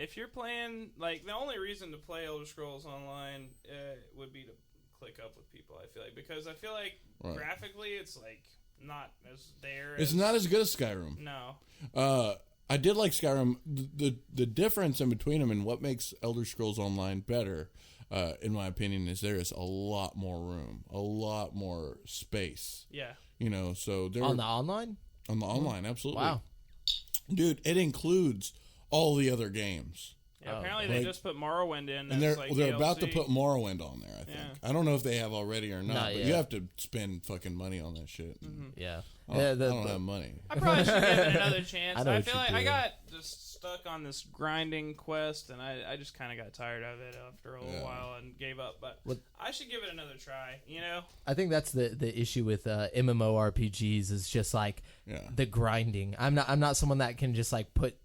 if you're playing, like, the only reason to play Elder Scrolls Online would be to click up with people, I feel like. Because I feel like graphically it's, like, not as there. It's not as good as Skyrim. No. I did like Skyrim. The difference in between them and what makes Elder Scrolls Online better, in my opinion, is there is a lot more room, a lot more space. Yeah. You know, so they're On the online? on the online, absolutely. Wow. Dude, it includes all the other games. Yeah, apparently they Like- just put Morrowind in. And as, they're like, they're about to DLC. put Morrowind on there, I think. Yeah. I don't know if they have already or not, Not but yet. you have to spend fucking money on that shit. Yeah. I Yeah, don't have money. I probably should give it another chance. I know I what feel you're like I doing. got just stuck on this grinding quest, and I just kind of got tired of it after a little while and gave up. But I should give it another try, you know? I think that's the issue with MMORPGs is just like the grinding. I'm not someone that can just like put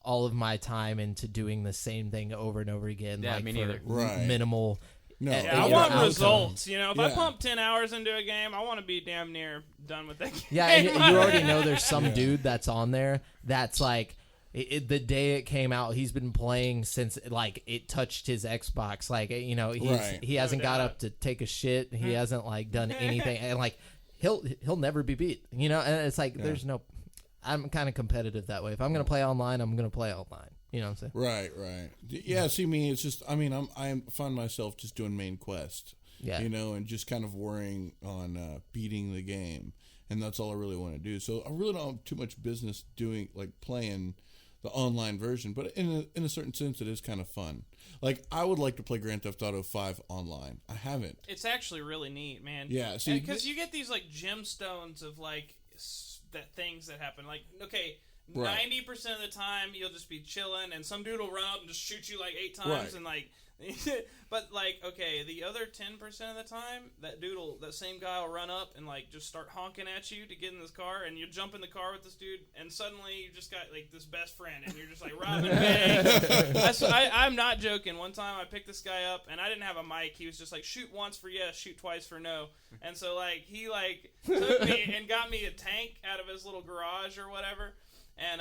all of my time into doing the same thing over and over again. Yeah, like me for neither. Right. minimal. No. Yeah, I you want know, results. You know, if I Yeah. pump 10 hours into a game, I want to be damn near done with that game. Yeah, and you already know there's some dude that's on there that's like the day it came out, he's been playing since like it touched his Xbox. Like he hasn't got up to take a shit. He hasn't like done anything, and like he'll never be beat. You know, and it's like there's no. I'm kind of competitive that way. If I'm gonna play online, I'm gonna play online. You know what I'm saying? Right. Yeah, see me, it's just, I mean, I find myself just doing main quest. Yeah. You know, and just kind of worrying on beating the game. And that's all I really want to do. So I really don't have too much business doing, like, playing the online version. But in a certain sense, it is kind of fun. Like, I would like to play Grand Theft Auto 5 online. I haven't. It's actually really neat, man. Yeah, see, because you get these like gemstones of like that things that happen. Like, okay, Right. 90% of the time you'll just be chilling, and some dude will run up and just shoot you like 8 times, Right. and like, but like, okay, the other 10% of the time, that same guy will run up and like just start honking at you to get in this car, and you jump in the car with this dude, and suddenly you just got like this best friend, and you're just like robbing banks. I'm not joking. One time I picked this guy up, and I didn't have a mic. He was just like, shoot once for yes, shoot twice for no, and so like he like took me and got me a tank out of his little garage or whatever. And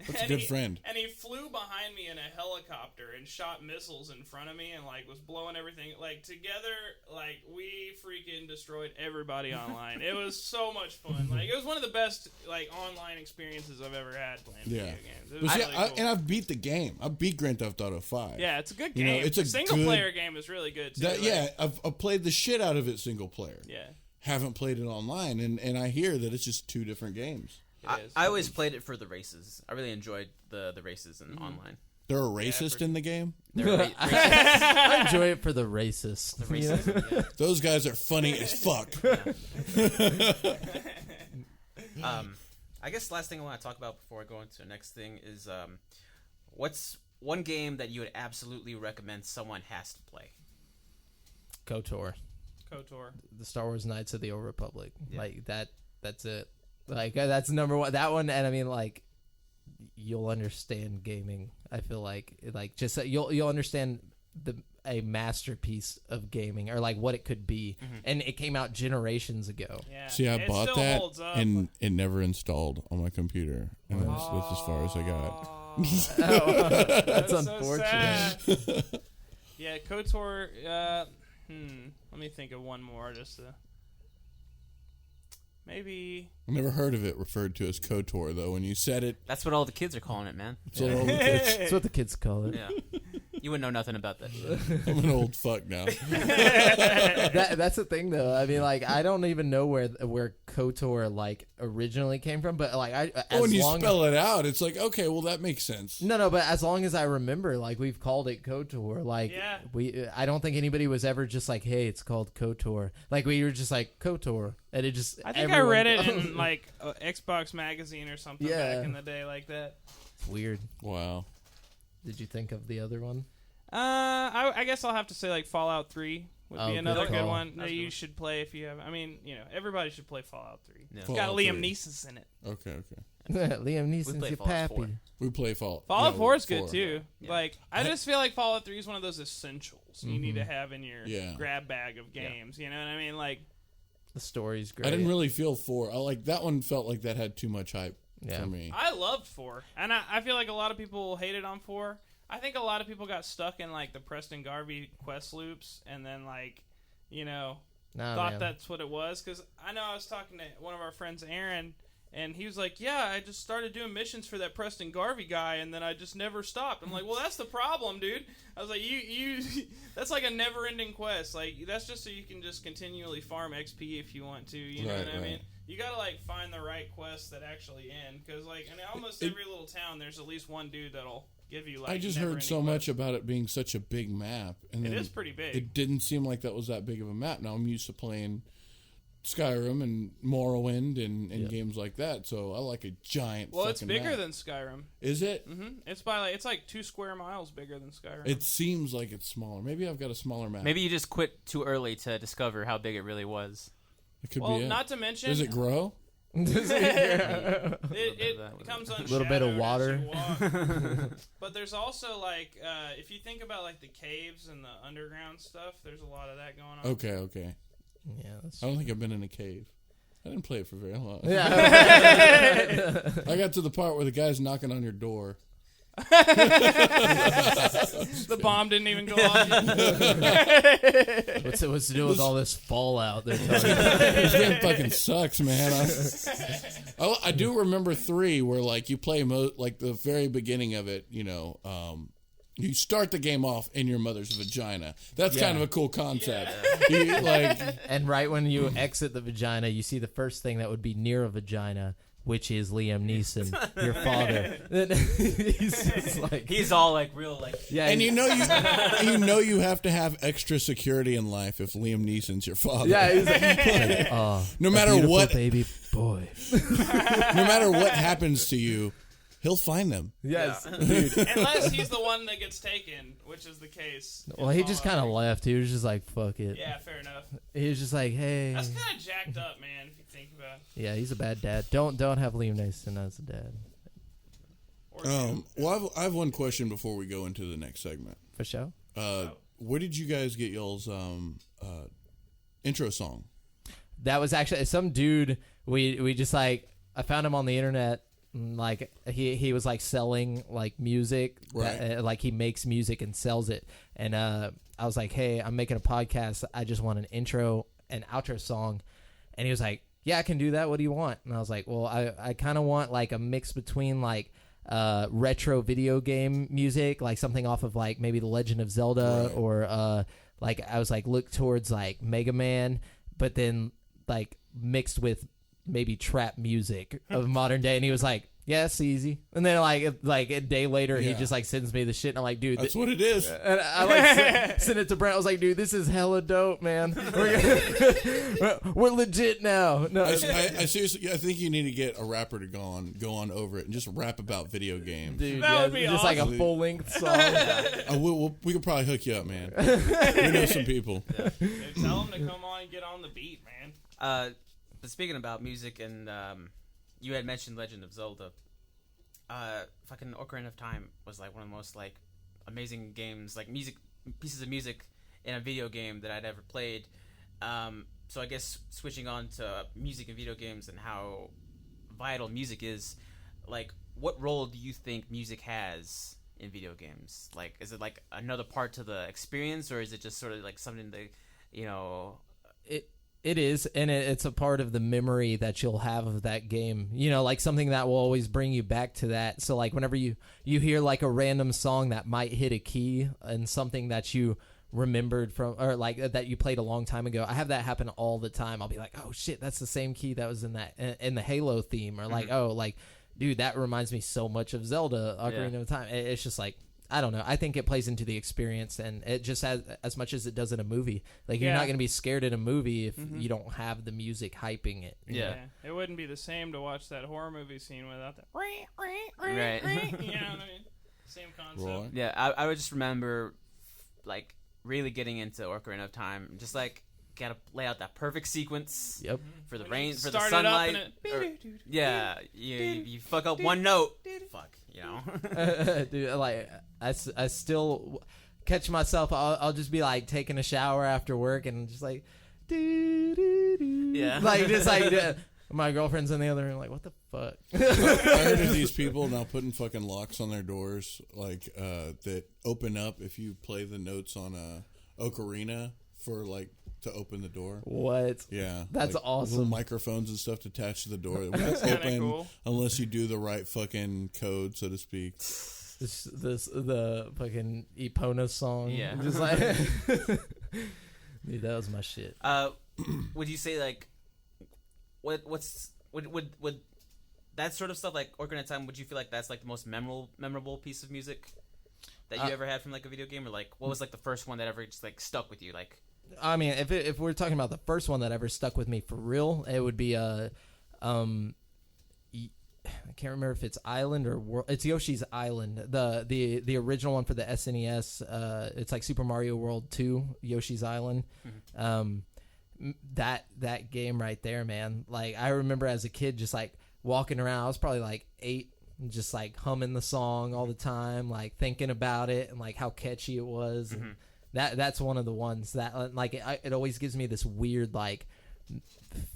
That's a good friend. And he flew behind me in a helicopter and shot missiles in front of me and like was blowing everything. Like together, like we freaking destroyed everybody online. It was so much fun. Like it was one of the best like online experiences I've ever had playing video games. It was But see, really cool. and I've beat the game. I beat Grand Theft Auto 5. Yeah, it's a good You game. know, it's a single good- player game is really good too. I've played the shit out of it single player. Yeah. Haven't played it online, and I hear that it's just two different games. I always played it for the races. I really enjoyed the races in online. They're a racist in the game? They're races. I enjoy it for the racist. The racism, yeah. Those guys are funny as fuck. I guess the last thing I want to talk about before I go into the next thing is what's one game that you would absolutely recommend someone has to play? KOTOR, the Star Wars Knights of the Old Republic. Yeah. Like that's it. Like that's number one. That one, and I mean, like you'll understand gaming. I feel like just you'll understand a masterpiece of gaming, or like what it could be. And it came out generations ago. Yeah. See, I It bought still that, holds up. and it never installed on my computer. And that's as far as I got. That's so unfortunate. sad. Yeah, KOTOR. Let me think of one more. Just to maybe. I never heard of it referred to as KOTOR, though. When you said it, That's what all the kids are calling it, man. it's all the kids. That's what the kids call it. Yeah. You wouldn't know nothing about that shit. I'm an old fuck now. That's the thing, though. I mean, like, I don't even know where KOTOR like originally came from, but like, When you spell it out, it's like, okay, well, that makes sense. No, but as long as I remember, like, we've called it KOTOR. Like, Yeah. I don't think anybody was ever just like, hey, it's called KOTOR. Like, we were just like KOTOR, and it just. I think I read it in like Xbox magazine or something back in the day, like that. It's weird. Wow. Did you think of the other one? I guess I'll have to say like Fallout 3 would be good another good call. one that That's you good. should play if you have. I mean, everybody should play Fallout 3. Yeah. It's got Fallout Liam 3. Neeson in it. Okay. Liam Neeson's played your Fallout 4. pappy. We play Fallout. Fallout yeah, 4 is good 4. too. Yeah. Like, I just feel like Fallout 3 is one of those essentials you need to have in your Yeah. grab bag of games. You know what I mean? Like, The story's great. I didn't really feel 4. I like that one. Felt like that had too much hype Yeah. for me. I loved 4, and I feel like a lot of people hated on 4. I think a lot of people got stuck in like the Preston Garvey quest loops, and then like, you know, Nah, thought man. that's what it was. Because I know I was talking to one of our friends, Aaron, and he was like, "Yeah, I just started doing missions for that Preston Garvey guy, and then I just never stopped." I'm like, "Well, that's the problem, dude." I was like, "You, that's like a never-ending quest. Like that's just so you can just continually farm XP if you want to. You know Right, what I mean? right. You gotta like find the right quests that actually end, because like in almost every little town, there's at least one dude that'll give you like. I just heard so much about it being such a big map, and It then is pretty big. It didn't seem like that was that big of a map. Now I'm used to playing Skyrim and Morrowind and games like that, so I like a giant. Well, it's fucking bigger map. than Skyrim. Is it? It's like 2 square miles bigger than Skyrim. It seems like it's smaller. Maybe I've got a smaller map. Maybe you just quit too early to discover how big it really was. It could well, be it. not to mention, Does it grow? it comes on A little bit of water. But there's also like if you think about like the caves and the underground stuff, there's a lot of that going on. Okay. Yeah, that's I don't think I've been in a cave. I didn't play it for very long. yeah. I got to the part where the guy's knocking on your door. The bomb didn't even go off. What's to do with all this fallout they're talking about? This game fucking sucks, man. I do remember 3 where like you play like the very beginning of it. You know, you start the game off in your mother's vagina. That's kind of a cool concept. You, like, And right when you exit the vagina, you see the first thing that would be near a vagina, which is Liam Neeson, your father. He's just like, He's all like real like. yeah, and you know you have to have extra security in life if Liam Neeson's your father. yeah, he's like, oh, No a matter beautiful what, baby boy. no matter what happens to you, he'll find them. Yes, dude. Unless he's the one that gets taken, which is the case. in Well, he just kind of Fallout. left. He was just like, fuck it. Yeah, fair enough. He was just like, hey, That's kind of jacked up, man. If you think about it. yeah, he's a bad dad. Don't have Liam Neeson as a dad, Or Well, I have one question before we go into the next segment. for sure. Where did you guys get y'all's intro song? That was actually some dude. We just like, I found him on the internet. Like he was like selling like music, Right. like he makes music and sells it. And I was like, hey, I'm making a podcast. I just want an intro and outro song. And he was like, yeah, I can do that. What do you want? And I was like, well, I kind of want like a mix between like retro video game music, like something off of like maybe The Legend of Zelda, Right. or like I was like look towards like Mega Man, but then like mixed with maybe trap music of modern day. And he was like, yeah, it's easy. And then like a day later, he Yeah. just like sends me the shit, and I'm like, dude, That's what it is. and I like sent it to Brent. I was like, dude, this is hella dope, man. We're legit now. No, I seriously, I think you need to get a rapper to go on over it and just rap about video games. dude, That yeah, would be just like a awesome. full length song. We could probably hook you up, man. We know some people. Dude, tell him to come on and get on the beat, man. But speaking about music, and you had mentioned Legend of Zelda. Fucking Ocarina of Time was like one of the most like amazing games, like pieces of music in a video game that I'd ever played. So I guess switching on to music and video games and how vital music is, like what role do you think music has in video games? Like, is it like another part to the experience, or is it just sort of like something that, you know? It is, and it's a part of the memory that you'll have of that game. You know, like something that will always bring you back to that. So, like, whenever you hear, like, a random song that might hit a key and something that you remembered from, or, like, that you played a long time ago. I have that happen all the time. I'll be like, oh, shit, that's the same key that was in the Halo theme. Or, like, oh, like, dude, that reminds me so much of Zelda, Ocarina of Time. It's just, like, I don't know. I think it plays into the experience, and it just has as much as it does in a movie. Like, you're not going to be scared in a movie if you don't have the music hyping it. Yeah. It wouldn't be the same to watch that horror movie scene without that. Right. You know what I mean? Same concept. Roy? Yeah, I would just remember, like, really getting into Ocarina of Time. Just like, gotta lay out that perfect sequence. Yep. For the When rain, you for the start it up sunlight. and Yeah, you fuck up one note. Fuck, you know. Dude, like I still catch myself. I'll just be like taking a shower after work and just like, Yeah. like just like. My girlfriend's in the other room, like, what the fuck? I heard of these people now putting fucking locks on their doors, like that open up if you play the notes on a ocarina for like to open the door. What? Yeah, That's like, awesome. Little microphones and stuff attached to the door. It won't kinda open cool. unless you do the right fucking code, so to speak. This the fucking Epona song. Yeah. Just like, dude, that was my shit. Would you say like, would that sort of stuff like Ocarina of Time? Would you feel like that's like the most memorable piece of music that you ever had from like a video game, or like what was like the first one that ever just like stuck with you? Like, I mean, if we're talking about the first one that ever stuck with me for real, it would be I can't remember if it's Island or World. It's Yoshi's Island. The original one for the SNES. It's like Super Mario World 2, Yoshi's Island. Mm-hmm. That game right there, man. Like I remember as a kid, just like walking around. I was probably like 8, just like humming the song all the time, like thinking about it and like how catchy it was. Mm-hmm. And that's one of the ones that like it always gives me this weird like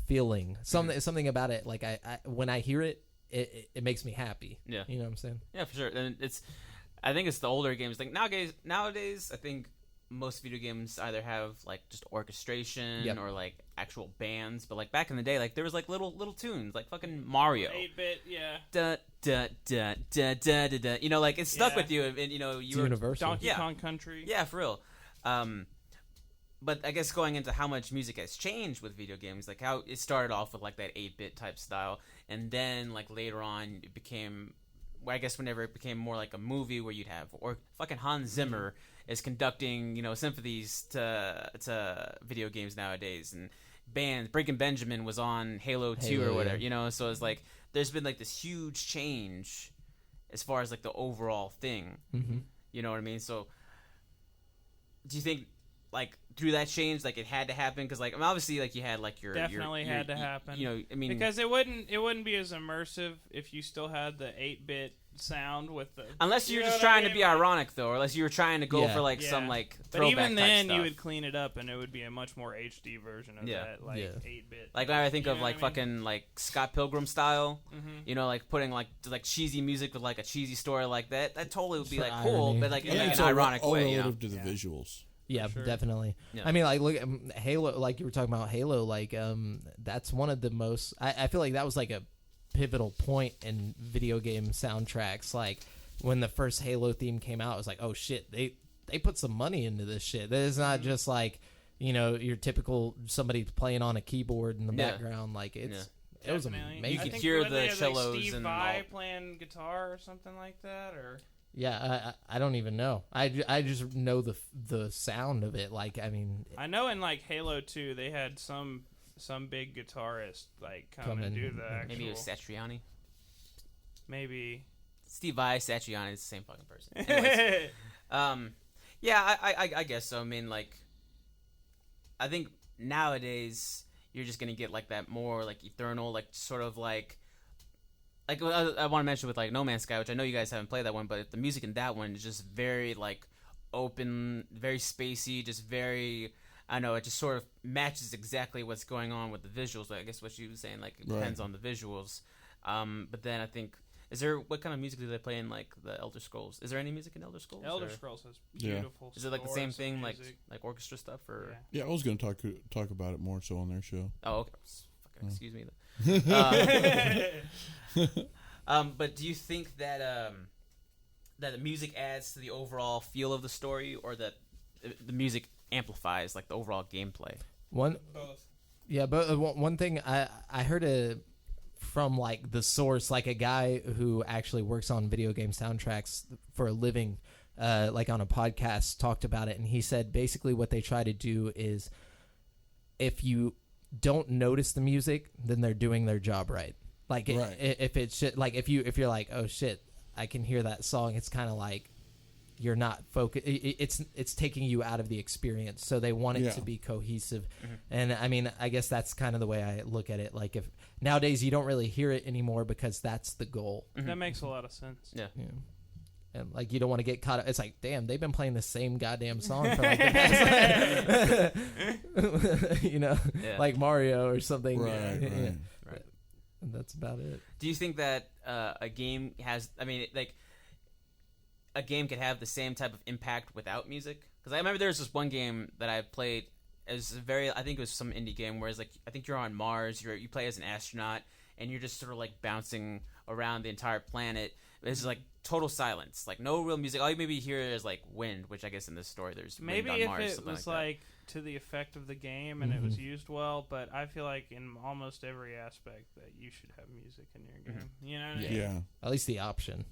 feeling. Something about it. Like I when I hear it, it makes me happy. Yeah. You know what I'm saying? yeah, for sure. And I think it's the older games. Like nowadays, I think most video games either have like just orchestration Yep. or like actual bands. But like back in the day, like there was like little tunes, like fucking Mario. 8-bit, yeah. Da da da da da da da. You know, like it stuck Yeah. with you, and you know It's you were universal. Donkey Yeah. Kong Country. yeah, for real. But I guess going into how much music has changed with video games, like how it started off with like that 8-bit type style, and then like later on it became, well, I guess whenever it became more like a movie where you'd have, or fucking Hans Zimmer is conducting, you know, symphonies to video games nowadays, and bands. Breaking Benjamin was on Halo 2 or Halo, whatever, yeah. you know. So it's like there's been like this huge change as far as like the overall thing. Mm-hmm. You know what I mean? So do you think like through that change, like it had to happen? Because like I mean, obviously like you had like your Definitely had to happen. You know, I mean, Because it wouldn't be as immersive if you still had the 8-bit sound with the. unless you you're know just what I trying to mean? be ironic though, or unless you were trying to go Yeah. for like Yeah. some like But throwback even type then, stuff. you would clean it up, and it would be a much more HD version of Yeah. that, like Yeah. 8-bit. Like when I think You of know like what I mean? fucking like Scott Pilgrim style, Mhm. you know, like putting like cheesy music with like a cheesy story like that. That totally would be For like cool, irony. but like in And like it's an all ironic all way. You know? relative to the Yeah. visuals. Yeah, sure. definitely. Yeah. I mean, like, look at Halo, like you were talking about Halo, like, that's one of the most, I feel like that was like a pivotal point in video game soundtracks. Like, when the first Halo theme came out, it was like, oh shit, they put some money into this shit. It's not just like, you know, your typical somebody playing on a keyboard in the Yeah. background. Like, it was Definitely. amazing. You I could think hear what the they have, cellos like Steve and Vai all. playing guitar or something like that, or Yeah, I don't even know. I just know the sound of it. Like, I mean, I know in like Halo 2 they had some big guitarist like come and do the actual. Maybe it was Satriani. Maybe. Steve Vai, Satriani is the same fucking person. Anyways, yeah, I guess so. I mean, like, I think nowadays you're just gonna get like that more like eternal, like sort of like I want to mention with like No Man's Sky, which I know you guys haven't played that one, but the music in that one is just very like open, very spacey, just very. I don't know, it just sort of matches exactly what's going on with the visuals. I guess what she was saying, like it depends on the visuals. But then I think. What kind of music do they play in like the Elder Scrolls? Is there any music in Elder Scrolls? Elder or- Scrolls has Yeah. beautiful. Is it like the same scores and thing, like music. orchestra stuff, or? Yeah. Yeah, I was going to talk about it more so on their show. Oh, okay. Fucking excuse me. But do you think that that the music adds to the overall feel of the story, or that the music amplifies like the overall gameplay? Both. Yeah, but one thing I heard from like the source, like a guy who actually works on video game soundtracks for a living, like on a podcast, talked about it, and he said basically what they try to do is if you don't notice the music, then they're doing their job right. Like Right. if it's shit, like if you're like, oh shit, I can hear that song, it's kind of like you're not focused. It's taking you out of the experience. So they want it to be cohesive. And I mean, I guess that's kind of the way I look at it. Like if nowadays you don't really hear it anymore because that's the goal. That makes a lot of sense. Yeah. And like you don't want to get caught up. It's like, damn, they've been playing the same goddamn song for like the past, like Mario or something. Right. And that's about it. Do you think that a game has? I mean, like a game could have the same type of impact without music? Because I remember there was this one game that I played. It was I think it was some indie game where it's like I think you're on Mars. You play as an astronaut and you're just sort of like bouncing around the entire planet. It's like total silence, like no real music. All you maybe hear is like wind, which I guess in this story there's maybe wind on if Mars, it was like to the effect of the game and it was used well. But I feel like in almost every aspect that you should have music in your game. You know what I mean? Yeah. At least the option.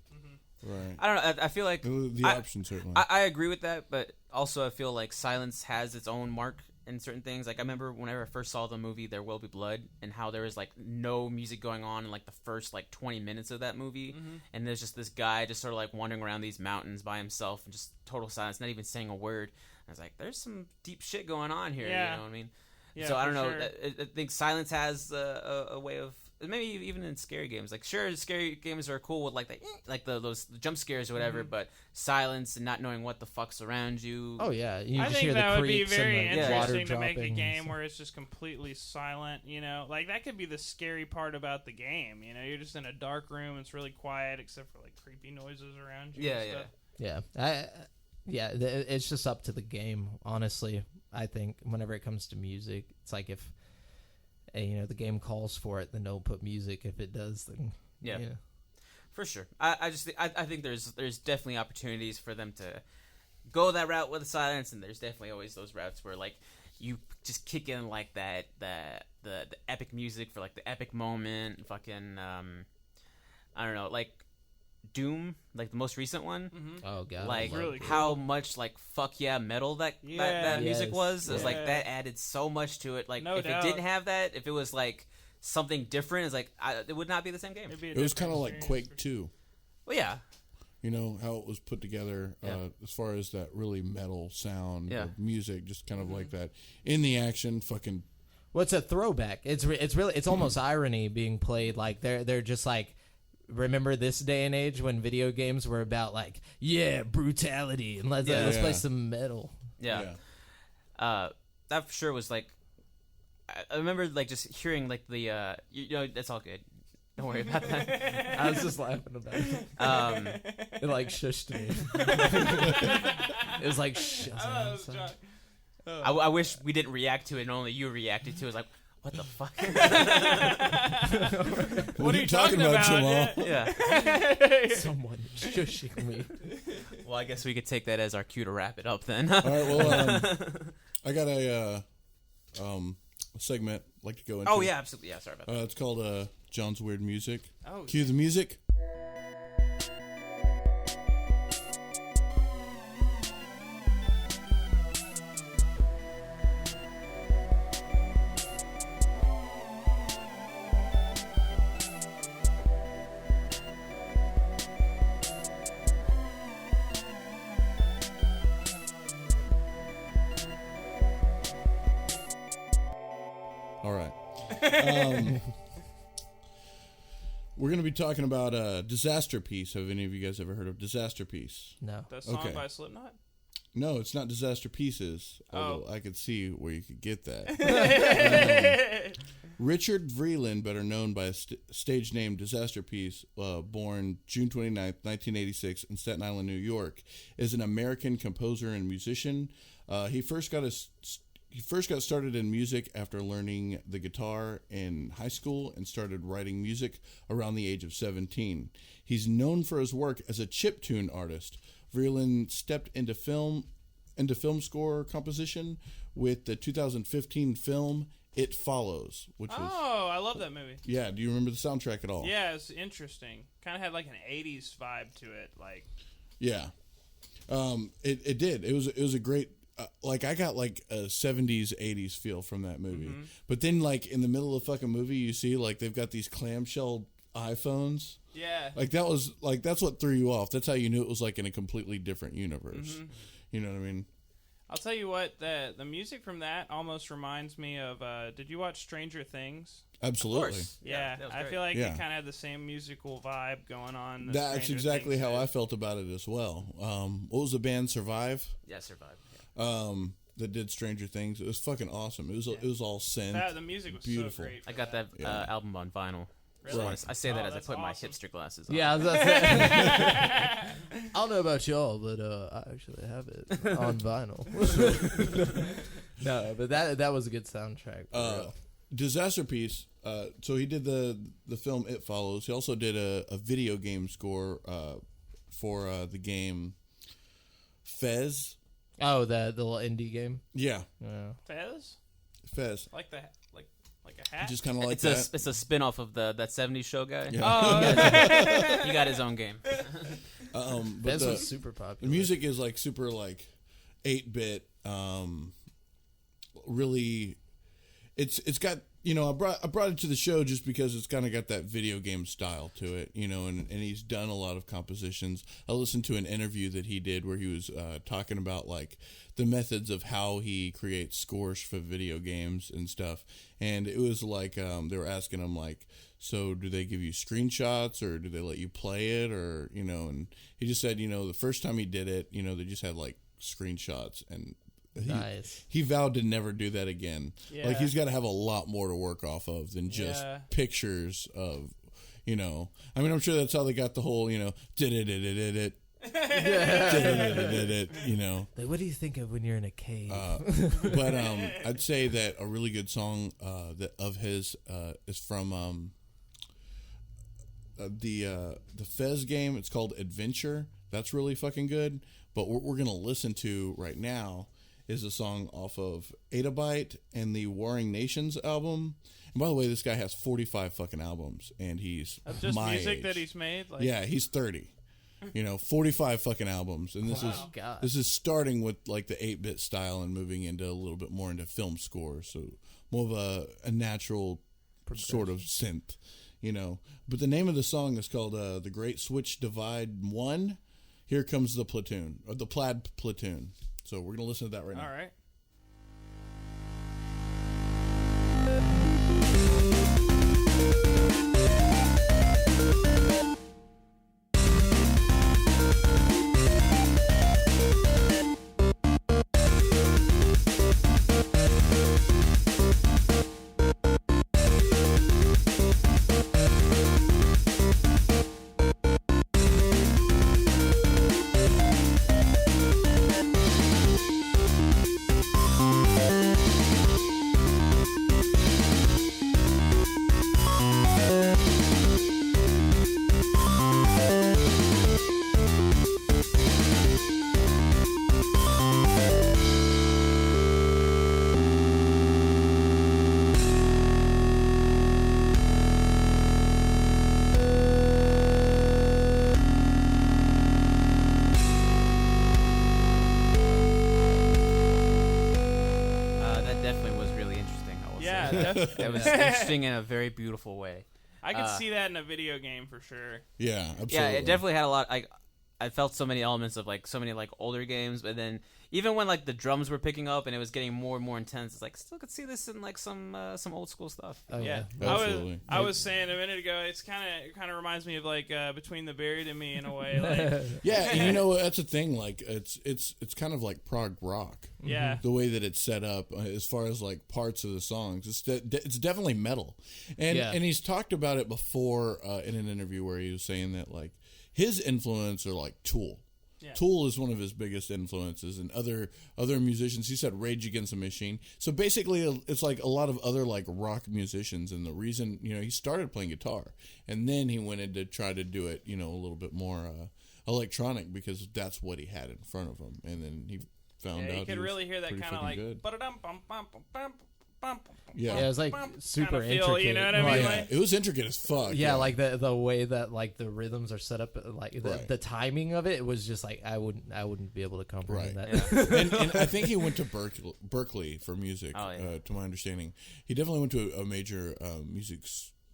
Right. I don't know. I feel like The option, certainly. I agree with that, but also I feel like silence has its own mark in certain things. Like I remember whenever I first saw the movie There Will Be Blood and how there was like no music going on in like the first like 20 minutes of that movie, and there's just this guy just sort of like wandering around these mountains by himself and just total silence, not even saying a word. I was like, there's some deep shit going on here. You know what I mean? Yeah, so I don't know. sure. I think silence has a way of, maybe even in scary games. Like sure, scary games are cool with like those jump scares or whatever, but silence and not knowing what the fuck's around you. Oh yeah, you I just think hear that the would be creaks very and the water interesting to make a dropping game where it's just completely silent. You know, like that could be the scary part about the game. You know, you're just in a dark room, it's really quiet except for like creepy noises around you. And stuff. It's just up to the game, honestly. I think whenever it comes to music, it's like if the game calls for it, then don't put music. If it does, then For sure. I think there's definitely opportunities for them to go that route with the silence, and there's definitely always those routes where like you just kick in like that the epic music for like the epic moment. Fucking I don't know, like Doom, like the most recent one. Oh god, like really cool. how much like fuck yeah metal that music was. It was like that added so much to it. Like if doubt. it didn't have that, if it was like something different, it's like it would not be the same game. It was kind of like Quake 2. Well, yeah. You know how it was put together as far as that really metal sound of music, just kind of like that in the action. Fucking. Well, it's a throwback. It's almost irony being played. Like they're just like. Remember this day and age when video games were about like brutality and let's play some metal. That for sure was like I remember like just hearing like the that's all good, don't worry about that. I was just laughing about it. It like shushed me. It was like I wish we didn't react to it and only you reacted to it. It was like, what the fuck? What are you talking about, Jamal? Yeah. Someone shushing me. Well, I guess we could take that as our cue to wrap it up then. All right, well, I got a segment I'd like to go into. Oh, yeah, absolutely. Yeah, sorry about that. It's called John's Weird Music. Oh, Cue the music. All right. We're going to be talking about Disasterpeace. Have any of you guys ever heard of Disasterpeace? No. That song Okay. by Slipknot? No, it's not Disaster Pieces, although I could see where you could get that. Richard Vreeland, better known by a stage name Disasterpeace, born June 29th, 1986 in Staten Island, New York, is an American composer and musician. He first got started in music after learning the guitar in high school and started writing music around the age of 17. He's known for his work as a chiptune artist. Vreeland stepped into film score composition with the 2015 film It Follows, which was... Oh, I love that movie. Yeah, do you remember the soundtrack at all? Yeah, it's interesting. Kind of had like an 80s vibe to it. Like, Yeah. It did. It was a great... like, I got like a 70s, 80s feel from that movie. But then, like, in the middle of the fucking movie, you see, like, they've got these clamshell iPhones. Yeah. Like that was like that's what threw you off. That's how you knew it was like in a completely different universe. You know what I mean? I'll tell you what, the music from that almost reminds me of. Did you watch Stranger Things? Absolutely. Yeah, that was I great. feel like Yeah. it kind of had the same musical vibe going on. That's exactly how I felt about it as well. What was the band Survive? Yeah, Survive. Yeah. That did Stranger Things. It was fucking awesome. It was all synth. The music was beautiful. so great. I got that album on vinyl. Really? So I say that as I that's put my awesome. hipster glasses on. Yeah, I don't know about y'all, but I actually have it on vinyl. No, but that was a good soundtrack. For real. Disasterpeace. So he did the film It Follows. He also did a video game score for the game Fez. Oh, the little indie game. Yeah, Fez, Fez. like a hat. Just kind of like It's that. a spin-off of that 70s show guy. Yeah. Oh, He got his own game. But This was super popular. the music is like super like 8-bit. Really, it's got, you know, I brought it to the show just because it's kind of got that video game style to it, you know, and he's done a lot of compositions. I listened to an interview that he did where he was talking about like the methods of how he creates scores for video games and stuff. And it was like they were asking him like, so do they give you screenshots or do they let you play it, or, you know, and he just said, you know, the first time he did it, you know, they just had like screenshots, and Nice. he vowed to never do that again. Yeah. Like he's got to have a lot more to work off of than just Yeah. pictures of, you know. I mean, I'm sure that's how they got the whole, you know, did it, you know. Like, what do you think of when you're in a cave? But I'd say that a really good song that of his is from the Fez game. It's called Adventure. That's really fucking good. But what we're gonna listen to right now is a song off of Adabyte and the Warring Nations album. And by the way, this guy has 45 fucking albums, and he's Of just my music age. that he's made. Like, Yeah, he's 30. You know, 45 fucking albums, and God. this is starting with like the 8-bit style and moving into a little bit more into film scores, so more of a natural sort of synth, you know. But the name of the song is called "The Great Switch Divide 1." Here comes the platoon, or the plaid platoon. So we're gonna listen to that right now. All right. That definitely was really interesting. I will Yeah, say. definitely. It was interesting in a very beautiful way. I could see that in a video game for sure. Yeah, absolutely. Yeah, it definitely had a lot. I felt so many elements of like so many like older games, but then even when like the drums were picking up and it was getting more and more intense, it's like still could see this in like some old school stuff. Oh, Yeah, Absolutely. I was saying a minute ago, it kind of reminds me of like Between the Buried and Me in a way. Like, Yeah, and you know that's the thing. Like it's kind of like prog rock. yeah, The way that it's set up, as far as like parts of the songs, it's definitely metal, and Yeah. and he's talked about it before in an interview where he was saying that like his influence are like Tool. Yeah. Tool is one of his biggest influences, and other musicians. He said Rage Against the Machine. So basically, it's like a lot of other like rock musicians, and the reason, you know, he started playing guitar, and then he went in to try to do it, you know, a little bit more electronic because that's what he had in front of him, and then he found out you could he was really hear that pretty kind of fucking like good. ba-da-dum, bum, bum, bum, bum, bum, bum, Yeah. Yeah, it was like bum, super kinda feel, intricate. you know what I mean? Like, Yeah, Like, it was intricate as fuck. yeah, like the way that like the rhythms are set up, like Right. the timing of it was just like I wouldn't be able to comprehend Right. that. and I think he went to Berkeley for music. Oh, yeah. To my understanding, he definitely went to a major music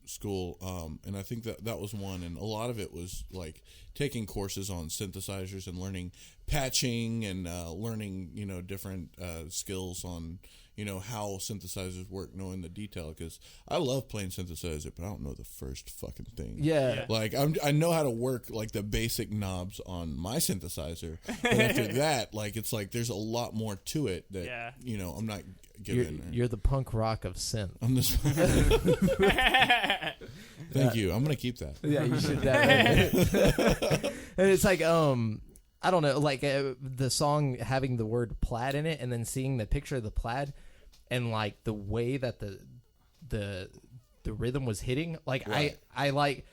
school, and I think that was one, and a lot of it was like taking courses on synthesizers and learning patching and learning, different skills on, how synthesizers work, knowing the detail, because I love playing synthesizer, but I don't know the first fucking thing. Yeah. Like, I know how to work, like, the basic knobs on my synthesizer, but after that, like, it's like there's a lot more to it that, I'm not given. You're the punk rock of synth. I'm just... Thank you. I'm going to keep that. Yeah, you should definitely. And it's like, I don't know, like the song having the word plaid in it, and then seeing the picture of the plaid, and like the way that the rhythm was hitting, like right. I like.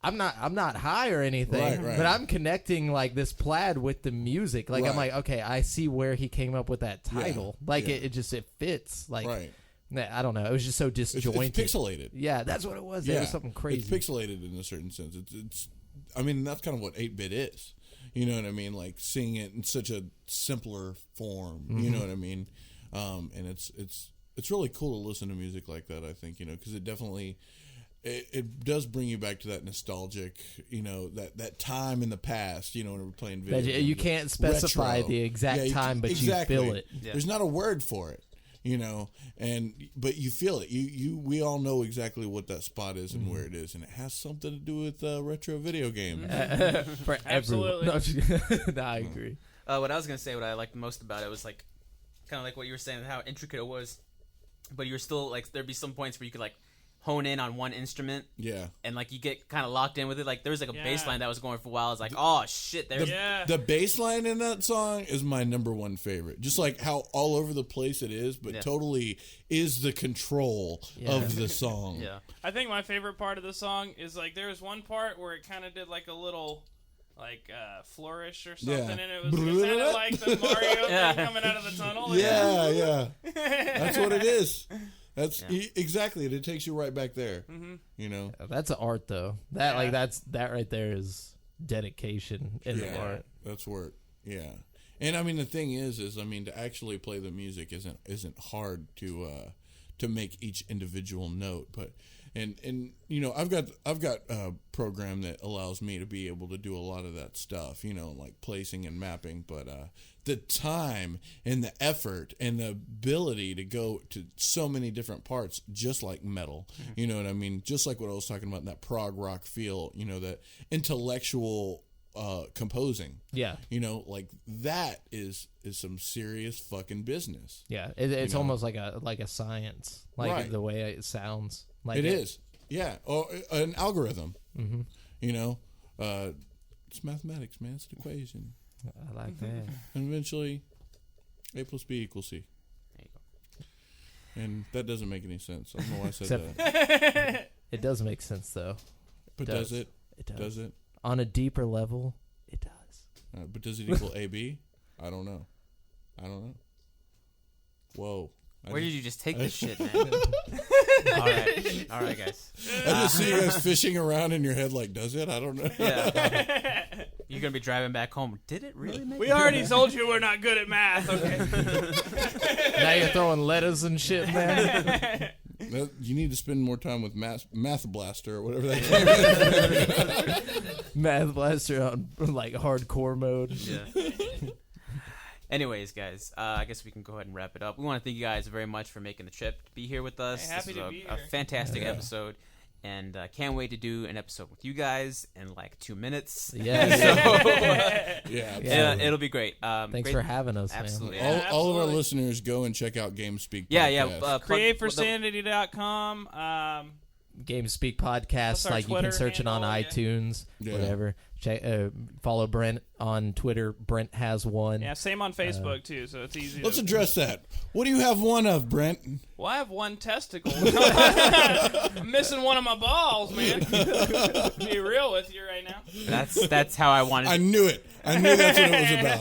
I'm not high or anything, right. but I'm connecting like this plaid with the music. Like right. I'm like, okay, I see where he came up with that title. Like it fits. Like right. I don't know. It was just so disjointed. It's pixelated. Yeah, that's what it was. It was something crazy. It's pixelated in a certain sense. It's. I mean, that's kind of what 8-bit is. You know what I mean? Like seeing it in such a simpler form. Mm-hmm. You know what I mean? And it's really cool to listen to music like that. I think because it definitely. It does bring you back to that nostalgic, that time in the past, when we're playing video games. You can't specify retro. the exact time, but exactly. you feel it. Yeah. There's not a word for it, but you feel it. We all know exactly what that spot is and where it is, and it has something to do with retro video games. For Absolutely. No, I agree. What I was gonna say, what I liked most about it was like, kind of like what you were saying, how intricate it was, but you were still like, there'd be some points where you could like hone in on one instrument, and like you get kind of locked in with it. Like there was like a bass line that was going for a while. I was like, oh shit, there's the bass line in that song is my number one favorite. Just like how all over the place it is, but totally is the control of the song. Yeah, I think my favorite part of the song is like there was one part where it kind of did like a little like flourish or something, and it sounded like the Mario thing coming out of the tunnel. Yeah. That's what it is. That's exactly it. It takes you right back there. Mm-hmm. That's art, though. That right there is dedication in the art. That's work. Yeah, and I mean the thing is to actually play the music isn't hard to make each individual note, but and I've got a program that allows me to be able to do a lot of that stuff, like placing and mapping, but the time and the effort and the ability to go to so many different parts, just like metal, you know what I mean? Just like what I was talking about in that prog rock feel, that intellectual composing. Yeah. Like that is some serious fucking business. Yeah. It's almost like a science, like the way it sounds. Like it is. Yeah. Or an algorithm. Mm-hmm. It's mathematics, man. It's an equation. I like that. And eventually, A plus B equals C. There you go. And that doesn't make any sense. I don't know why I said Except that. It does make sense, though. But does it? It does. Does it? On a deeper level, it does. But does it equal AB? I don't know. Whoa. Where did you just take this shit, man? All right, guys. I just see you guys fishing around in your head like, does it? I don't know. Yeah. You're going to be driving back home. Did it really make We already told you we're not good at math, okay? Now you're throwing letters and shit, man. You need to spend more time with Math Blaster or whatever that game is. Math Blaster on like hardcore mode. Yeah. Anyways, guys, I guess we can go ahead and wrap it up. We want to thank you guys very much for making the trip to be here with us. Hey, happy this to is be a here. fantastic episode, and can't wait to do an episode with you guys in like 2 minutes. Yeah. Yeah. It'll be great. Thanks for having us, absolutely. man. Yeah, all of our absolutely. listeners, go and check out GameSpeak. Yeah. Podcast. CreateForSanity.com. GameSpeak podcast, our like you Twitter can search it on handle, iTunes, Yeah. whatever. Check, follow Brent on Twitter. Brent has one. Yeah, same on Facebook, too, so it's easy. Let's address that. What do you have one of, Brent? Well, I have one testicle. I'm missing one of my balls, man. Be real with you right now. That's how I wanted. I knew it. I knew that's what it was about.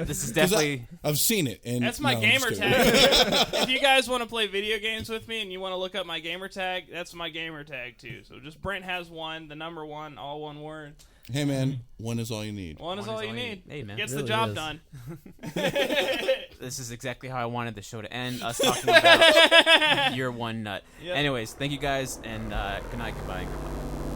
This is 'Cause definitely. I've seen it. And That's my no, I'm gamer just tag. kidding. If you guys want to play video games with me and you want to look up my gamer tag, that's my gamer tag too. So just Brent has one, the number one, all one word. Hey, man, one is all you need. One is all you need. Hey, man. Gets Really the job is. done. This is exactly how I wanted the show to end. Us talking about your one nut. Yep. Anyways, thank you guys, and good night, goodbye, and goodbye.